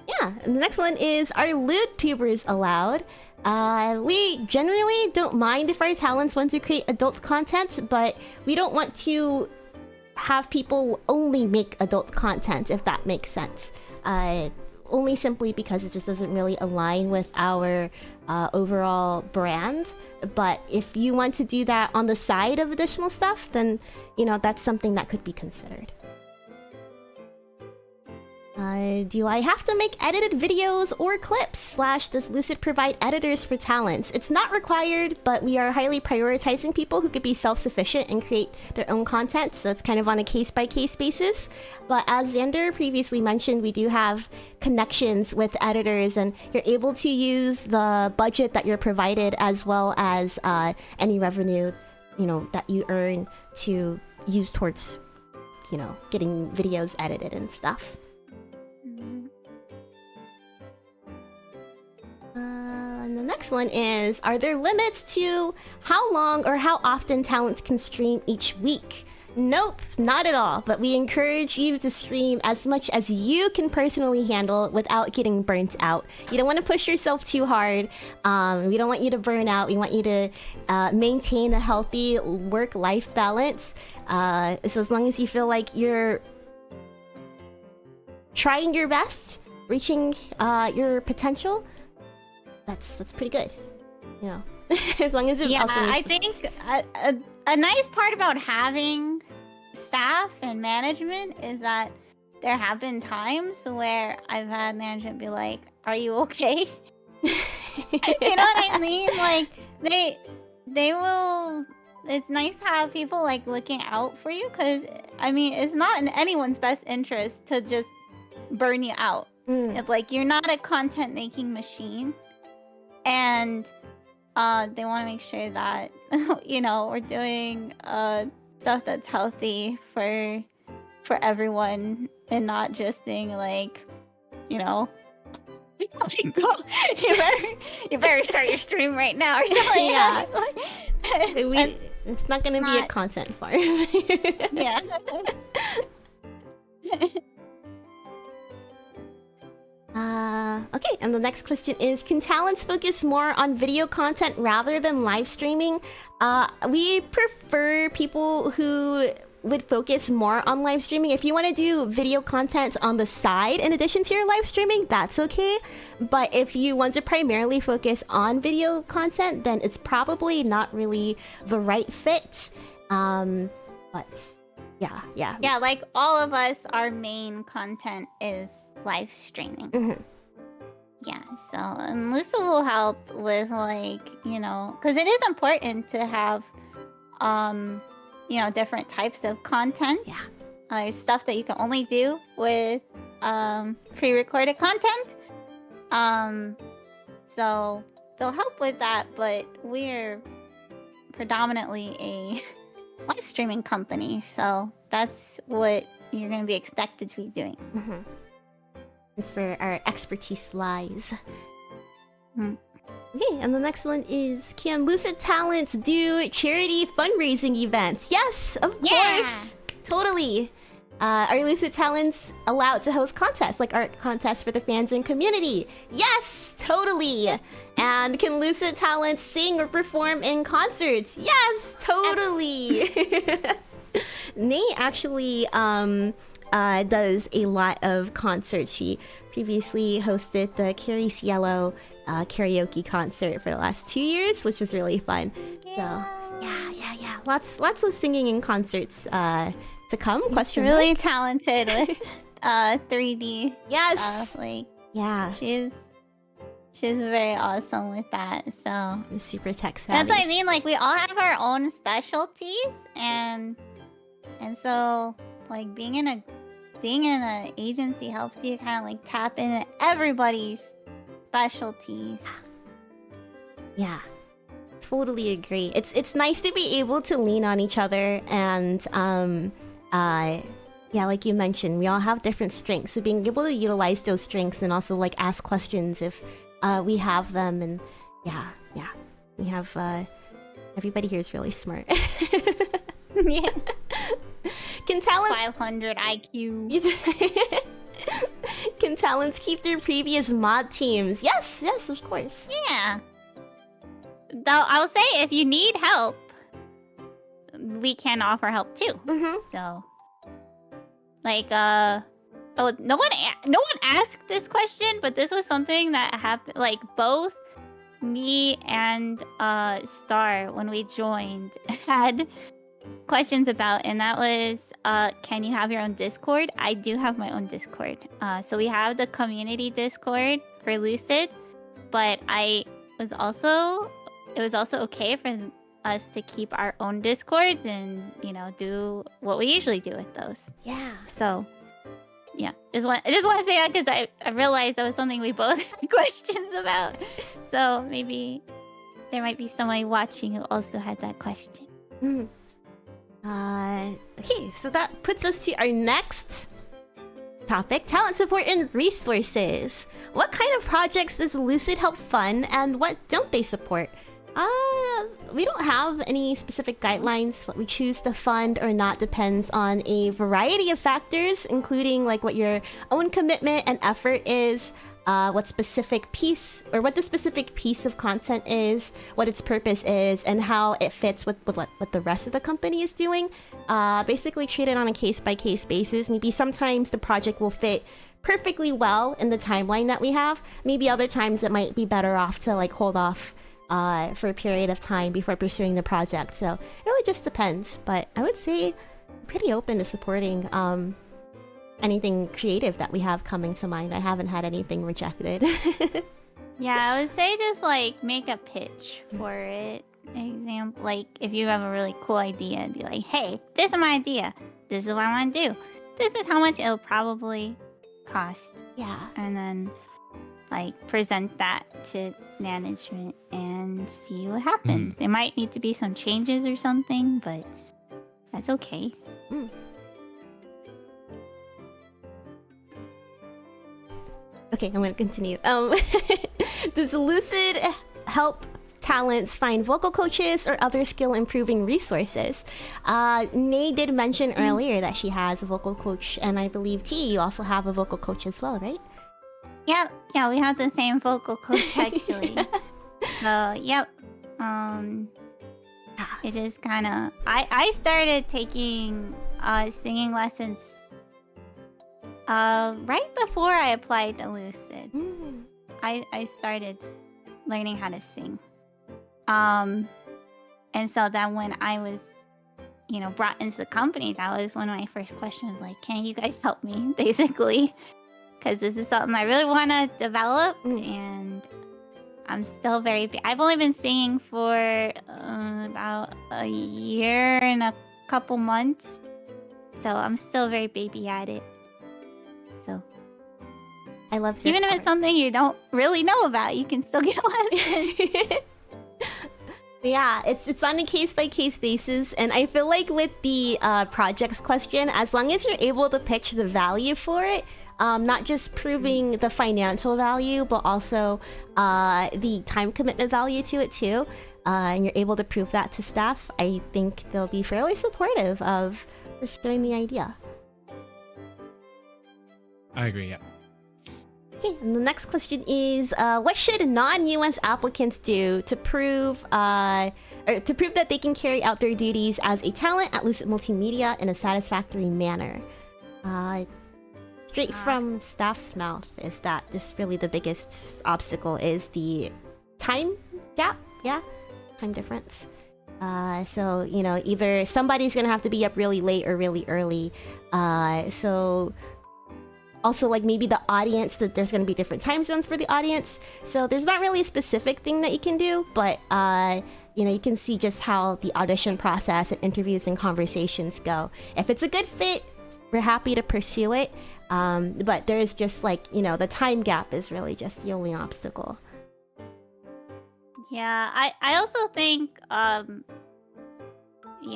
Yeah, and the next one is, are lewd tubers allowed? We generally don't mind if our talents want to create adult content, but we don't want to have people only make adult content, if that makes sense. Only simply because it just doesn't really align with our overall brand. But if you want to do that on the side of additional stuff, then, you know, that's something that could be considered. Do I have to make edited videos or clips? / does Lucid provide editors for talents? It's not required, but we are highly prioritizing people who could be self-sufficient and create their own content, so it's kind of on a case-by-case basis. But as Xander previously mentioned, we do have connections with editors, and you're able to use the budget that you're provided as well as any revenue, you know, that you earn to use towards, you know, getting videos edited and stuff. And the next one is, are there limits to how long or how often talents can stream each week? Nope, not at all, but we encourage you to stream as much as you can personally handle without getting burnt out. You don't want to push yourself too hard. We don't want you to burn out. We want you to maintain a healthy work-life balance. So as long as you feel like you're trying your best, reaching your potential, that's pretty good, you know. As long as it yeah, also I think a nice part about having staff and management is that there have been times where I've had management be like, "Are you okay?" You know what I mean? Like they will. It's nice to have people like looking out for you, because I mean, it's not in anyone's best interest to just burn you out. It's like, you're not a content making machine, and they want to make sure that, you know, we're doing stuff that's healthy for everyone, and not just being like, you know, you better start your stream right now or something. Yeah. It's not gonna be a content farm. Yeah. Okay, and the next question is, can talents focus more on video content rather than live streaming? We prefer people who would focus more on live streaming. If you want to do video content on the side in addition to your live streaming, that's okay. But if you want to primarily focus on video content, then it's probably not really the right fit. But yeah. Yeah, like all of us, our main content is live streaming. Yeah, so, and Lucid will help with, like, you know, because it is important to have you know, different types of content. Yeah. There's stuff that you can only do with pre-recorded content. So they'll help with that, but we're predominantly a live streaming company, so that's what you're going to be expected to be doing. It's where our expertise lies. Okay, and the next one is, can Lucid Talents do charity fundraising events? Yes, of course. Totally. Are Lucid talents allowed to host contests, like art contests for the fans and community? Yes, totally. And can Lucid talents sing or perform in concerts? Yes, totally. Nate actually does a lot of concerts. She previously hosted the Carrie Cielo karaoke concert for the last 2 years, which was really fun. So yeah. Lots of singing in concerts to come. Question Really mark? talented with 3D. Yes. Like Yeah. she's very awesome with that. So Super tech savvy. that's what I mean. Like we all have our own specialties, and so like being in a agency helps you kind of like tap into everybody's specialties. Yeah. Totally agree. It's nice to be able to lean on each other, and yeah, like you mentioned, we all have different strengths. So being able to utilize those strengths and also like ask questions if we have them, and yeah, we have everybody here is really smart. Yeah. Can talents 500 IQ. Can talents keep their previous mod teams? Yes, of course. Yeah. Though I'll say if you need help, we can offer help too. Mm-hmm. So, like, oh, no one asked this question, but this was something that happened. Like both me and Star, when we joined, had questions about, and that was, can you have your own Discord? I do have my own Discord. So we have the community Discord for Lucid, but it was also okay for us to keep our own Discords and, you know, do what we usually do with those. Yeah. So, yeah, I just want to say that because I realized that was something we both had questions about. So maybe there might be somebody watching who also had that question. Mm. Okay, so that puts us to our next topic: talent support and resources. What kind of projects does Lucid help fund, and what don't they support? We don't have any specific guidelines. What we choose to fund or not depends on a variety of factors, including like what your own commitment and effort is, what the specific piece of content is, what its purpose is, and how it fits with what the rest of the company is doing. Basically treat it on a case-by-case basis. Maybe sometimes the project will fit perfectly well in the timeline that we have. Maybe other times it might be better off to like hold off for a period of time before pursuing the project. So it really just depends. But I would say I'm pretty open to supporting anything creative that we have coming to mind. I haven't had anything rejected. Yeah, I would say just like make a pitch for it. Example, like if you have a really cool idea, be like, hey, this is my idea. This is what I want to do. This is how much it'll probably cost. Yeah. And then like present that to management and see what happens. It might need to be some changes or something, but that's okay. Mm. Okay, I'm gonna continue. Does Lucid help talents find vocal coaches or other skill improving resources? Nay did mention earlier that she has a vocal coach, and I believe T, you also have a vocal coach as well, right? Yeah, we have the same vocal coach actually. So, yep. It just kind of... I started taking singing lessons right before I applied to Lucid. Mm. I started learning how to sing. And so then when I was, you know, brought into the company, that was one of my first questions, like, can you guys help me, basically? Because this is something I really want to develop, and I'm still very... I've only been singing for about a year and a couple months, so I'm still very baby at it. So I love your even if it's something you don't really know about, you can still get a lesson. Yeah, it's on a case-by-case basis, and I feel like with the projects question, as long as you're able to pitch the value for it, not just proving the financial value, but also the time commitment value to it too, and you're able to prove that to staff, I think they'll be fairly supportive of pursuing the idea. I agree. Yeah. Okay, and the next question is, what should non-US applicants do to prove that they can carry out their duties as a talent at Lucid Multimedia in a satisfactory manner? Straight from staff's mouth is that just really the biggest obstacle is the time gap, yeah? Time difference. So, you know, either somebody's gonna have to be up really late or really early. So also, like, maybe the audience, that there's gonna be different time zones for the audience. So there's not really a specific thing that you can do, but you know, you can see just how the audition process and interviews and conversations go. If it's a good fit, we're happy to pursue it. But there's just, like, you know, the time gap is really just the only obstacle. Yeah, I also think the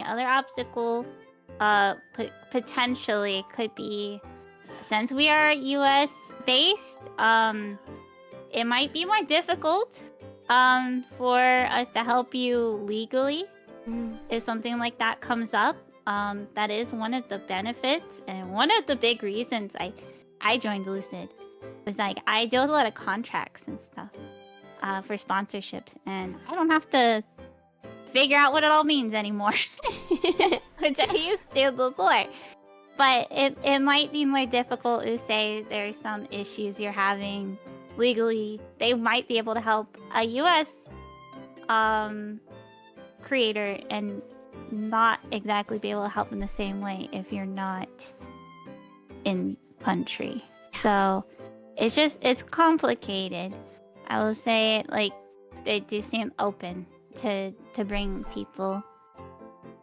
other obstacle potentially could be, since we are US based, it might be more difficult for us to help you legally if something like that comes up. That is one of the benefits and one of the big reasons I joined Lucid was, like, I deal with a lot of contracts and stuff for sponsorships, and I don't have to figure out what it all means anymore, which I used to before. But it might be more difficult to say there's some issues you're having legally. They might be able to help a US creator and not exactly be able to help in the same way if you're not in country. So it's complicated. I will say, like, they do seem open to bring people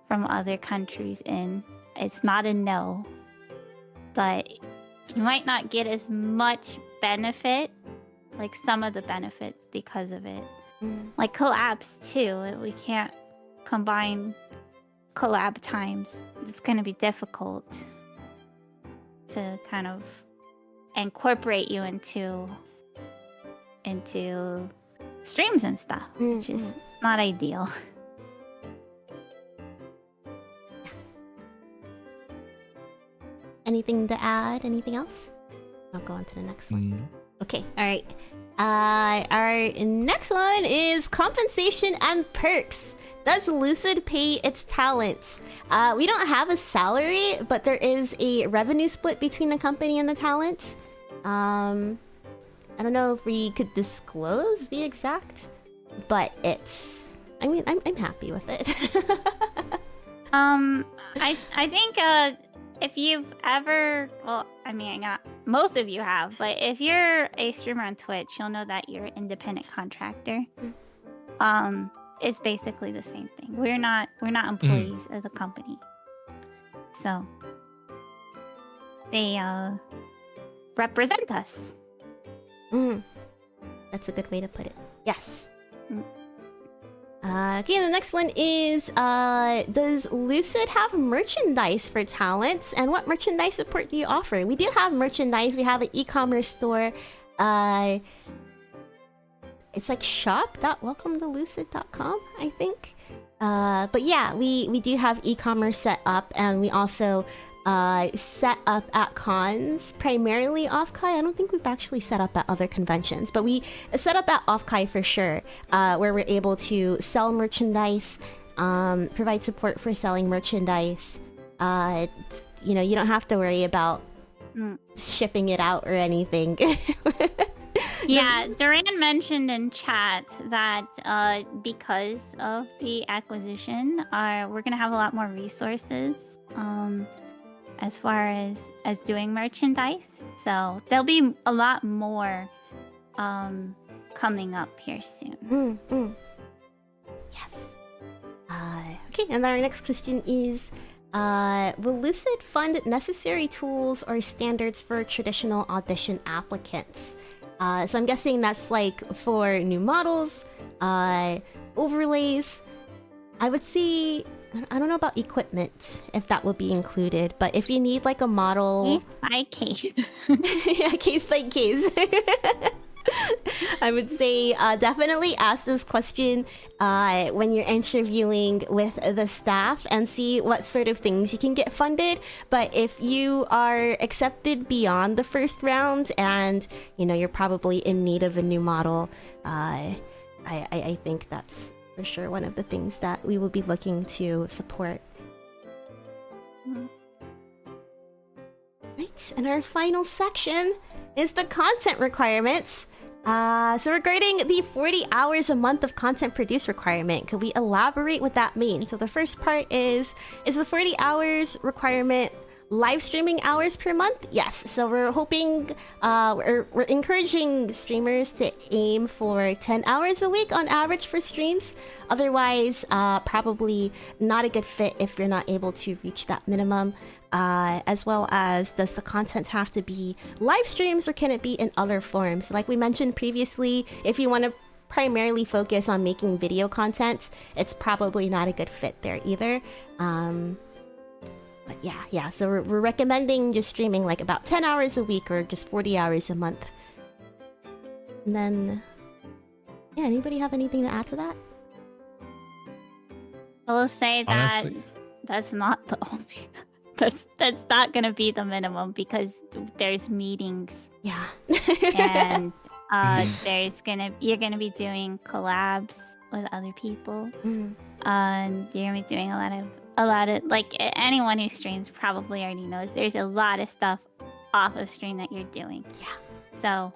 from other countries in. It's not a no, but you might not get as much benefit, like some of the benefits, because of it. Like collabs too. We can't combine collab times. It's going to be difficult to kind of incorporate you into streams and stuff, which is not ideal. Anything to add? Anything else? I'll go on to the next one. Okay, alright. Our next one is compensation and perks. Does Lucid pay its talents? We don't have a salary, but there is a revenue split between the company and the talent. I don't know if we could disclose the exact, but it's... I mean, I'm happy with it. I think if you've ever... Well, I mean, most of you have, but if you're a streamer on Twitch, you'll know that you're an independent contractor. It's basically the same thing. We're not employees of the company. So they represent us. That's a good way to put it. Yes. Okay, the next one is, does Lucid have merchandise for talents? And what merchandise support do you offer? We do have merchandise. We have an e-commerce store. It's like shop.welcometolucid.com, I think. But yeah, we do have e-commerce set up, and we also set up at cons, primarily off-kai. I don't think we've actually set up at other conventions, but we set up at off-kai for sure, where we're able to sell merchandise, provide support for selling merchandise. You know, you don't have to worry about shipping it out or anything. Yeah, Duran mentioned in chat that because of the acquisition, we're gonna have a lot more resources as far as doing merchandise. So there'll be a lot more coming up here soon. Yes. Okay, and our next question is, will Lucid fund necessary tools or standards for traditional audition applicants? So I'm guessing that's like for new models, overlays. I would see, I don't know about equipment, if that will be included, but if you need like a model... Case by case. Yeah, case by case. I would say definitely ask this question when you're interviewing with the staff and see what sort of things you can get funded. But if you are accepted beyond the first round and you're probably in need of a new model, I think that's for sure one of the things that we will be looking to support. Right, and our final section is the content requirements. So regarding the 40 hours a month of content produced requirement, could we elaborate what that means? So the first part is the 40 hours requirement live streaming hours per month? Yes. So we're hoping, we're encouraging streamers to aim for 10 hours a week on average for streams. Otherwise, probably not a good fit if you're not able to reach that minimum. As well as, does the content have to be live streams or can it be in other forms? Like we mentioned previously, if you want to primarily focus on making video content, it's probably not a good fit there either. But yeah, so we're recommending just streaming like about 10 hours a week or just 40 hours a month. And then, yeah, anybody have anything to add to that? I will say that Honestly, that's not the only... That's not gonna be the minimum because there's meetings Yeah. and you're gonna be doing collabs with other people. And you're gonna be doing a lot of like anyone who streams probably already knows there's a lot of stuff off of stream that you're doing. Yeah. So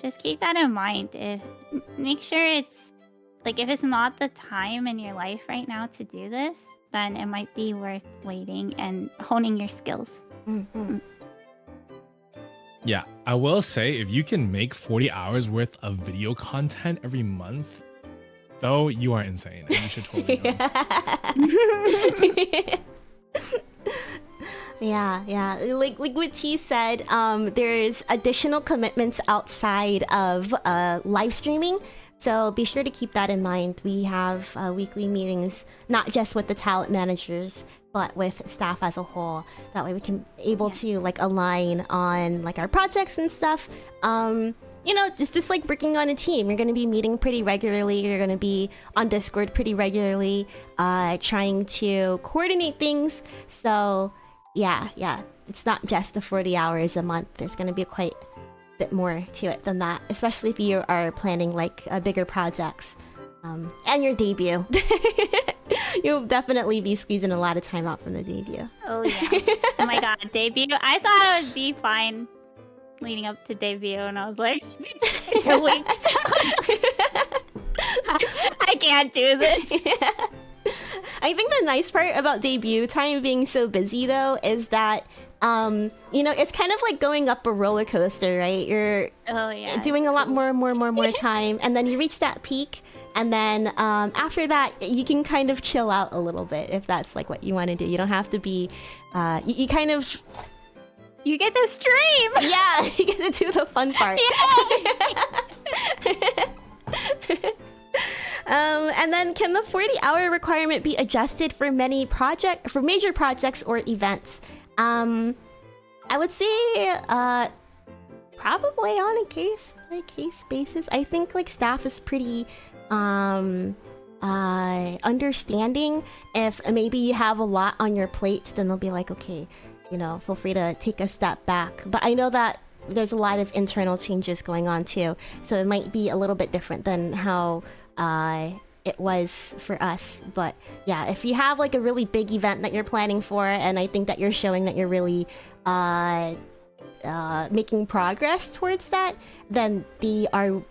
just keep that in mind. Make sure it's like if it's not the time in your life right now to do this, then it might be worth waiting and honing your skills. yeah, I will say if you can make 40 hours worth of video content every month, though, you are insane. And you should totally know. Yeah. Like what T said, there's additional commitments outside of live streaming. So be sure to keep that in mind. We have weekly meetings, not just with the talent managers, but with staff as a whole. That way we can able to like align on like our projects and stuff. Just like working on a team. You're going to be meeting pretty regularly. You're going to be on Discord pretty regularly, trying to coordinate things. So yeah. It's not just the 40 hours a month. There's going to be quite bit more to it than that, especially if you are planning like bigger projects and your debut. You'll definitely be squeezing a lot of time out from the debut. Oh yeah. Oh my god, debut. I thought it would be fine leading up to debut and I was like 2 weeks. I can't do this. Yeah. I think the nice part about debut time being so busy though is that it's kind of like going up a roller coaster, right? You're doing a lot more time, and then you reach that peak, and then after that, you can kind of chill out a little bit if that's like what you want to do. You don't have to be, you kind of... You get to stream! Yeah, you get to do the fun part. Yeah. And then can the 40-hour requirement be adjusted for major projects or events? I would say probably on a case-by-case basis. I think like staff is pretty understanding. If maybe you have a lot on your plate, then they'll be like, okay, feel free to take a step back. But I know that there's a lot of internal changes going on too, so it might be a little bit different than how it was for us. But yeah, if you have like a really big event that you're planning for, and I think that you're showing that you're really making progress towards that, then they are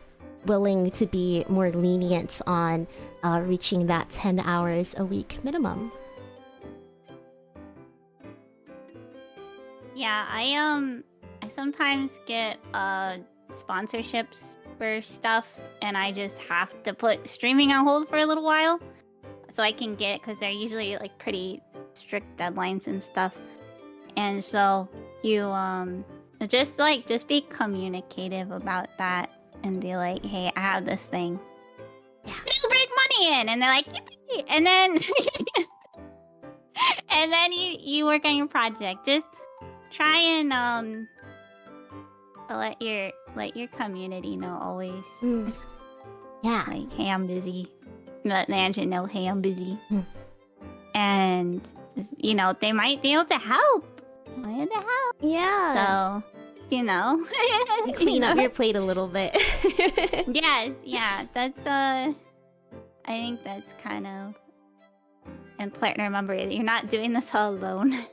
willing to be more lenient on reaching that 10 hours a week minimum. Yeah, I sometimes get sponsorships for stuff, and I just have to put streaming on hold for a little while so I can get it, because they're usually like pretty strict deadlines and stuff. And so you just be communicative about that and be like, hey, I have this thing. Yeah. It'll bring money in, and they're like, yippee! And then you work on your project. Just try and let your community know always. Yeah. Like, hey, I'm busy. Let the engine know, hey, I'm busy. Mm. And you know, they might be able to help. Yeah. So, you know, Clean up your plate a little bit. Yes, yeah. That's I think that's kind of important to remember that you're not doing this all alone.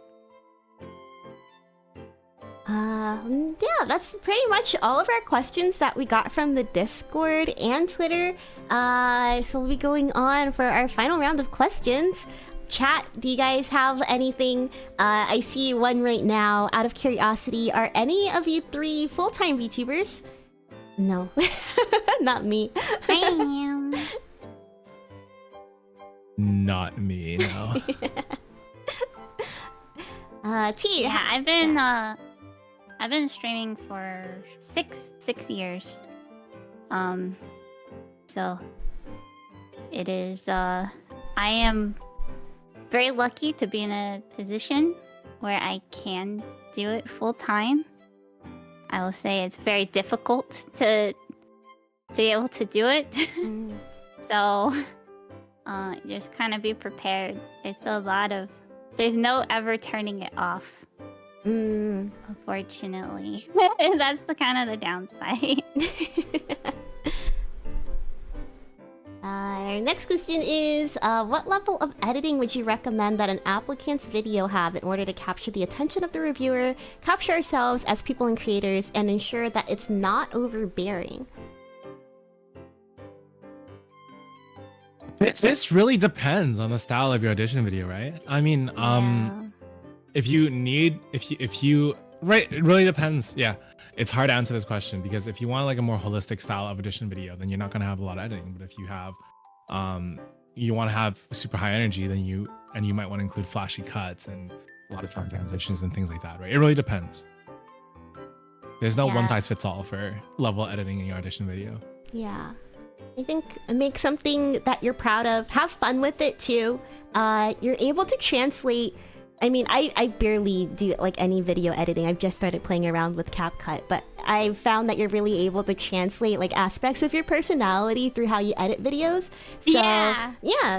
Yeah, that's pretty much all of our questions that we got from the Discord and Twitter. So we'll be going on for our final round of questions. Chat, do you guys have anything? I see one right now. Out of curiosity, are any of you three full-time VTubers? No, not me. I am. Not me, no. T. Yeah, I've been streaming for six years. So it is I am very lucky to be in a position where I can do it full time. I will say it's very difficult to be able to do it. Mm. So just kind of be prepared. There's no ever turning it off. Unfortunately. That's the kind of the downside. Our next question is, what level of editing would you recommend that an applicant's video have in order to capture the attention of the reviewer, capture ourselves as people and creators, and ensure that it's not overbearing? This really depends on the style of your audition video, right? I mean, if you right, it really depends. Yeah, it's hard to answer this question because if you want like a more holistic style of audition video, then you're not gonna have a lot of editing. But if you have, you want to have super high energy, then you might want to include flashy cuts and a lot of transitions and things like that, right? It really depends. There's no one size fits all for level editing in your audition video. Yeah. I think make something that you're proud of. Have fun with it too. You're able to translate. I mean, I barely do like any video editing. I've just started playing around with CapCut, but I've found that you're really able to translate like aspects of your personality through how you edit videos. So yeah,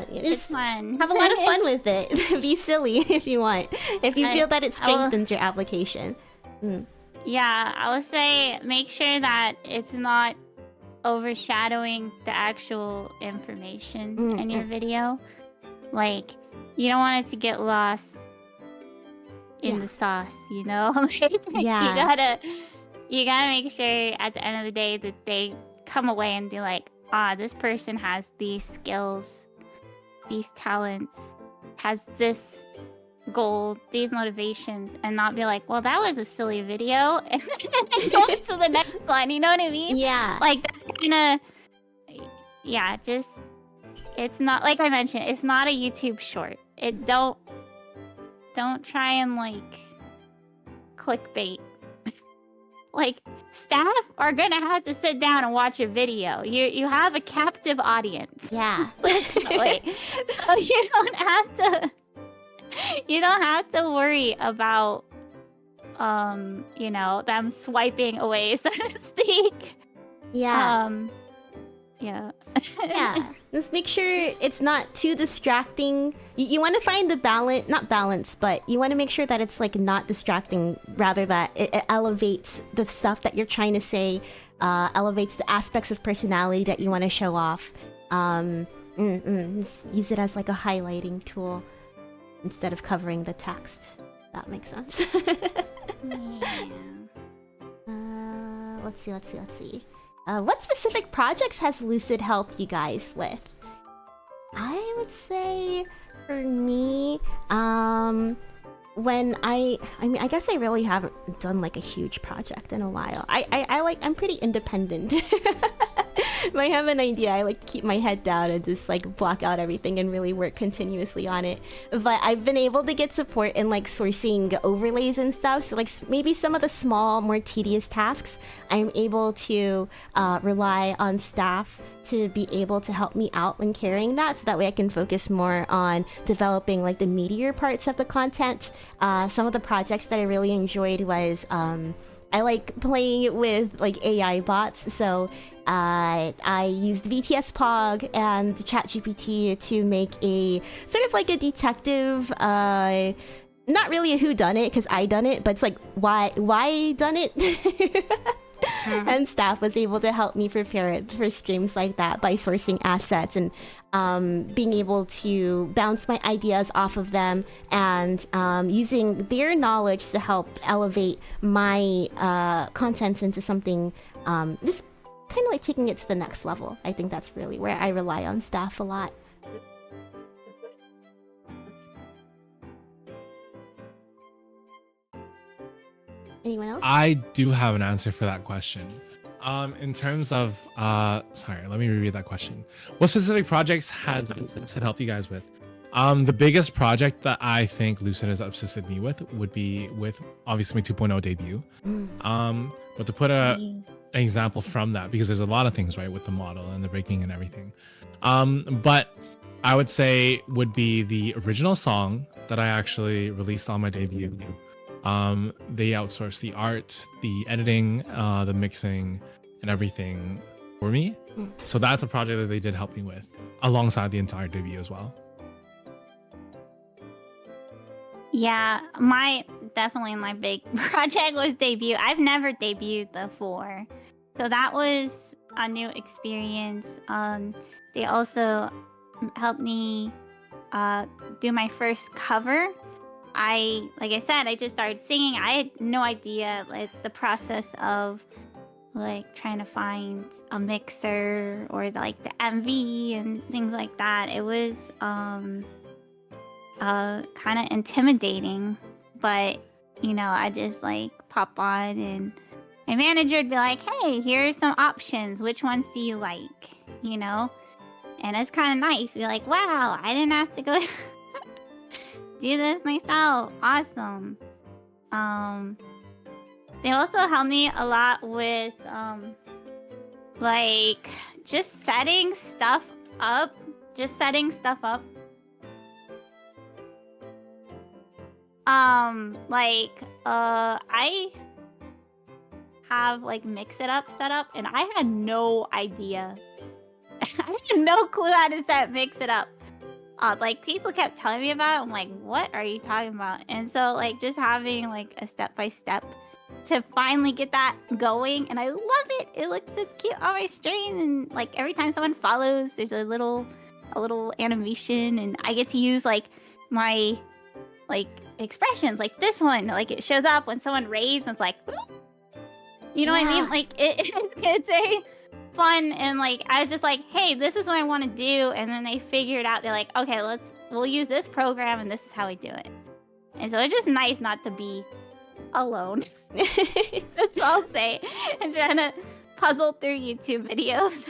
It's fun. have a lot of fun with it. Be silly if you want. If you feel that it strengthens your application. Yeah, I would say make sure that it's not overshadowing the actual information in your video. Like, you don't want it to get lost in the sauce, you know? Yeah. You gotta make sure at the end of the day that they come away and be like, this person has these skills, these talents, has this goal, these motivations, and not be like, well, that was a silly video, and then go to the next one, you know what I mean? Yeah. Like, that's kind of, just, it's not, like I mentioned, it's not a YouTube short. Don't try and, like, clickbait. Like, staff are gonna have to sit down and watch a video. You have a captive audience. Yeah. Literally. So you don't have to worry about them swiping away, so to speak. Yeah. Yeah. Just make sure it's not too distracting. You want to find the not balance, but you want to make sure that it's like not distracting, rather that it elevates the stuff that you're trying to say, elevates the aspects of personality that you want to show off. Just use it as like a highlighting tool instead of covering the text. That makes sense. Let's see. What specific projects has Lucid helped you guys with? I would say, for me, when I guess I really haven't done like a huge project in a while. I'm pretty independent. If I have an idea, I like to keep my head down and just like block out everything and really work continuously on it. But I've been able to get support in like sourcing overlays and stuff. So like maybe some of the small, more tedious tasks, I'm able to rely on staff to be able to help me out when carrying that, so that way I can focus more on developing like the meatier parts of the content. Some of the projects that I really enjoyed was I like playing with like AI bots. So I used VTS Pog and ChatGPT to make a sort of like a detective, not really a who done it because I done it, but it's like why done it. And staff was able to help me prepare it for streams like that by sourcing assets and being able to bounce my ideas off of them and using their knowledge to help elevate my content into something just kind of like taking it to the next level. I think that's really where I rely on staff a lot. Anyone else? I do have an answer for that question. In terms of, sorry, let me reread that question. What specific projects has Lucid helped you guys with? The biggest project that I think Lucid has assisted me with would be with obviously my 2.0 debut. But to put an example from that, because there's a lot of things, right, with the model and the rigging and everything. But I would say would be the original song that I actually released on my debut. They outsourced the art, the editing, the mixing, and everything for me. So that's a project that they did help me with, alongside the entire debut as well. Yeah, definitely my big project was debut. I've never debuted before, so that was a new experience. They also helped me do my first cover. Like I said, I just started singing. I had no idea like the process of like trying to find a mixer or like the MV and things like that. It was kind of intimidating, but you know, I just like pop on and my manager would be like, "Hey, here's some options. Which ones do you like?" You know, and it's kind of nice. Be like, "Wow, I didn't have to go." Do this myself. Awesome. They also helped me a lot with like just setting stuff up. I have like Mix It Up set up and I had no idea. I had no clue how to set Mix It Up. Like people kept telling me about it. I'm like, what are you talking about? And so like just having like a step-by-step to finally get that going, and I love it. It looks so cute on my stream, and like every time someone follows, there's a little animation, and I get to use like my like expressions, like this one, like it shows up when someone raids, and it's like, you know what I mean? Like it's very fun, and like I was just like, hey, this is what I want to do, and then they figured out. They're like, okay, we'll use this program, and this is how we do it. And so it's just nice not to be alone. That's all I'll say. And trying to puzzle through YouTube videos.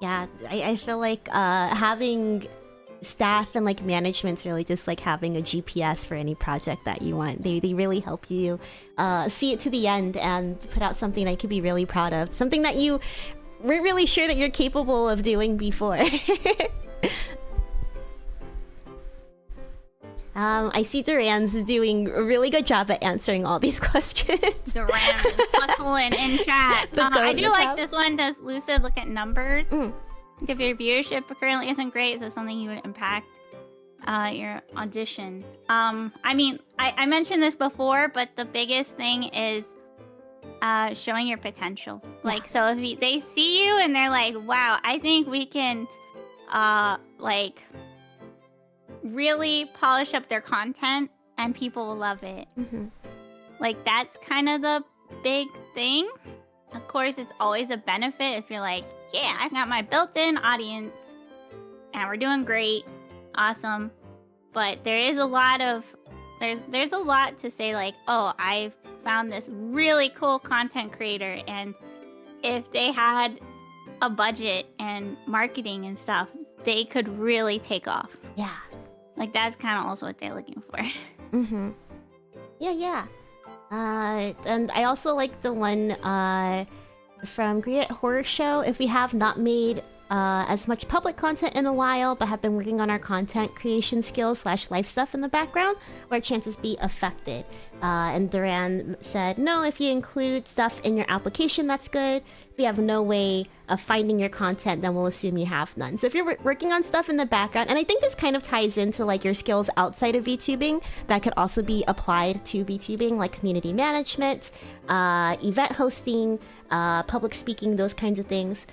Yeah, I feel like having staff and like management's really just like having a GPS for any project that you want. They really help you see it to the end and put out something that you could be really proud of. Something that you weren't really sure that you're capable of doing before. I see Duran's doing a really good job at answering all these questions. Duran is hustling in chat. I do like this one. Does Lucid look at numbers? If your viewership currently isn't great, is this something you would impact your audition? I mean, I mentioned this before, but the biggest thing is showing your potential. Like, so if they see you and they're like, wow, I think we can like really polish up their content and people will love it. Like, that's kind of the big thing. Of course, it's always a benefit if you're like, yeah, I've got my built-in audience and we're doing great, awesome. But there is a lot of there's a lot to say, like, oh, I've found this really cool content creator, and if they had a budget and marketing and stuff, they could really take off. Yeah. Like, that's kind of also what they're looking for. Yeah. And I also like the one from Great Horror Show. If we have not made as much public content in a while, but have been working on our content creation skills / life stuff in the background, where chances be affected. And Duran said, no, if you include stuff in your application, that's good. If you have no way of finding your content, then we'll assume you have none. So if you're working on stuff in the background, and I think this kind of ties into like your skills outside of VTubing that could also be applied to VTubing, like community management, event hosting, public speaking, those kinds of things.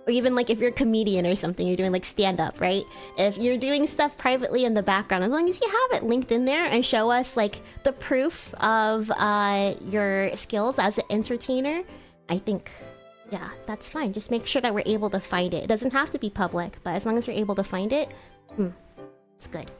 Or even like if you're a comedian or something, you're doing like stand-up, right? If you're doing stuff privately in the background, as long as you have it linked in there and show us like the proof of your skills as an entertainer, I think, yeah, that's fine. Just make sure that we're able to find it. It doesn't have to be public, but as long as you're able to find it, it's good.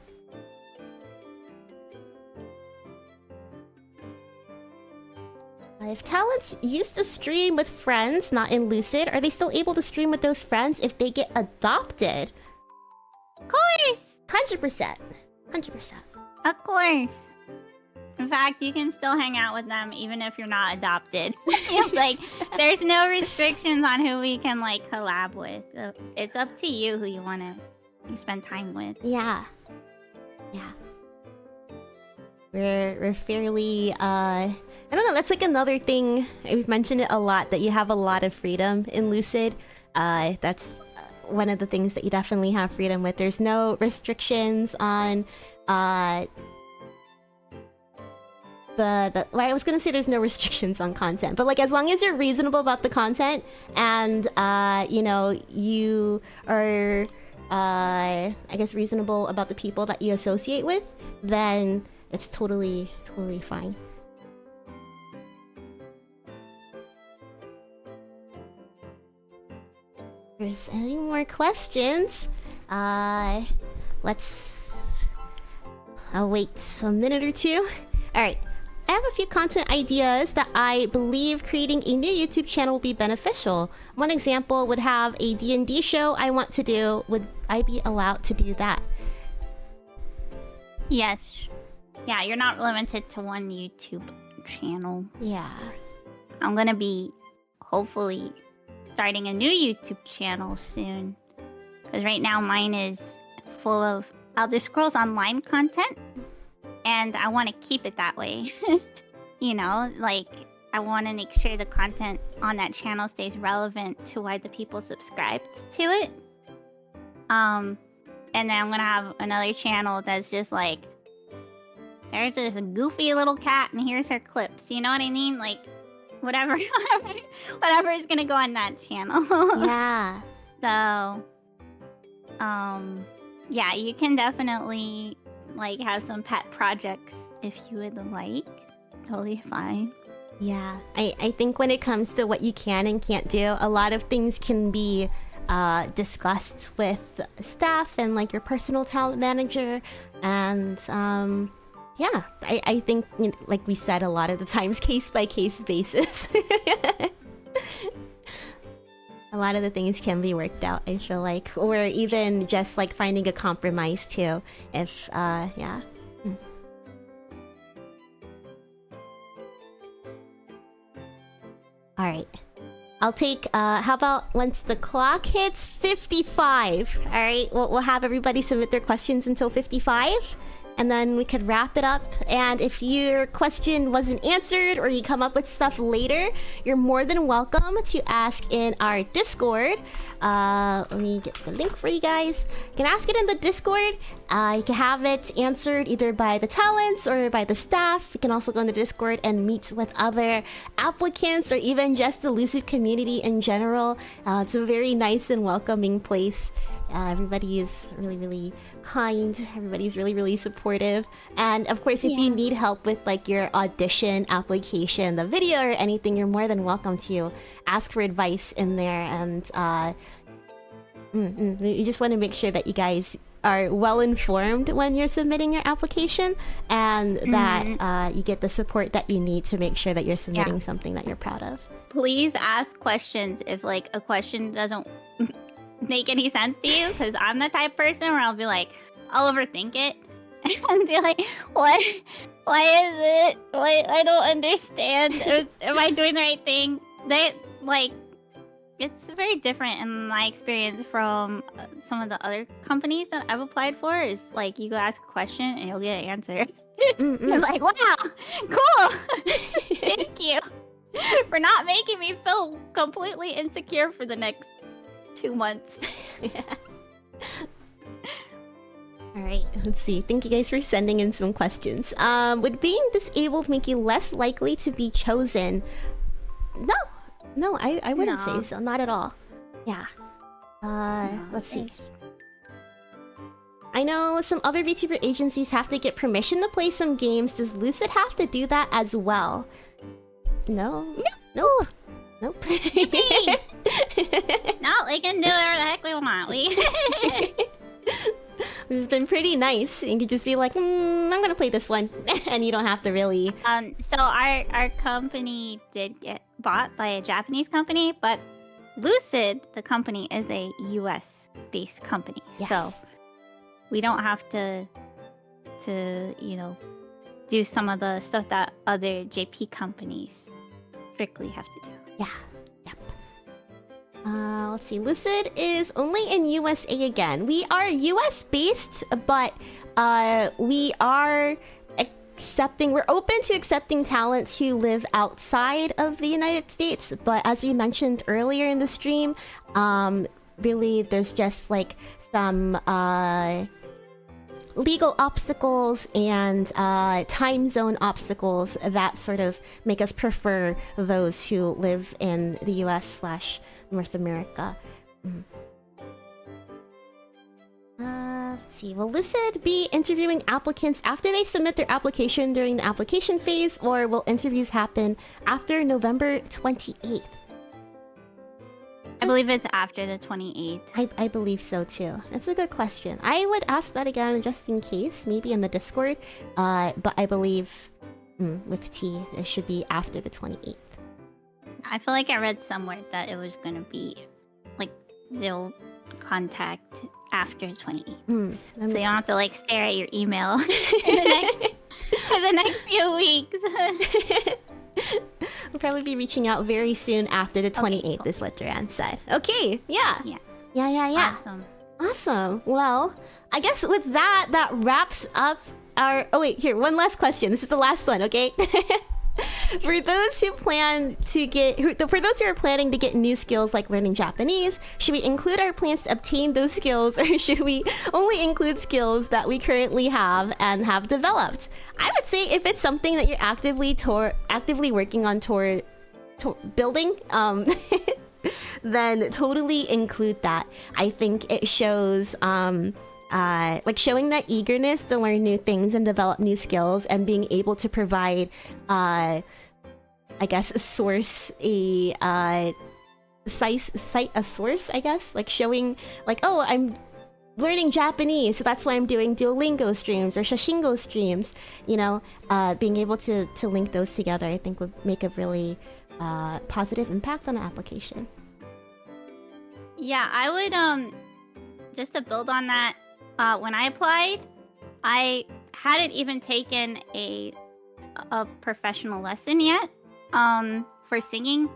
If talents used to stream with friends, not in Lucid, are they still able to stream with those friends if they get adopted? Of course! 100%. 100%. Of course. In fact, you can still hang out with them even if you're not adopted. Like, there's no restrictions on who we can, like, collab with. It's up to you who you want to spend time with. Yeah. Yeah. We're fairly, I don't know, that's like another thing. We've mentioned it a lot, that you have a lot of freedom in Lucid. That's one of the things that you definitely have freedom with. There's no restrictions on well, I was gonna say there's no restrictions on content, but like as long as you're reasonable about the content and you know, you are I guess reasonable about the people that you associate with, then it's totally fine. If there's any more questions, let's... I'll wait a minute or two. Alright, I have a few content ideas that I believe creating a new YouTube channel will be beneficial. One example would have a D&D show I want to do. Would I be allowed to do that? Yes. Yeah, you're not limited to one YouTube channel. Yeah. I'm gonna be, hopefully, starting a new YouTube channel soon. Because right now mine is full of Elder Scrolls Online content. And I want to keep it that way. You know, like, I want to make sure the content on that channel stays relevant to why the people subscribed to it. And then I'm going to have another channel that's just like, there's this goofy little cat and here's her clips. You know what I mean? Like, whatever is going to go on that channel. Yeah. So, yeah, you can definitely, like, have some pet projects if you would like. Totally fine. Yeah, I think when it comes to what you can and can't do, a lot of things can be discussed with staff and like your personal talent manager. And yeah, I think, you know, like we said, a lot of the times case by case basis. A lot of the things can be worked out, I feel like, or even just like finding a compromise too, if yeah. All right, I'll take how about once the clock hits 55. All right, we'll have everybody submit their questions until 55, and then we could wrap it up. And if your question wasn't answered or you come up with stuff later, you're more than welcome to ask in our Discord. Let me get the link for you guys. You can ask it in the Discord. You can have it answered either by the talents or by the staff. You can also go in the Discord and meet with other applicants or even just the Lucid community in general. It's a very nice and welcoming place. Everybody is really, really kind. Everybody's really, really supportive. And of course, if you need help with like your audition application, the video or anything, you're more than welcome to ask for advice in there. And we just want to make sure that you guys are well informed when you're submitting your application, and that you get the support that you need to make sure that you're submitting something that you're proud of. Please ask questions if like a question doesn't make any sense to you, because I'm the type of person where I'll be like, I'll overthink it and be like, why is it, why I don't understand, am I doing the right thing? They like, it's very different in my experience from some of the other companies that I've applied for. It's like you go ask a question and you'll get an answer. It's like, wow, cool. Thank you for not making me feel completely insecure for the next 2 months. Alright, let's see. Thank you guys for sending in some questions. Would being disabled make you less likely to be chosen? No, I wouldn't say so. Not at all. Yeah. Let's see. I know some other VTuber agencies have to get permission to play some games. Does Lucid have to do that as well? No. Nope. No, we can do whatever the heck we want. It's been pretty nice. You could just be like, I'm gonna play this one. And you don't have to really... So our company did get bought by a Japanese company, but Lucid, the company, is a US-based company. Yes. So we don't have to, do some of the stuff that other JP companies strictly have to do. Yeah. Yep. Let's see. Lucid is only in USA again. We are US-based, but we are we're open to accepting talents who live outside of the United States. But as we mentioned earlier in the stream, really there's just like some legal obstacles and time zone obstacles that sort of make us prefer those who live in the US/North America. Let's see. Will Lucid be interviewing applicants after they submit their application during the application phase, or will interviews happen after November 28th? I believe it's after the 28th. I believe so too. That's a good question. I would ask that again just in case, maybe in the Discord. But I believe with T, it should be after the 28th. I feel like I read somewhere that it was gonna be like they'll contact after 28th. So you don't have to like stare at your email for the next few weeks. We'll probably be reaching out very soon after the 28th, cool. Is what Duran said. Okay, yeah. Yeah. Awesome. Well, I guess with that wraps up our... Oh wait, here, one last question. This is the last one, okay? For those who are planning to get new skills like learning Japanese, should we include our plans to obtain those skills, or should we only include skills that we currently have and have developed? I would say if it's something that you're actively working on toward building, then totally include that. I think it shows like showing that eagerness to learn new things and develop new skills, and being able to provide I guess a source, a source, I guess, like showing like, oh, I'm learning Japanese, so that's why I'm doing Duolingo streams or Shashingo streams, you know. Being able to link those together, I think would make a really positive impact on the application. Yeah, I would just to build on that, when I applied, I hadn't even taken a professional lesson yet for singing.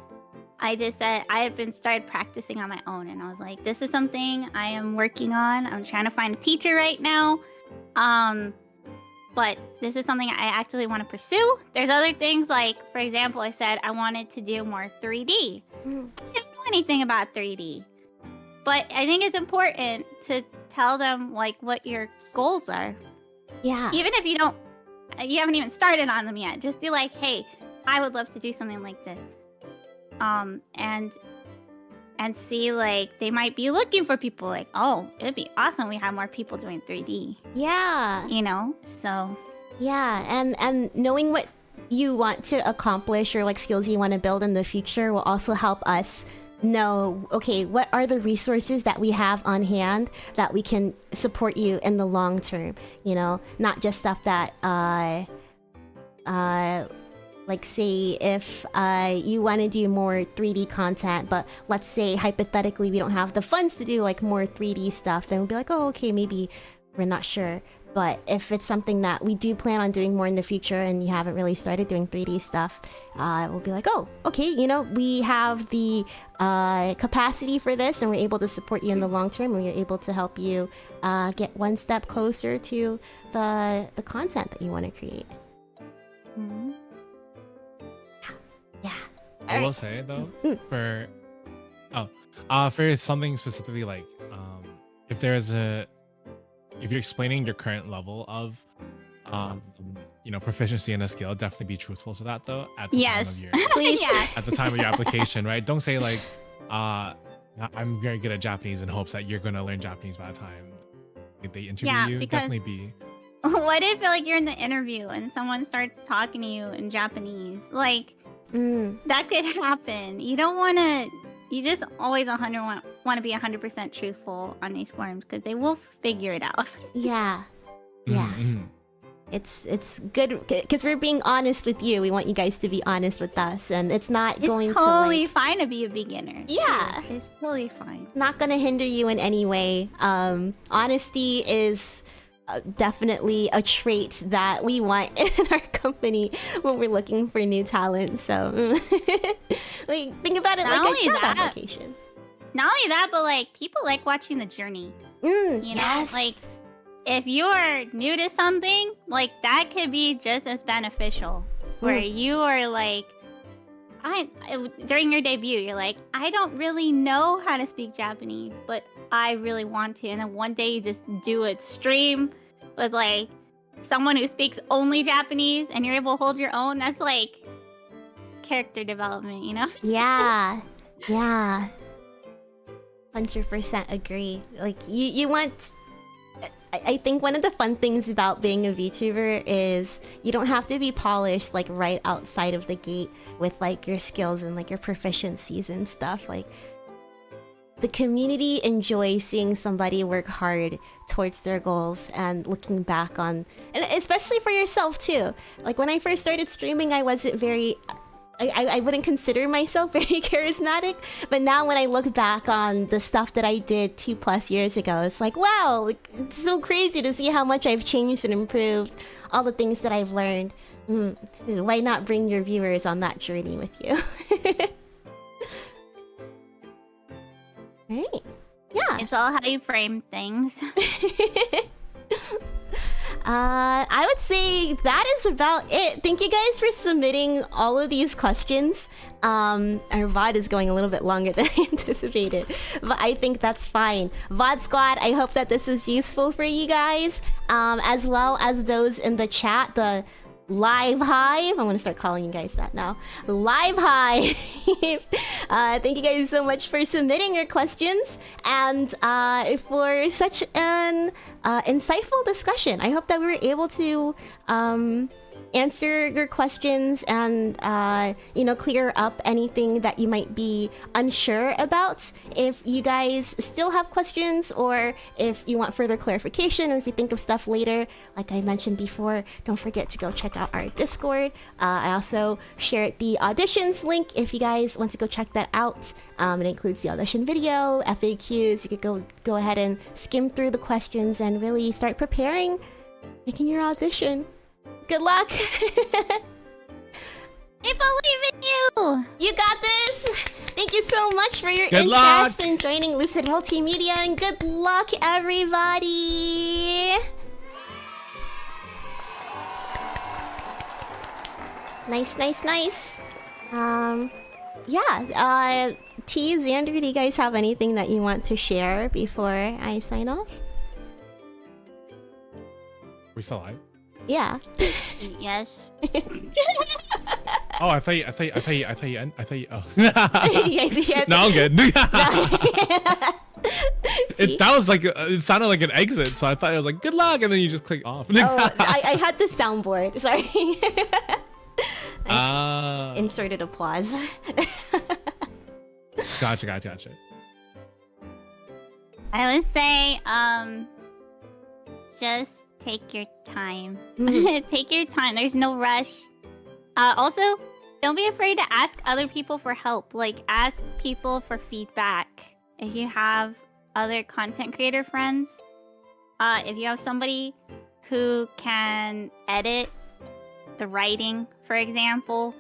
I just said I had started practicing on my own, and I was like, this is something I am working on. I'm trying to find a teacher right now, but this is something I actively want to pursue. There's other things, like for example, I said I wanted to do more 3D. I didn't know anything about 3D, but I think it's important to tell them like what your goals are. Yeah. Even if you haven't even started on them yet, just be like, hey, I would love to do something like this. And see, like, they might be looking for people like, oh, it'd be awesome we have more people doing 3D. Yeah. You know? So yeah, and knowing what you want to accomplish or like skills you want to build in the future will also help us know, okay, what are the resources that we have on hand that we can support you in the long term, you know, not just stuff that like say if you want to do more 3D content, but let's say hypothetically we don't have the funds to do like more 3D stuff, then we'll be like, oh, okay, maybe we're not sure. But if it's something that we do plan on doing more in the future and you haven't really started doing 3D stuff, we'll be like, oh, okay, you know, we have the capacity for this and we're able to support you in the long term, and we're able to help you get one step closer to the content that you want to create. Mhm. Yeah. I will say though, for something specifically like if you're explaining your current level of you know, proficiency in a skill, definitely be truthful to that though at the time of your Please. Yeah. at the time of your application, right? Don't say like I'm very good at Japanese in hopes that you're gonna learn Japanese by the time they interview you. because Definitely be what if like you're in the interview and someone starts talking to you in Japanese? Like that could happen. You don't want to. You just always want to be 100% truthful on these forums because they will figure it out. Yeah. Yeah. It's good because we're being honest with you. We want you guys to be honest with us, and it's not going It's totally to fine to be a beginner. Yeah. too. It's totally fine. not going to hinder you in any way. Honesty is definitely a trait that we want in our company when we're looking for new talent. So, like, think about it Not like only a job that, application. Not only that, but like people like watching the journey. You know, yes. like if you're new to something, like that could be just as beneficial. Where you are like, during your debut, you're like, I don't really know how to speak Japanese, but I really want to. And then one day you just do a stream with like someone who speaks only Japanese, and you're able to hold your own. That's like character development, you know? Yeah. Yeah. 100% agree. Like, you want... I think one of the fun things about being a VTuber is you don't have to be polished like right outside of the gate with like your skills and like your proficiencies and stuff. Like, the community enjoys seeing somebody work hard towards their goals and looking back on, and especially for yourself too. Like, when I first started streaming, I wasn't very... I wouldn't consider myself very charismatic, but now when I look back on the stuff that I did 2+ years ago, it's like, wow, like, it's so crazy to see how much I've changed and improved, all the things that I've learned. Why not bring your viewers on that journey with you? Right. Yeah. It's all how you frame things. I would say that is about it. Thank you guys for submitting all of these questions. Our VOD is going a little bit longer than I anticipated, but I think that's fine. VOD Squad, I hope that this was useful for you guys, as well as those in the chat, the Live Hive. I'm gonna start calling you guys that now. Live Hive. Thank you guys so much for submitting your questions and for such an insightful discussion. I hope that we were able to answer your questions and you know, clear up anything that you might be unsure about. If you guys still have questions, or if you want further clarification, or if you think of stuff later, like I mentioned before, don't forget to go check out our Discord. I also shared the auditions link if you guys want to go check that out. It includes the audition video, FAQs. You could go ahead and skim through the questions and really start preparing, making your audition. Good luck! I believe in you! You got this! Thank you so much for your Good interest luck! in joining Lucid Multimedia, and good luck, everybody! Nice, nice, nice. Yeah, T, Xander, do you guys have anything that you want to share before I sign off? we still live? Yeah. Yes. Oh, I thought you. Oh. Yes. No, I'm good. That was like it sounded like an exit, so I thought it was like good luck, and then you just click off. Oh, I had the soundboard. Sorry. Inserted applause. Gotcha. I would say, just take your time. Take your time. There's no rush. Also, don't be afraid to ask other people for help. Like, ask people for feedback. If you have other content creator friends, if you have somebody who can edit the writing, for example,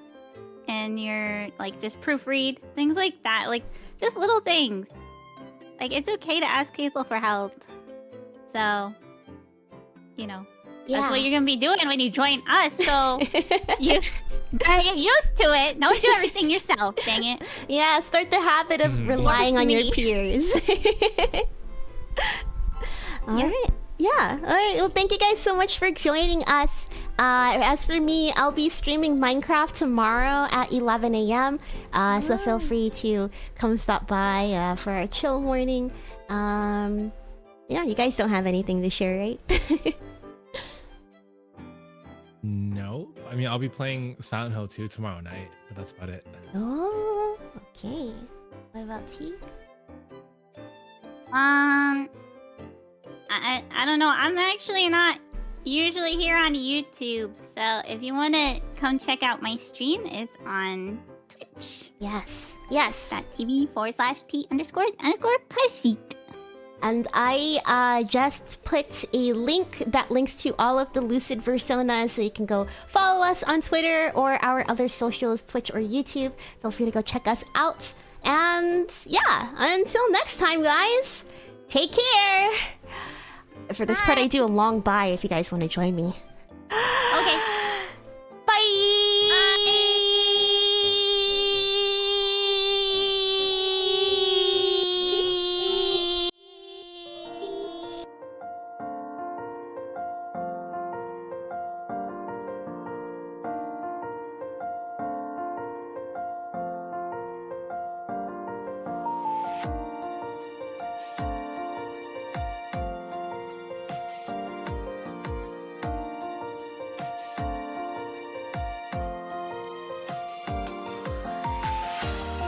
and your like just proofread things like that, like just little things. Like it's okay to ask people for help. So, you know, that's what you're gonna be doing when you join us. So you gotta get used to it. Don't do everything yourself. Dang it. Yeah, start the habit of relying on your peers. All right. Yeah. All right. Well, thank you guys so much for joining us. As for me, I'll be streaming Minecraft tomorrow at 11 a.m. So feel free to come stop by for a chill morning. Yeah, you guys don't have anything to share, right? No, I mean I'll be playing Silent Hill 2 tomorrow night, but that's about it. Oh, okay. What about T? I don't know. I'm actually not usually here on YouTube, so if you want to come check out my stream, it's on Twitch. Yes. Yes. .tv/t__Kashit. And I just put a link that links to all of the Lucid personas, so you can go follow us on Twitter or our other socials, Twitch or YouTube. Feel free to go check us out. And yeah, until next time, guys, take care. For this part, I do a long bye if you guys want to join me.